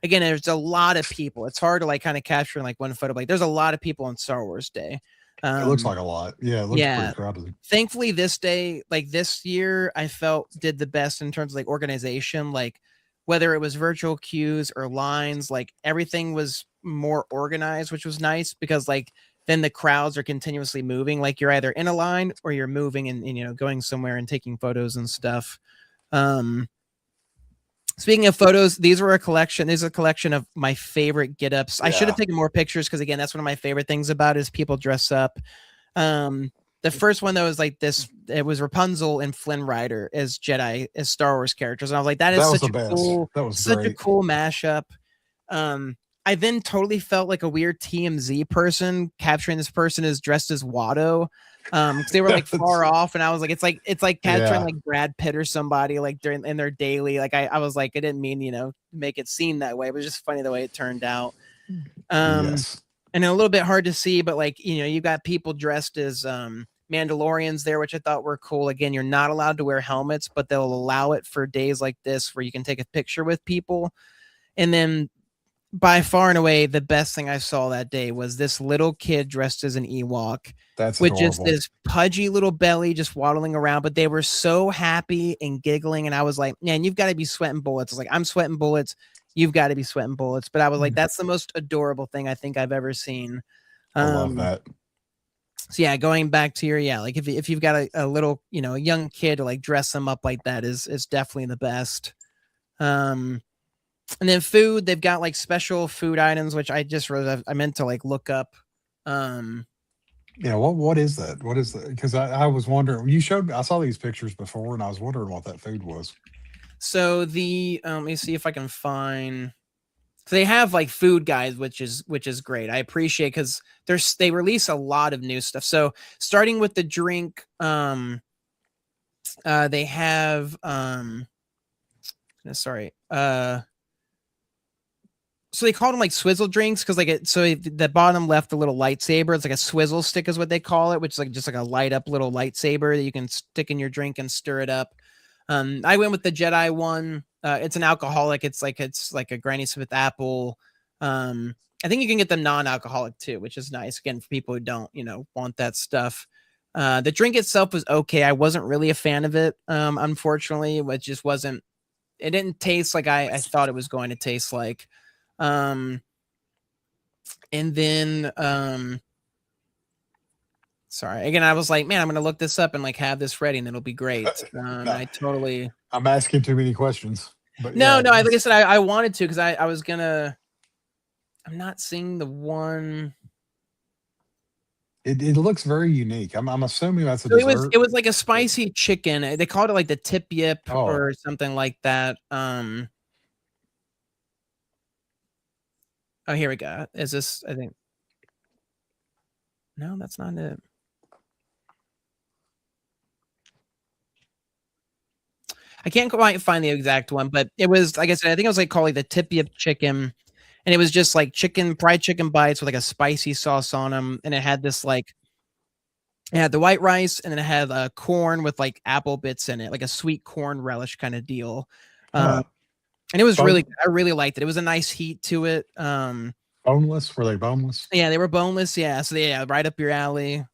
again, there's a lot of people. It's hard to like kind of capture in like one photo. Like there's a lot of people on Star Wars Day. It looks like a lot. Yeah, it looks Yeah. pretty crowded. Thankfully, this day, like this year, I felt did the best in terms of like organization. Like whether it was virtual queues or lines, like everything was more organized, which was nice because like then the crowds are continuously moving. Like you're either in a line or you're moving and going somewhere and taking photos and stuff. Um, Speaking of photos, these were a collection. There's a collection of my favorite get-ups. I should have Yeah. taken more pictures because again, that's one of my favorite things about it is people dress up. The first one though is like this. It was Rapunzel and Flynn Rider as Jedi, as Star Wars characters, and I was like, that is That was the best. That was such a great. cool mashup. I then totally felt like a weird TMZ person capturing this person as dressed as Watto. Because they were like far off, and I was like, it's like capturing Yeah. like Brad Pitt or somebody like during in their daily. Like I was like, I didn't mean make it seem that way, but it was just funny the way it turned out. Yes. And a little bit hard to see, but like you got people dressed as Mandalorians there, which I thought were cool. Again, you're not allowed to wear helmets, but they'll allow it for days like this where you can take a picture with people. And then by far and away the best thing I saw that day was this little kid dressed as an Ewok That's with just adorable. this pudgy little belly just waddling around, but they were so happy and giggling. And I was like, man, you've got to be sweating bullets. I was like, I'm sweating bullets. You've got to be sweating bullets. But I was like, that's the most adorable thing I think I've ever seen. I love that. So yeah, going back to your, yeah, like if you've got a little, a young kid to like dress them up like that is definitely the best. Um, and then food, they've got like special food items, which I just realized I meant to like look up. Um, Yeah, what is that? What is that? Because I was wondering when you showed me, I saw these pictures before, and I was wondering what that food was. so the let me see if I can find. So they have like food guides, which is great. I appreciate because they release a lot of new stuff. So starting with the drink, they have sorry, so they called them like swizzle drinks because like so the bottom left, the little lightsaber, it's like a swizzle stick is what they call it, which is like just like a light up little lightsaber that you can stick in your drink and stir it up. I went with the Jedi one. It's an alcoholic. It's like a Granny Smith apple. I think you can get them non-alcoholic too, which is nice again for people who don't want that stuff. The drink itself was okay. I wasn't really a fan of it. Unfortunately, it just wasn't. It didn't taste like I thought it was going to taste like. And then sorry again, I was like, man, I'm gonna look this up and like have this ready and it'll be great. No, I totally I'm asking too many questions. But no yeah, no like I said, I wanted to because I was gonna. I'm not seeing the one. it looks very unique. I'm assuming that's a So it was dessert. it was like a spicy chicken. They called it like the tip yip Oh, or something like that. Oh, here we go. Is this? I think no, that's not it. I can't quite find the exact one, but it was like I said. I think it was like called like the tip yip chicken, and it was just like fried chicken bites with like a spicy sauce on them, and it had this like it had the white rice, and then it had corn with like apple bits in it, like a sweet corn relish kind of deal. Um, huh. and it was really Bone, good. I really liked it. It was a nice heat to it. boneless? Were they boneless? Yeah, they were boneless. Yeah, so yeah, right up your alley.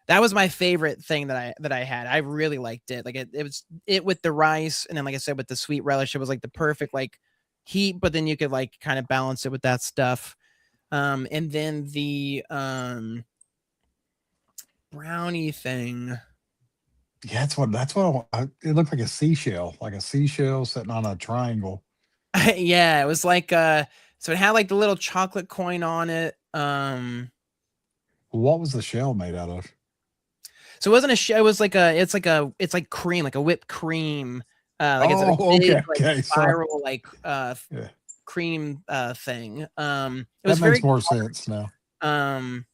That was my favorite thing that I had. I really liked it. Like it was it with the rice, and then like I said, with the sweet relish, it was like the perfect like heat. But then you could like kind of balance it with that stuff. And then the brownie thing. Yeah, that's what it looked like a seashell sitting on a triangle. Yeah, it was like so it had like the little chocolate coin on it. What was the shell made out of? So it wasn't a it was like it's like cream, like a whipped cream. Like it's a Oh, big okay, like okay. Sorry. spiral like Yeah, cream thing. It that was makes very more sense now. um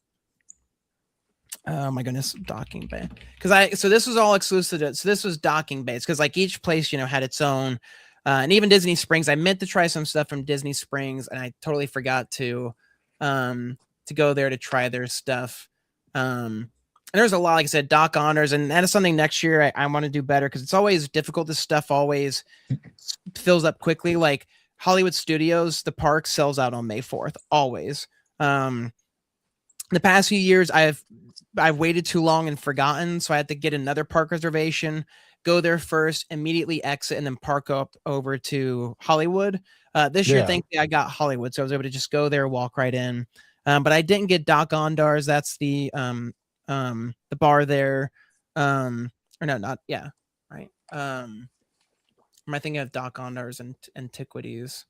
oh my goodness, docking bay. Because so this was all exclusive so this was docking base because like each place, had its own and even Disney Springs. I meant to try some stuff from Disney Springs and I totally forgot to go there to try their stuff. And there's a lot, like I said, Doc Honors, and that is something next year I want to do better because it's always difficult. This stuff always fills up quickly. Like Hollywood Studios, the park sells out on May 4th, always. The past few years, I've waited too long and forgotten, so I had to get another park reservation, go there first, immediately exit, and then park up over to Hollywood. This year, Yeah. thankfully, I got Hollywood, so I was able to just go there, walk right in. But I didn't get Doc Ondars. That's the bar there. Or no, not yeah, right. Am I thinking of Doc Ondars and Antiquities?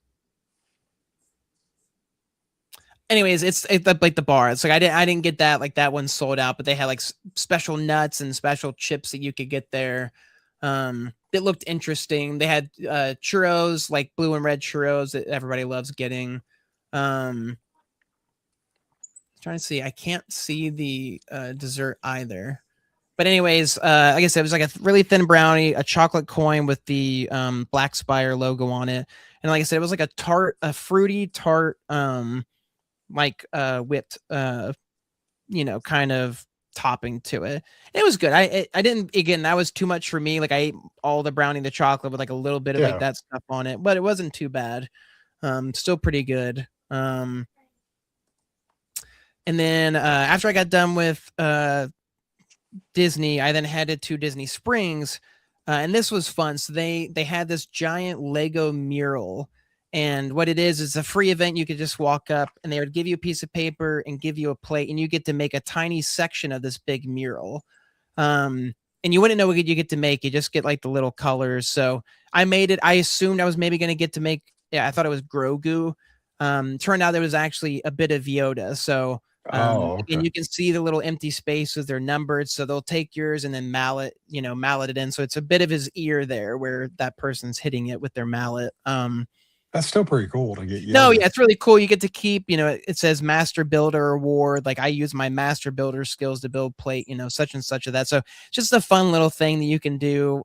Anyways, it's like the bar. It's like I didn't get that. Like that one sold out, but they had like special nuts and special chips that you could get there. It looked interesting. They had churros, like blue and red churros that everybody loves getting. Trying to see, I can't see the dessert either. But anyways, like I said, it was like a really thin brownie, a chocolate coin with the Black Spire logo on it, and like I said, it was like a fruity tart, like whipped kind of topping to it. It was good. I didn't, again, that was too much for me. Like I ate all the brownie, the chocolate with like a little bit of like Yeah. that stuff on it, but it wasn't too bad. Still pretty good. And then after I got done with Disney, I then headed to Disney Springs, and this was fun. So they had this giant Lego mural, and what it is a free event. You could just walk up, and they would give you a piece of paper and give you a plate, and you get to make a tiny section of this big mural. And you wouldn't know what you get to make. You just get like the little colors. So I made it. I assumed I was maybe going to get to make. Yeah, I thought it was Grogu. Turned out there was actually a bit of Yoda. So Oh, and okay. you can see the little empty spaces. They're numbered, so they'll take yours and then mallet it in. So it's a bit of his ear there where that person's hitting it with their mallet. That's still pretty cool to get No, Yoda. yeah, it's really cool. You get to keep, it says Master Builder Award. Like I use my Master Builder skills to build plate, such and such of that. So just a fun little thing that you can do.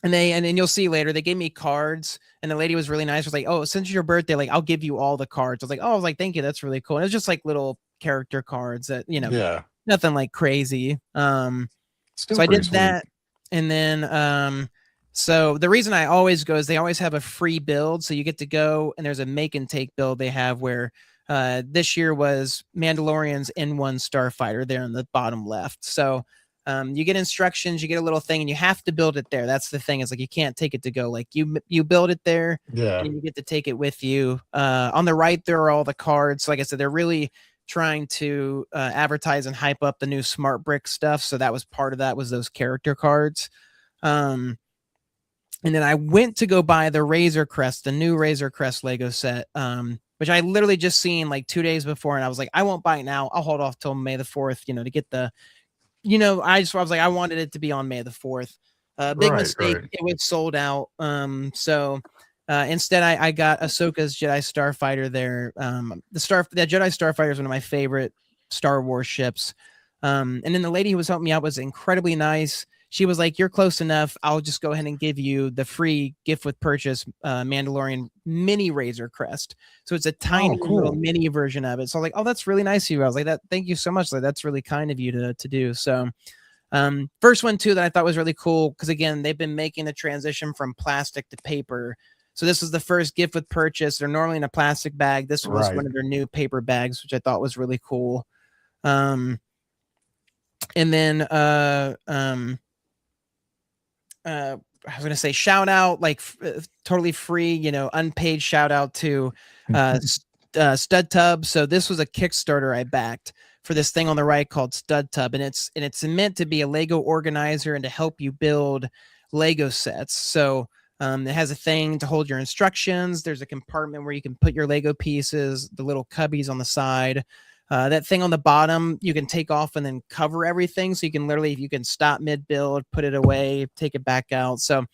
And then you'll see later they gave me cards, and the lady was really nice. Was like, "Oh, since it's your birthday, like I'll give you all the cards." I was like, "Thank you, that's really cool." And it was just like little character cards that Yeah, nothing like crazy. still So I pretty did sweet. that, and then so the reason I always go is they always have a free build, so you get to go and there's a make and take build they have where this year was Mandalorian's N1 Starfighter there in the bottom left. So you get instructions, you get a little thing, and you have to build it there. That's the thing is like you can't take it to go. Like you build it there, Yeah, and you get to take it with you. On the right there are all the cards. So like I said, they're really trying to advertise and hype up the new smart brick stuff. So that was part of that was those character cards. Um, and then I went to go buy the Razor Crest, the new Razor Crest Lego set, which I literally just seen like 2 days before, and I was like, I won't buy it now. I'll hold off till May the 4th, to get the, I was like, I wanted it to be on May the 4th. Big right, mistake. right. It was sold out. So instead, I got Ahsoka's Jedi Starfighter there. That Jedi Starfighter is one of my favorite Star Wars ships. And then the lady who was helping me out was incredibly nice. She was like, "You're close enough. I'll just go ahead and give you the free gift with purchase Mandalorian mini Razor Crest." So it's a Oh, tiny little cool. mini version of it. So I was like, "Oh, that's really nice of you." I was like, "That, thank you so much. Like, that's really kind of you to do." So first one too that I thought was really cool because again they've been making the transition from plastic to paper. So this was the first gift with purchase. They're normally in a plastic bag. This was Right. one of their new paper bags, which I thought was really cool. Um, and then I was gonna say shout out like totally free, unpaid shout out to Stud Tub. So this was a Kickstarter I backed for this thing on the right called Stud Tub, and it's meant to be a Lego organizer and to help you build Lego sets. So it has a thing to hold your instructions. There's a compartment where you can put your Lego pieces, the little cubbies on the side. That thing on the bottom, you can take off and then cover everything. So you can literally, you can stop mid build, put it away, take it back out. So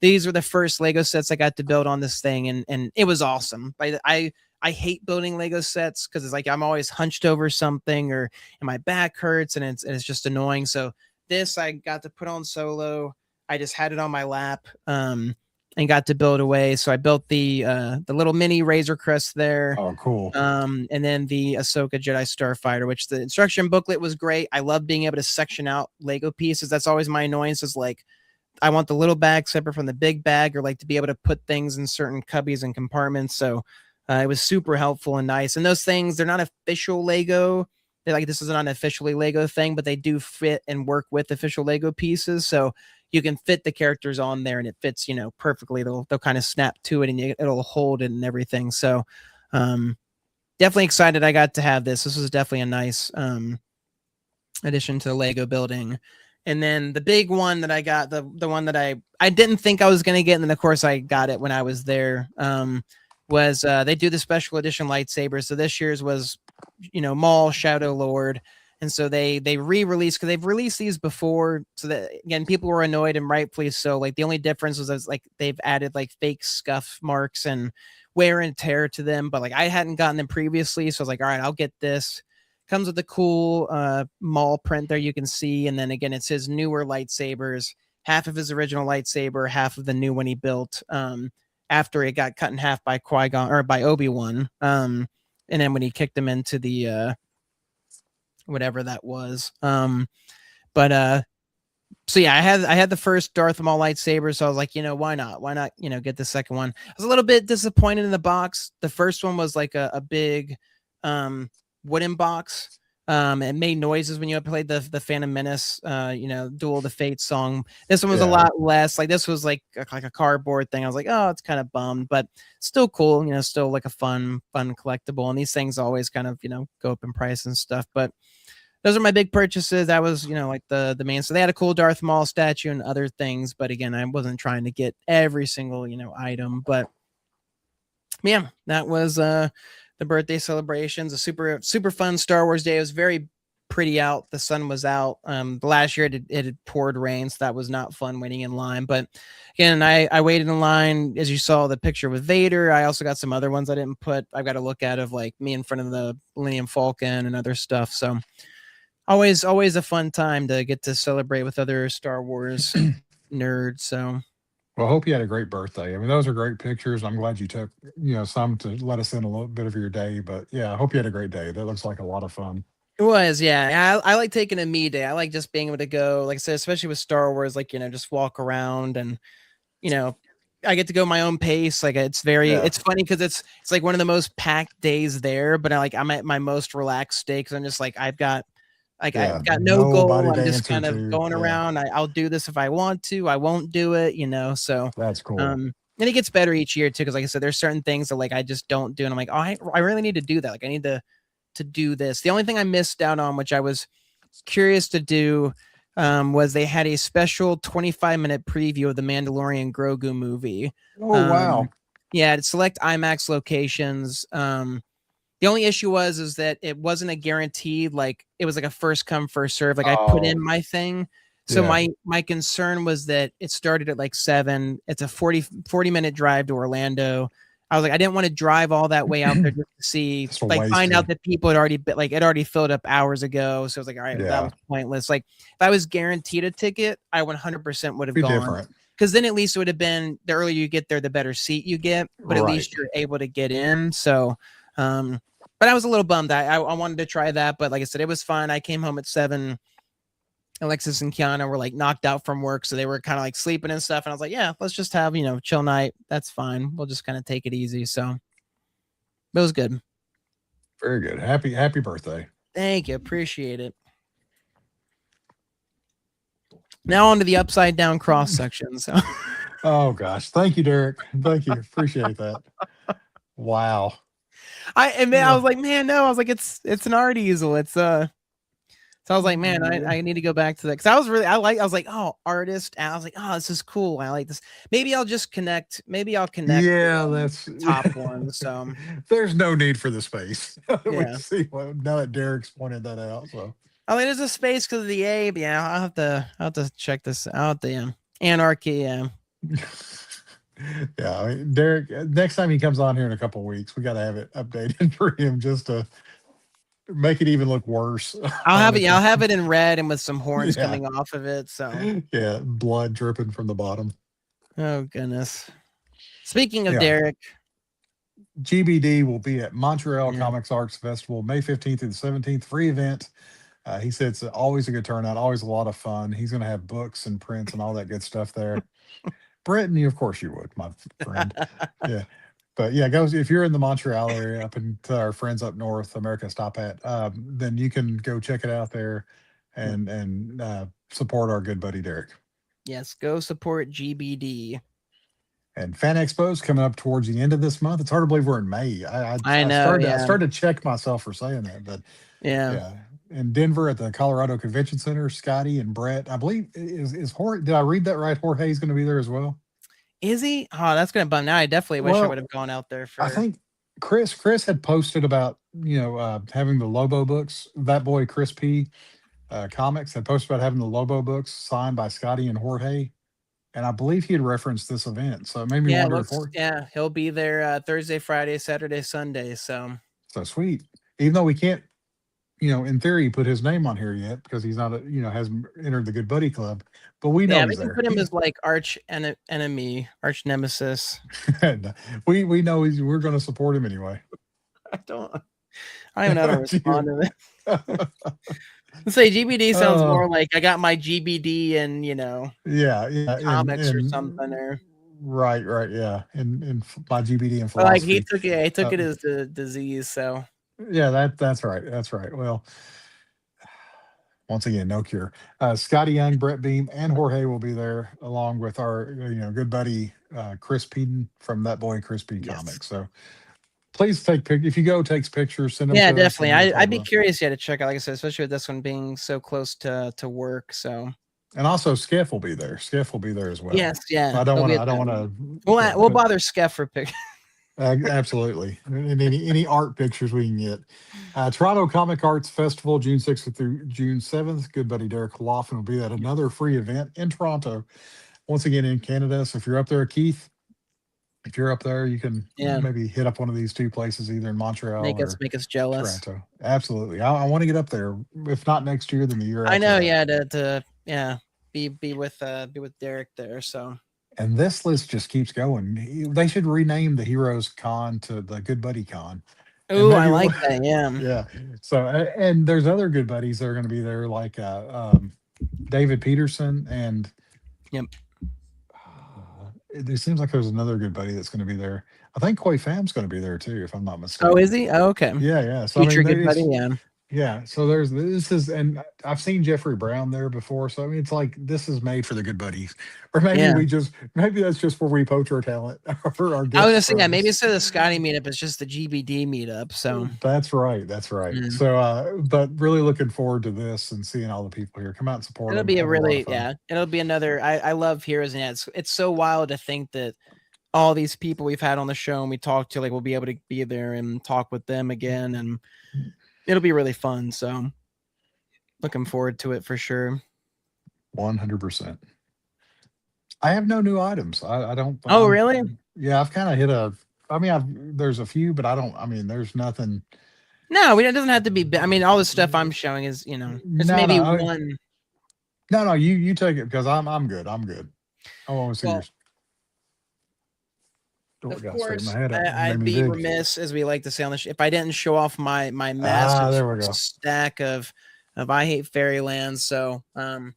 these were the first Lego sets I got to build on this thing. And it was awesome. I hate building Lego sets because it's like I'm always hunched over something or and my back hurts and it's just annoying. So this I got to put on solo. I just had it on my lap. And got to build away. So I built the little mini Razor Crest there. Oh, cool. And then the Ahsoka Jedi Starfighter, which the instruction booklet was great. I love being able to section out Lego pieces. That's always my annoyance is like, I want the little bag separate from the big bag or like to be able to put things in certain cubbies and compartments. So it was super helpful and nice. And those things, they're not official Lego. They're like, this is not an officially Lego thing, but they do fit and work with official Lego pieces. So you can fit the characters on there and it fits, perfectly. They'll kind of snap to it and it'll hold it and everything. So, definitely excited I got to have this. This was definitely a nice addition to the Lego building. And then the big one that I got, the one that I didn't think I was going to get, and then of course I got it when I was there, was they do the special edition lightsabers. So this year's was, Maul Shadow Lord. And so they re-released because they've released these before. So that again, people were annoyed and rightfully so. Like the only difference was like they've added like fake scuff marks and wear and tear to them, but like I hadn't gotten them previously, so I was like, all right, I'll get this. Comes with a cool Maul print there you can see, and then again, it's his newer lightsabers, half of his original lightsaber, half of the new one he built after it got cut in half by Qui-Gon or by Obi-Wan, and then when he kicked him into the whatever that was, but So yeah, I had the first Darth Maul lightsaber, so I was like, why not? Why not, get the second one? I was a little bit disappointed in the box. The first one was like a big wooden box. It made noises when you played the Phantom Menace, Duel of the Fates song. This one was a Yeah. lot less. Like this was like a cardboard thing. I was like, oh, it's kind of bummed, but still cool. Still like a fun collectible. And these things always kind of go up in price and stuff. But those are my big purchases. That was, like the main. So they had a cool Darth Maul statue and other things, but again, I wasn't trying to get every single, item. But yeah, that was the birthday celebrations. A super fun Star Wars day. It was very pretty out. The sun was out. The last year it had poured rain, so that was not fun waiting in line. But again, I waited in line as you saw the picture with Vader. I also got some other ones I didn't put. I've got to look at of like me in front of the Millennium Falcon and other stuff. So always a fun time to get to celebrate with other Star Wars nerds. So Well, I hope you had a great birthday. I mean, those are great pictures. I'm glad you took, some to let us in a little bit of your day. But yeah, I hope you had a great day. That looks like a lot of fun. it was, yeah. I like taking a me day. I like just being able to go, like I said, especially with Star Wars, like, just walk around and, you know, I get to go my own pace. Like Yeah. it's funny because it's like one of the most packed days there, but I'm at my most relaxed state because I'm just Yeah. I've got no goal. Nobody to I'm just answer kind of to. going Yeah. around. I'll do this if I want to. I won't do it. So, That's cool. and it gets better each year too. Because like I said, there's certain things that like I just don't do, and I'm like, oh, I really need to do that. Like I need to do this. The only thing I missed out on, which I was curious to do, was they had a special 25-minute preview of the Mandalorian Grogu movie. Oh, Um, wow. yeah, to select IMAX locations. The only issue is that it wasn't a guaranteed, like it was like a first come first serve. Like I put in Oh, my thing. So yeah. my concern was that it started at like 7. It's a 40-minute drive to Orlando. I was like, I didn't want to drive all that way out there just to see, Just a like, find out wasted. that people had already like it already filled up hours ago. So I was like, all right, well, that Yeah. was pointless. Like if I was guaranteed a ticket, I 100% would have Be gone, different. because then at least it would have been the earlier you get there, the better seat you get. But at Right. least you're able to get in. So, but I was a little bummed. I wanted to try that, but like I said, it was fun. I came home at 7. Alexis and Kiana were like knocked out from work, so they were kind of like sleeping and stuff. And I was like, yeah, let's just have chill night. That's fine. We'll just kind of take it easy. So it was good. Very good. Happy birthday. Thank you, appreciate it. Now on to the upside down cross section. So Oh gosh. Thank you, Derek. Thank you. Appreciate that. Wow. I Yeah. was like, man, no, I was like, it's an art easel. So I was like, man, I need to go back to that because I was like, oh, artist. And I was like, oh, this is cool. I like this. Maybe I'll just connect. Maybe I'll connect Yeah, that's the top one. So there's no need for the space. We yeah. see now that Derek's pointed that out. So I mean, there's a space because of the A, but yeah, I'll have to check this out. The anarchy. yeah, Derek, next time he comes on here in a couple weeks, we got to have it updated for him just to make it even look worse. I'll have it. Yeah, I'll Honestly. have it in red and with some horns Yeah. coming off of it. So, Yeah, blood dripping from the bottom. oh goodness. Speaking of Yeah. Derek, GBD will be at Montreal yeah, Comics Arts Festival May 15th through the 17th. Free event. He said it's always a good turnout, always a lot of fun. He's going to have books and prints and all that good stuff there. Brittany, of course you would, my friend. Yeah. But yeah, guys, if you're in the Montreal area, up in to our friends up north, America Stop at, then you can go check it out there and support our good buddy Derek. yes, go support GBD. And Fan Expo's coming up towards the end of this month. It's hard to believe we're in May. I know. I Yeah, started to check myself for saying that, but yeah. yeah. In Denver at the Colorado Convention Center, Skottie and Brett, I believe is Jorge. Did I read that right? Jorge's going to be there as well. Is he? Oh, that's gonna bum. Now I definitely wish I would Well, have gone out there I for. think Chris had posted about having the Lobo books. That boy Chris P. Comics had posted about having the Lobo books signed by Scotty and Jorge, and I believe he had referenced this event. So it made me Yeah, it wonder if looks. Yeah, he'll be there Thursday, Friday, Saturday, Sunday. So so sweet. Even though we can't, in theory, put his name on here yet because he's not hasn't entered the Good Buddy Club, but we know yeah, he's we can there. put him as like enemy, arch nemesis. We know we're going to support him anyway. I don't. I don't know how to respond to this. Let's say GBD sounds Uh, more like I got my GBD and yeah, yeah, comics or something, or right, right, yeah, in my GBD in like he philosophy. took it. He took Uh, it as the disease. So yeah, that's right, that's right. Well, once again, no cure. Skottie Young, Brett Beam, and Jorge will be there, along with our good buddy Chris Peden from That Boy Chris P yes, Comics. So please if you go, takes pictures, send them yeah, to us, and definitely. we'll talk I'd be about. curious to check out. Like I said, especially with this one being so close to work. So And also, Skiff will be there. Skiff will be there as well. yes, yeah, I don't he'll want be to. at I don't that want one. to. We'll Yeah, we'll but bother Skeff for pick. absolutely. And any art pictures we can get. Toronto Comic Arts Festival, June 6th through June 7th. Good buddy Derek Laughlin will be at another free event in Toronto. Once again in Canada. So if you're up there, Keith, if you're up there, you can Yeah, maybe hit up one of these two places, either in Montreal or make us jealous. Toronto. Absolutely. I want to get up there. If not next year, then the year I after know. that. Yeah, to yeah, be with Derek there. So And this list just keeps going. They should rename the Heroes Con to the Good Buddy Con. And oh, I maybe, like that. Yeah. yeah. So, and there's other good buddies that are going to be there, like David Peterson. And Yep. it seems like there's another good buddy that's going to be there. I think Koi Fam's going to be there too, if I'm not Oh, is mistaken. he? Oh, okay. Yeah, yeah. So, I mean, Future there good buddy. is. Yeah. Yeah, so there's this is, and I've seen Jeffrey Brown there before. So I mean, it's like this is made for the good buddies, or maybe Yeah. maybe that's just where we poach our talent or our I was gonna gifts say, yeah, from. maybe instead of the Scotty meetup, it's just the GBD meetup. So That's right, that's right. mm. So, but really looking forward to this and seeing all the people here. Come out and support It'll them. be a Have a lot of really, fun. yeah, it'll be another. I love Heroes, and yeah, it's so wild to think that all these people we've had on the show and we talked to, like, we'll be able to be there and talk with them again, and it'll be really fun. So looking forward to it for sure. 100%. I have no new items. I don't. Oh, really? Yeah, I've kind of hit a. I mean, there's a few, but I don't. I mean, there's nothing. No, it doesn't have to be. I mean, all the stuff I'm showing is, it's No, no, maybe one. no, no. You take it because I'm good. I'm good. I want to see your. Well, Oh, I of got to straighten my course, head up. You made I'd me be dig. remiss, as we like to say on the show, if I didn't show off my massive There we go. stack of I Hate Fairyland. So I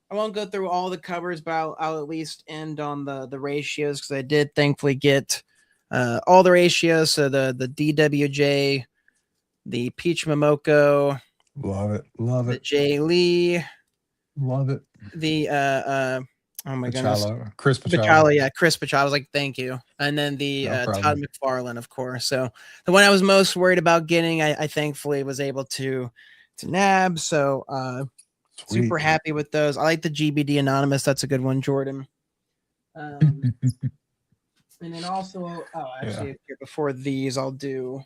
won't go through all the covers, but I'll at least end on the ratios, because I did thankfully get all the ratios. So the DWJ, the Peach Momoko, Love it. Love the it. J Lee, Love it. the oh my goodness, Pachalo. Chris Pachalo. Pachalo, yeah, Chris Pachalo. I was like, thank you. And then the No Todd problem. McFarlane, of course. So the one I was most worried about getting, I thankfully was able to nab. So super Sweet. happy with those. I like the GBD Anonymous. That's a good one, Jordan. And then also, Yeah. actually, here before these, I'll do.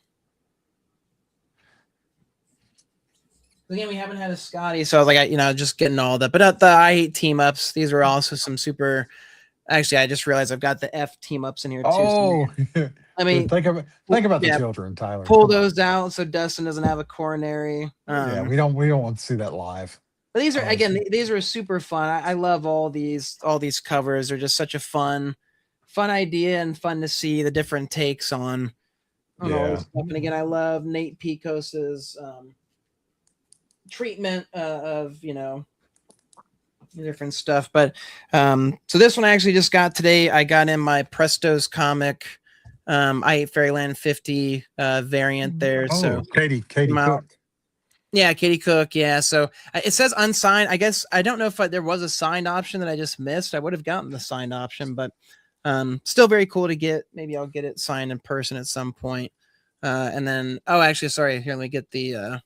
Again, we haven't had a Scotty, so I was like, just getting all that. But the I Hate team ups, these are also some super. Actually, I just realized I've got the F team ups in here too. So Oh, I mean, think about the yeah, children, Tyler. pull Come on. those out so Dustin doesn't have a coronary. Yeah, we don't want to see that live. But these are, again, Honestly. these are super fun. I love all these covers. They're just such a fun idea, and fun to see the different takes on all this Yeah. stuff. And again, I love Nate Picos's treatment of different stuff. But so this one I actually just got today. I got in my Presto's comic. I Hate Fairyland 50 variant there. Oh, So Katie out. Cook. Yeah, Katie Cook. Yeah, so it says unsigned. I guess I don't know if there was a signed option that I just missed. I would have gotten the signed option, but still very cool to get. Maybe I'll get it signed in person at some point. And then, actually, sorry. Here, let me get the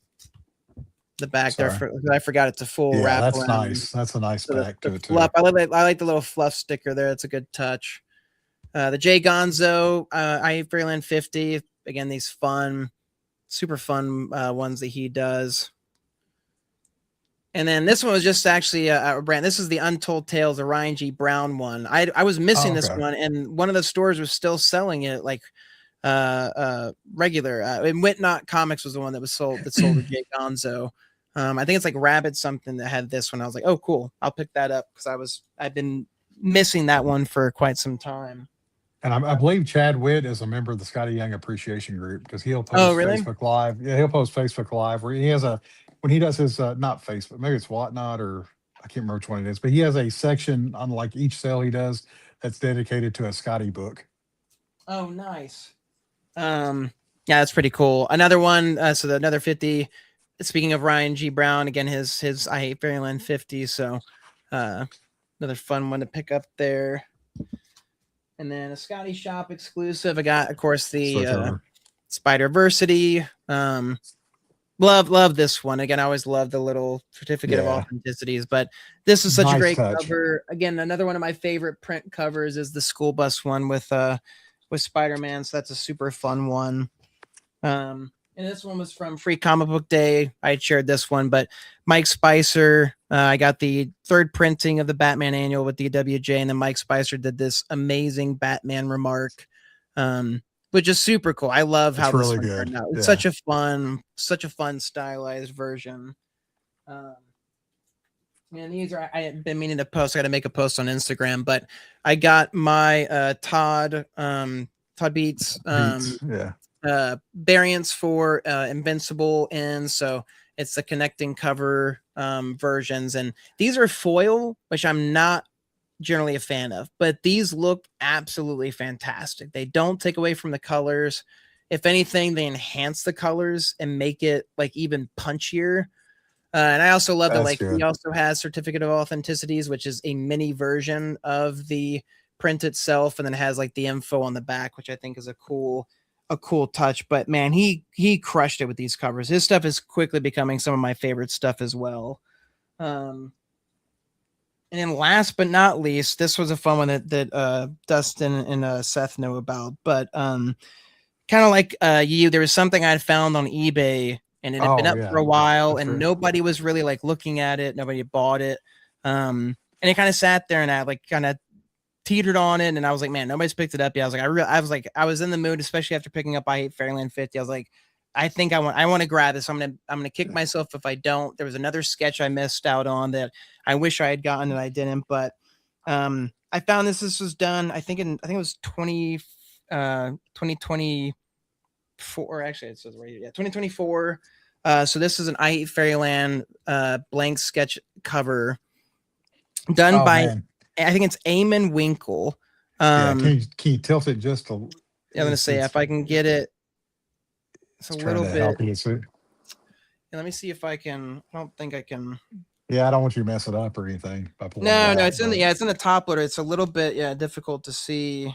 back there. I forgot it's a full Yeah, wrap that's around. nice. That's a nice So back the to it too. fluff. I like the little fluff sticker there. It's a good touch. The Jay Gonzo, I Hate Fairyland 50. Again, these super fun ones that he does. And then this one was just actually a brand. This is the Untold Tales, the Ryan G. Brown one. I was missing this one, and one of the stores was still selling it like regular. And Witnot Comics was the one that sold to Jay Gonzo. I think it's like Rabbit something that had this one. I was like, oh, cool. I'll pick that up because I've been missing that one for quite some time. And I believe Chad Witt is a member of the Skottie Young Appreciation Group, because he'll post Oh, really? Facebook Live. Yeah, he'll post Facebook Live where he has when he does his not Facebook, maybe it's Whatnot or I can't remember which one it is, but he has a section on like each sale he does that's dedicated to a Skottie book. Oh, nice. Um, yeah, that's pretty cool. Another one. Another 50. Speaking of Ryan G. Brown, again, his I Hate Fairyland 50. So, uh, another fun one to pick up there. And then a Scotty Shop exclusive. I got, of course, the Switch over. Spider-Versity. Love this one. Again, I always love the little certificate of Yeah, authenticities, but this is such a nice great touch. cover. Again, another one of my favorite print covers is the school bus one with Spider-Man. So that's a super fun one. And this one was from Free Comic Book Day. I had shared this one, but Mike Spicer, I got the third printing of the Batman annual with the WJ, and then Mike Spicer did this amazing Batman remark, which is super cool. I love how It's this really one good. turned out. It's Yeah, such a fun stylized version. Um, and these are I had been meaning to post. I got to make a post on Instagram, but I got my Todd Beats beats. Yeah, variants for Invincible in. So it's the connecting cover versions. And these are foil, which I'm not generally a fan of, but these look absolutely fantastic. They don't take away from the colors. If anything, they enhance the colors and make it like even punchier. And I also love that that's like he good. also has certificate of authenticities, which is a mini version of the print itself, and then has like the info on the back, which I think is a cool touch. But man, he crushed it with these covers. His stuff is quickly becoming some of my favorite stuff as well. And then last but not least, this was a fun one that Dustin and Seth know about, but kind of like you, there was something I had found on eBay and it had been Oh up for yeah, a while that's and great. nobody was really like looking at it. Nobody bought it. And it kind of sat there and I like kind of teetered on it. And I was like, man, nobody's picked it up yet. I was in the mood, especially after picking up I Hate Fairyland 50. I was like, I think I want to grab this. I'm gonna kick myself if I don't. There was another sketch I missed out on that I wish I had gotten and I didn't. But I found this was done. I think it was 2020 or actually it says right here, yeah, 2024. So this is an I Hate Fairyland blank sketch cover done Oh by man, I think it's Eamon Winkle. yeah. Um, Can you tilt it just a? I'm gonna say It's if I can get it, it's a trying little to bit. help you see. Let me see if I can. I don't think I can. Yeah, I don't want you to mess it up or anything by pulling it No, out, it's in the but it's in the top loader. It's a little bit difficult to see.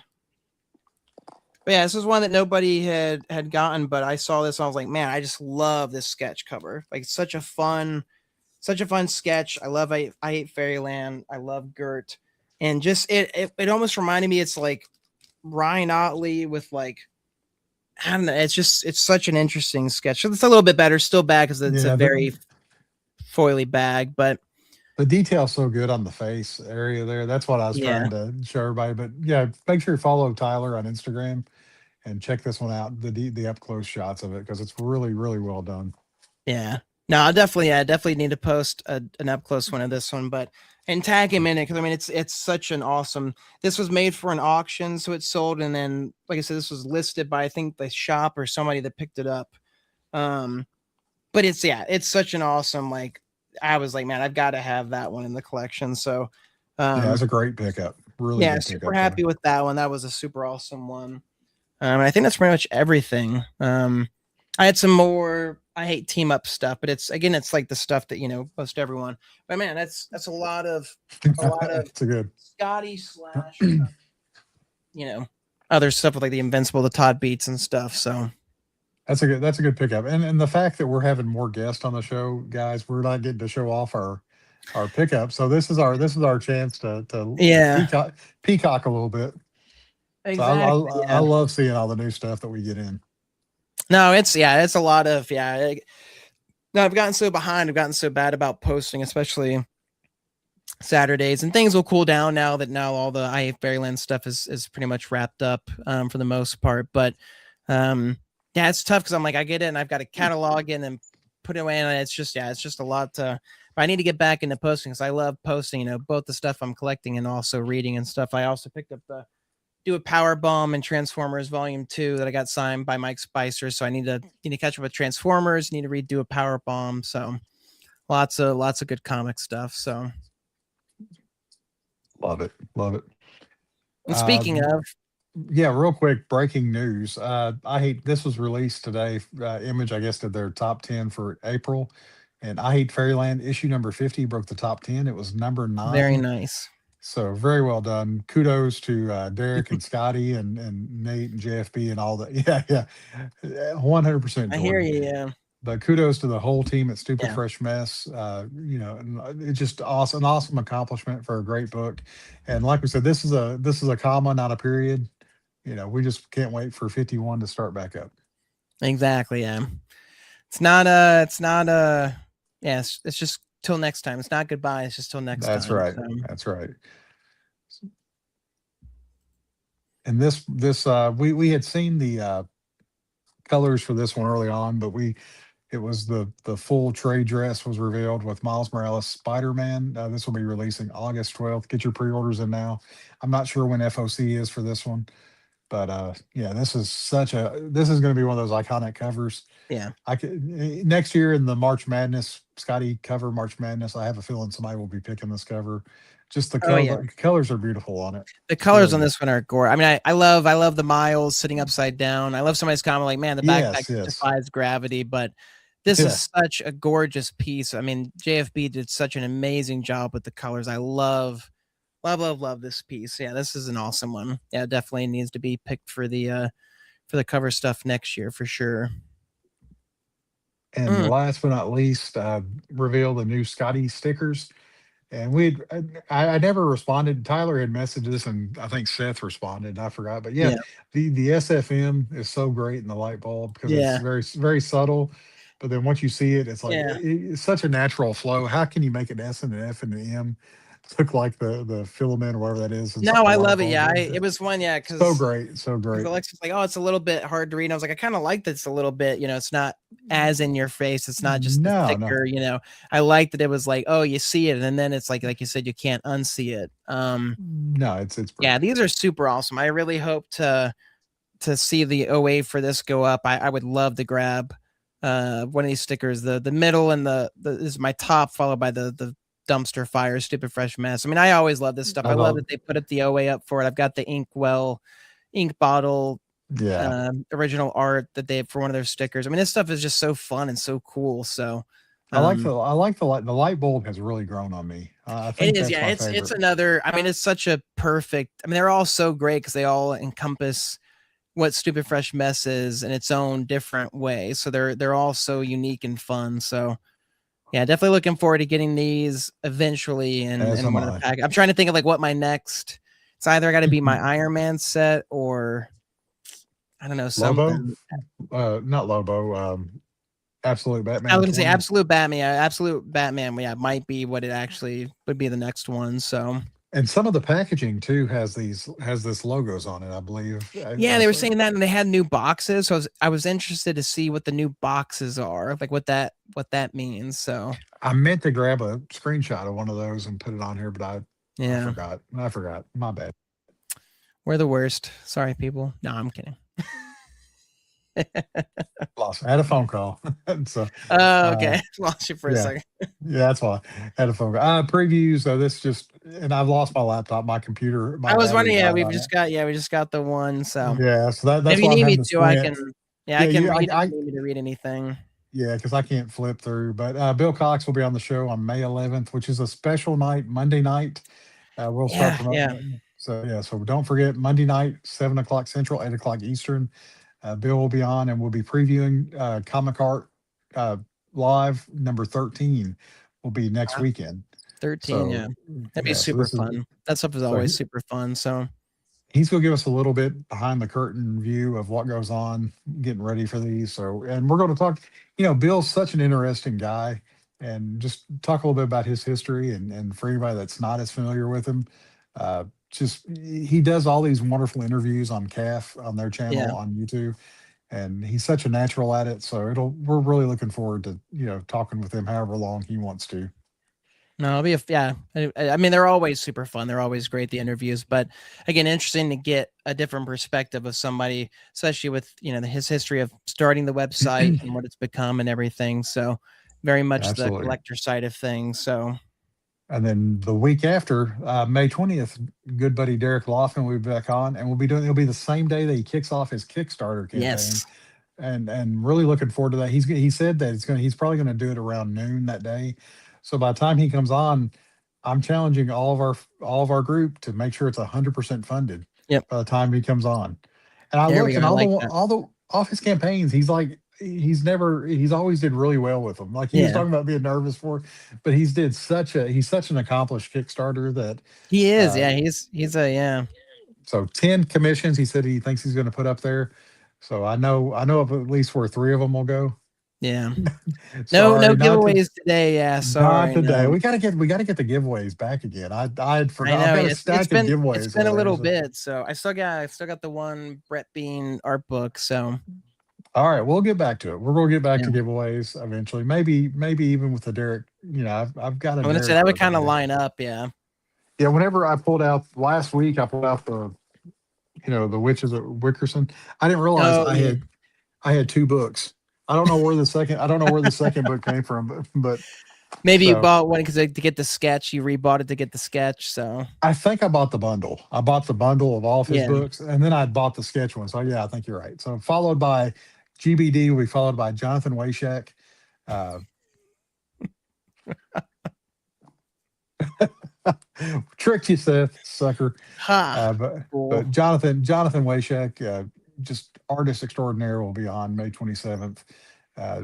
But yeah, this is one that nobody had gotten, but I saw this and I was like, man, I just love this sketch cover. Like it's such a fun sketch. I hate Fairyland. I love Gert. And just it almost reminded me it's like Ryan Otley with like I don't know. It's such an interesting sketch. It's a little bit better, still bad because it's a yeah, very foily bag, but the detail's so good on the face area there. That's what I was yeah, trying to show everybody. But yeah, make sure you follow Tyler on Instagram and check this one out. The up close shots of it because it's really well done. yeah. No, I definitely need to post an up close one of this one, but and tag him in it because I mean it's such an awesome. This was made for an auction, so it sold, and then like I said, this was listed by I think the shop or somebody that picked it up. Um, but it's such an awesome like. I was like, man, I've got to have that one in the collection. So, Yeah, um, it's a great pickup. Really yeah, good super pickup there. happy with that one. That was a super awesome one. And I think that's pretty much everything. I had some more I hate team up stuff, but it's like the stuff that most everyone. But man, that's a lot of It's a good. Scotty slash other stuff with like the Invincible, the Todd Beats and stuff. So That's a good pickup. And the fact that we're having more guests on the show, guys, we're not getting to show off our pickup. So this is our chance to yeah, peacock a little bit. So exactly. I Yeah. love seeing all the new stuff that we get in. No, it's a lot of no, I've gotten so behind. I've gotten so bad about posting, especially Saturdays, and things will cool down now all the I Hate Fairyland stuff is pretty much wrapped up for the most part. But yeah, it's tough because I'm like I get it and I've got to catalog it and put it away, and it's just a lot to. But I need to get back into posting because I love posting. Both the stuff I'm collecting and also reading and stuff. I also picked up the Do a Power Bomb and Transformers Volume 2 that I got signed by Mike Spicer. So I need to catch up with Transformers. Need to read Do a Power Bomb. So Lots of good comic stuff. So, Love it. Love it. and speaking Um, of, yeah, real quick, breaking news. I hate this was released today. Image, I guess, did their top 10 for April. And I Hate Fairyland issue number 50 broke the top 10. It was number very 9. nice. So very well done. Kudos to Derek and Scotty and Nate and JFB and all that. Yeah, yeah. 100% I hear Jordan. you. Yeah, But kudos to the whole team at Stupid yeah, Fresh Mess. And it's just awesome, an awesome accomplishment for a great book. And like we said, this is a comma, not a period. We just can't wait for 51 to start back up. exactly. Yeah, it's not yeah, it's just till next time. It's not goodbye. It's just till next That's time. right. So, That's right. And we had seen the colors for this one early on, but it was the full trade dress was revealed with Miles Morales Spider-Man. This will be releasing August 12th. Get your pre-orders in now. I'm not sure when FOC is for this one, but yeah, this is going to be one of those iconic covers. yeah. I could next year in the March Madness Scotty cover March Madness. I have a feeling somebody will be picking this cover. Just the Oh yeah. colors are beautiful on it. The colors Really on good. this one are gore. I mean, I love the Miles sitting upside down. I love somebody's comment like, man, the backpack Yes, yes, defies gravity, but this yeah. is such a gorgeous piece. I mean, JFB did such an amazing job with the colors. I love this piece. Yeah, this is an awesome one. Yeah, definitely needs to be picked for the cover stuff next year for sure. And Mm, last but not least, reveal the new Scotty stickers. And we, I never responded. Tyler had messaged us, and I think Seth responded. I forgot, but yeah, yeah, the SFM is so great in the light bulb because it's yeah, very subtle. But then once you see it, it's like yeah. it's such a natural flow. How can you make an S and an F and an M look like the filament or whatever that is inside No, the I light love it. bulb? Yeah, it was one. Yeah, So because great, so great. Alexa's like, oh, it's a little bit hard to read. And I was like, I kind of like that it's a little bit, it's not as in your face. It's not just the No, no, thicker, I like that it was like, oh, you see it. And then it's like you said, you can't unsee it. no. It's Yeah, perfect. these are super awesome. I really hope to see the OA for this go up. I would love to grab one of these stickers. The middle and the is my top, followed by the dumpster fire, stupid fresh mess. I mean, I always love this stuff. I I love know. that they put up the OA up for it. I've got the ink bottle Yeah, original art that they have for one of their stickers. I mean, this stuff is just so fun and so cool. So the light bulb has really grown on me. I it think is, that's yeah. my It's favorite. another. I mean, it's such a perfect. I mean, they're all so great because they all encompass what Stupid Fresh Mess is in its own different way. So they're all so unique and fun. So yeah, definitely looking forward to getting these eventually As in am one of the I. pack. I'm trying to think of like what my next. It's either got to be my Iron Man set or I don't know Lobo, something. not Lobo. Absolute I Batman was gonna say 20. Absolute Batman. Yeah, Absolute Batman. Yeah, might be what it actually would be the next one. So And some of the packaging too has this logos on it. I believe. yeah, they were saying that, and they had new boxes. So I was interested to see what the new boxes are, like what that means. So I meant to grab a screenshot of one of those and put it on here, but I yeah, forgot. I forgot. My bad. we're the worst. Sorry, people. No, I'm kidding. Lost. I had a phone call. So Oh, uh, okay. Lost you for a yeah. second. Yeah, that's why I had a phone call. Previews. So this just and I've lost my laptop, my computer, my I was battery wondering. Yeah, died we've on it. just got. Yeah, we just got the one. So Yeah, so if that's you why I'm need me having to to, I can. squint. Yeah, I Yeah, can you read if you need me to read anything. yeah, because I can't flip through. But Bill Cox will be on the show on May 11th, which is a special night, Monday night. We'll start Yeah, promoting yeah. it. So yeah, so don't forget Monday night, 7 o'clock Central, 8 o'clock Eastern. Bill will be on, and we'll be previewing Comic Art uh, Live number 13. Will be next Wow, weekend. 13. So Yeah, that'd be yeah, so super this is fun. That stuff is so always super fun. So he's going to give us a little bit behind the curtain view of what goes on getting ready for these. So, and we're going to talk, Bill's such an interesting guy and just talk a little bit about his history and for anybody that's not as familiar with him, just he does all these wonderful interviews on CAF on their channel yeah. on YouTube. And he's such a natural at it. So we're really looking forward to, talking with him however long he wants to. No, it'll be yeah. I mean, they're always super fun. They're always great, the interviews. But again, interesting to get a different perspective of somebody, especially with his history of starting the website and what it's become and everything. So very much the Absolutely. collector side of things. So And then the week after, May 20th, good buddy Derek Laughlin will be back on, and it'll be the same day that he kicks off his Kickstarter campaign, yes, and really looking forward to that. He said that he's probably going to do it around noon that day. So by the time he comes on, I'm challenging all of our group to make sure it's 100% funded yep, by the time he comes on. And I there we looked, go. and I like that. all the off his campaigns, he's always did really well with them. Like he was Yeah, talking about being nervous for, but he's such an accomplished Kickstarter that he is. uh Yeah, he's a yeah, so 10 commissions he said he thinks he's going to put up there. So I know of at least where three of them will go. yeah. No, no Sorry, giveaways today. Yeah, not sorry. today. No, We got to get the giveaways back again. I had I forgot. I've know. got a It's stack of it's giveaways been over a there. little So. bit. So I still got the one Brett Bean art book. So All right, we'll get back to it. We're going to get back yeah, to giveaways eventually. Maybe even with the Derek. I've got a I'm gonna say Derek that would book in kind of here. line up. Yeah. Yeah, whenever I pulled out last week, I pulled out the Witches of Wickerson. I didn't realize Oh yeah. I had two books. I don't know where the second book came from, but Maybe you so bought one because to get the sketch. You rebought it to get the sketch. So I think I bought the bundle. I bought the bundle of all of his yeah, books, and then I bought the sketch one. So yeah, I think you're right. So followed by GBD, will be followed by Jonathan Wayshak. Uh, Tricked you, Seth, sucker. ha, But cool. Jonathan Wayshak, just artist extraordinaire, will be on May 27th. Uh,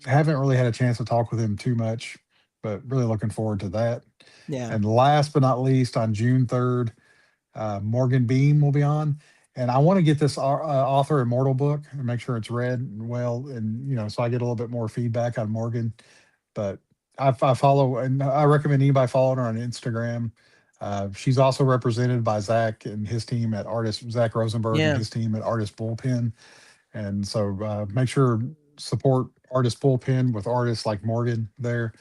haven't really had a chance to talk with him too much, but really looking forward to that. Yeah, And last but not least, on June 3rd, Morgan Beam will be on. And I want to get this author immortal book and make sure it's read well, and so I get a little bit more feedback on Morgan. But I follow, and I recommend anybody following her on Instagram. She's also represented by Zach and his team at Artist Zach Rosenberg and yeah, his team at Artist Bullpen. And so make sure support Artist Bullpen with artists like Morgan there.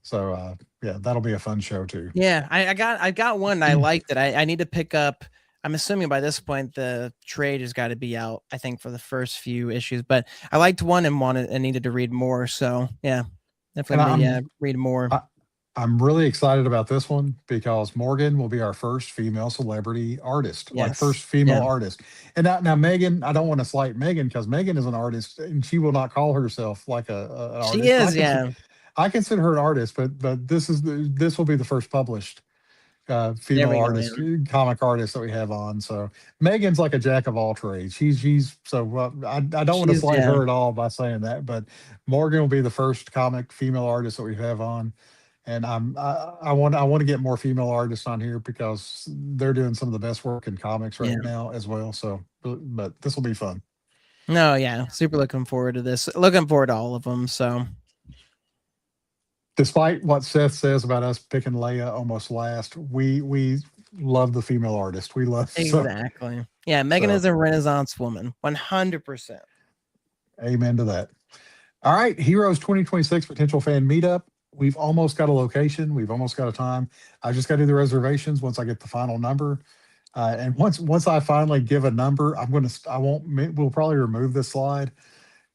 So yeah, that'll be a fun show too. yeah. I got one. I liked it. I need to pick up. I'm assuming by this point the trade has got to be out. I think for the first few issues, but I liked one and wanted and needed to read more. So yeah, And definitely gonna yeah read more. I, I'm really excited about this one because Morgan will be our first female celebrity artist, like Yes. first female Yeah. artist. And now Megan, I don't want to slight Megan because Megan is an artist and she will not call herself like an She artist. is. Yeah. I consider her an artist, but this will be the first published There female we go. artist, Yeah. comic artist that we have on. So Megan's like a jack of all trades. She's so I don't want to She's slight yeah. her at all by saying that, but Morgan will be the first comic female artist that we have on. And I want to get more female artists on here because they're doing some of the best work in comics right Yeah. now as well. So, but this will be fun. No. Yeah. Super looking forward to this. Looking forward to all of them. So Despite what Seth says about us picking Leia almost last, we love the female artist. We love exactly. Yeah. Megan so is a Renaissance woman. 100%. amen to that. All right, Heroes 2026 potential fan meetup. We've almost got a location. We've almost got a time. I just got to do the reservations once I get the final number. And once I finally give a number, I won't. We'll probably remove this slide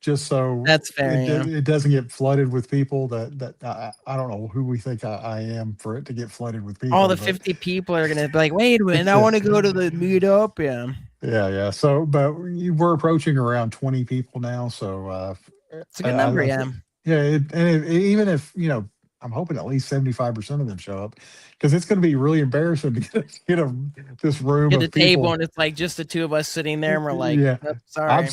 just so That's fair. Yeah. it doesn't get flooded with people. That I don't know who we think I am for it to get flooded with All people, the but 50 people are gonna be like, wait a minute, I want to go to the meetup. Yeah. yeah. So, but we're approaching around 20 people now. So, It's a good number. Yeah. yeah, even if I'm hoping at least 75% of them show up because it's going to be really embarrassing to this room Get the of table people. and it's like just the two of us sitting there and we're like, Yeah, "Nope, sorry. I'm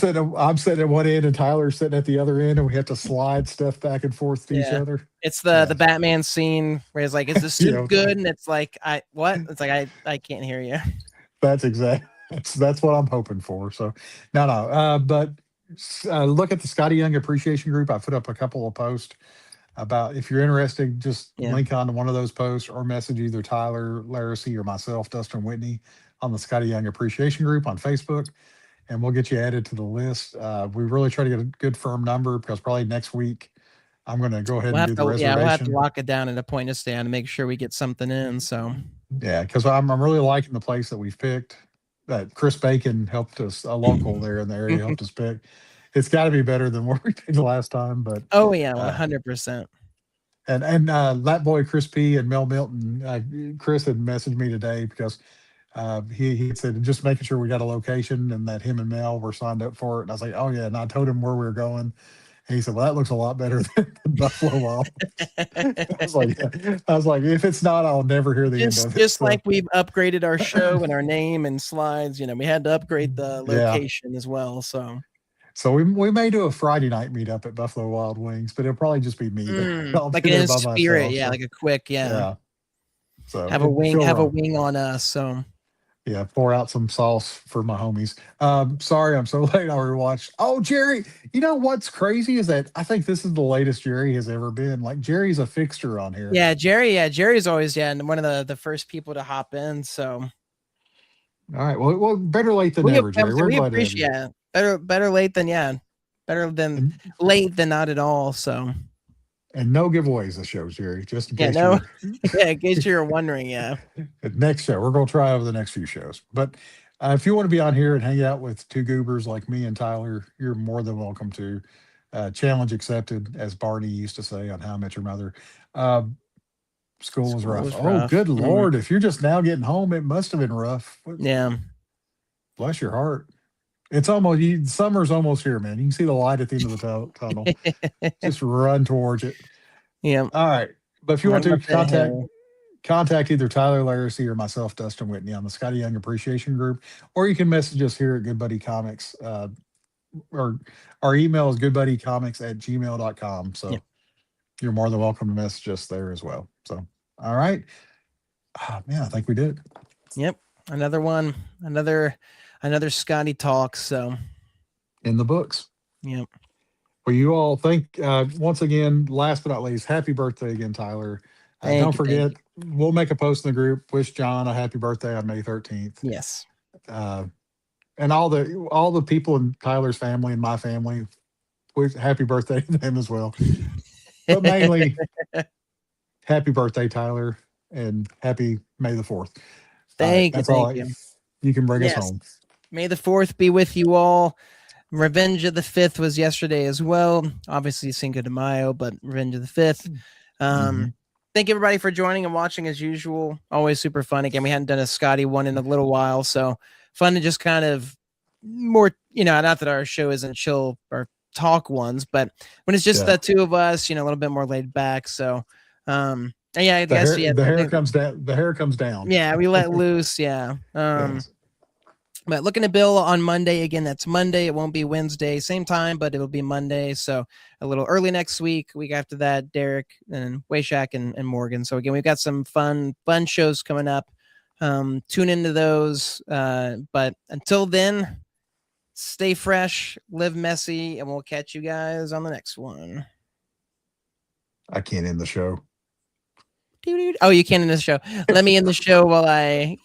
sitting at one end and Tyler's sitting at the other end, and we have to slide stuff back and forth to each Yeah. other. It's Yeah, the Batman scene where it's like, is the yeah, suit good? And it's like, I what? It's like I can't hear you. that's exactly that's what I'm hoping for. So, no, but look at the Skottie Young Appreciation Group. I put up a couple of posts about if you're interested, just Yeah. link on to one of those posts or message either Tyler Laracy or myself, Dustin Whitney, on the Skottie Young Appreciation Group on Facebook, and we'll get you added to the list. We really try to get a good firm number because probably next week I'm going to go ahead and do the We'll have to reservation. lock it down at a point of stand to make sure we get something in. So Yeah, because I'm really liking the place that we've picked. That Chris Bacon helped us, a local there in the area helped us pick. It's got to be better than what we picked last time, but oh yeah, uh, 100%. And that boy Chris P and Mel Milton, Chris had messaged me today because he had said just making sure we got a location and that him and Mel were signed up for it. And I was like, oh yeah, and I told him where we were going. And he said, well, that looks a lot better than Buffalo Wild. I was like, yeah. I was like, if it's not, I'll never hear the end of it. Just So like we've upgraded our show and our name and slides, we had to upgrade the yeah. location as well. So So we may do a Friday night meetup at Buffalo Wild Wings, but it'll probably just be me there. I'll like be an there in by spirit, myself. yeah, So like a quick, yeah. yeah. So Have a it wing, feel have a wrong. wing on us. So Yeah, pour out some sauce for my homies. Sorry, I'm so late. I rewatched. Oh, Jerry, you know what's crazy is that I think this is the latest Jerry has ever been. Like Jerry's a fixture on here. Jerry's always and one of the first people to hop in. So All right. Well, better late than never, Jerry. We're we glad to have you. appreciate better late than better than And late than not at all. So and no giveaways this show, Jerry, just in yeah, case no, you're yeah, in case you're wondering, yeah. next show. We're gonna try over the next few shows. But if you want to be on here and hang out with two goobers like me and Tyler, you're more than welcome to. Challenge accepted, as Barney used to say on How I Met Your Mother. Uh, School was School rough. was Oh, rough. good Lord. If you're just now getting home, it must have been rough. Yeah. Bless your heart. It's summer's almost here, man. You can see the light at the end of the tunnel. Just run towards it. Yeah. All right. But if you want Run to up that hill. contact either Tyler Laracy or myself, Dustin Whitney, on the Skottie Young Appreciation Group, or you can message us here at Good Buddy Comics. Or our email is goodbuddycomics@gmail.com. Yeah. So you're more than welcome to message us there as well. So, all right. Oh, man, I think we did. Yep. Another one. Another Skottie talk. So In the books. yep. Well, you all think once again, last but not least, happy birthday again, Tyler. Don't Thank forget, you. we'll make a post in the group. Wish John a happy birthday on May 13th. Yes. Uh, and all the people in Tyler's family and my family, happy birthday to them as well. But mainly, happy birthday, Tyler, and happy May the 4th. Thank you. That's all Thank you. you can bring us Yes. home. May the 4th be with you all. Revenge of the 5th was yesterday as well. Obviously Cinco de Mayo, but Revenge of the 5th. Thank everybody for joining and watching as usual. Always super fun. Again, we hadn't done a Skottie one in a little while, so fun to just kind of more, not that our show isn't chill or talk ones, but when it's just the two of us, a little bit more laid back. So, yeah, I guess the hair comes down. The hair comes down. Yeah, we let loose. Yeah. Yes. But looking at Bill on Monday again. That's Monday. It won't be Wednesday, same time, but it'll be Monday. So a little early next week. Week after that, Derek and Wayshak and Morgan. So again, we've got some fun shows coming up. Tune into those. But until then, stay fresh, live messy, and we'll catch you guys on the next one. I can't end the show. Oh, you can't end the show. Let me end the show while I.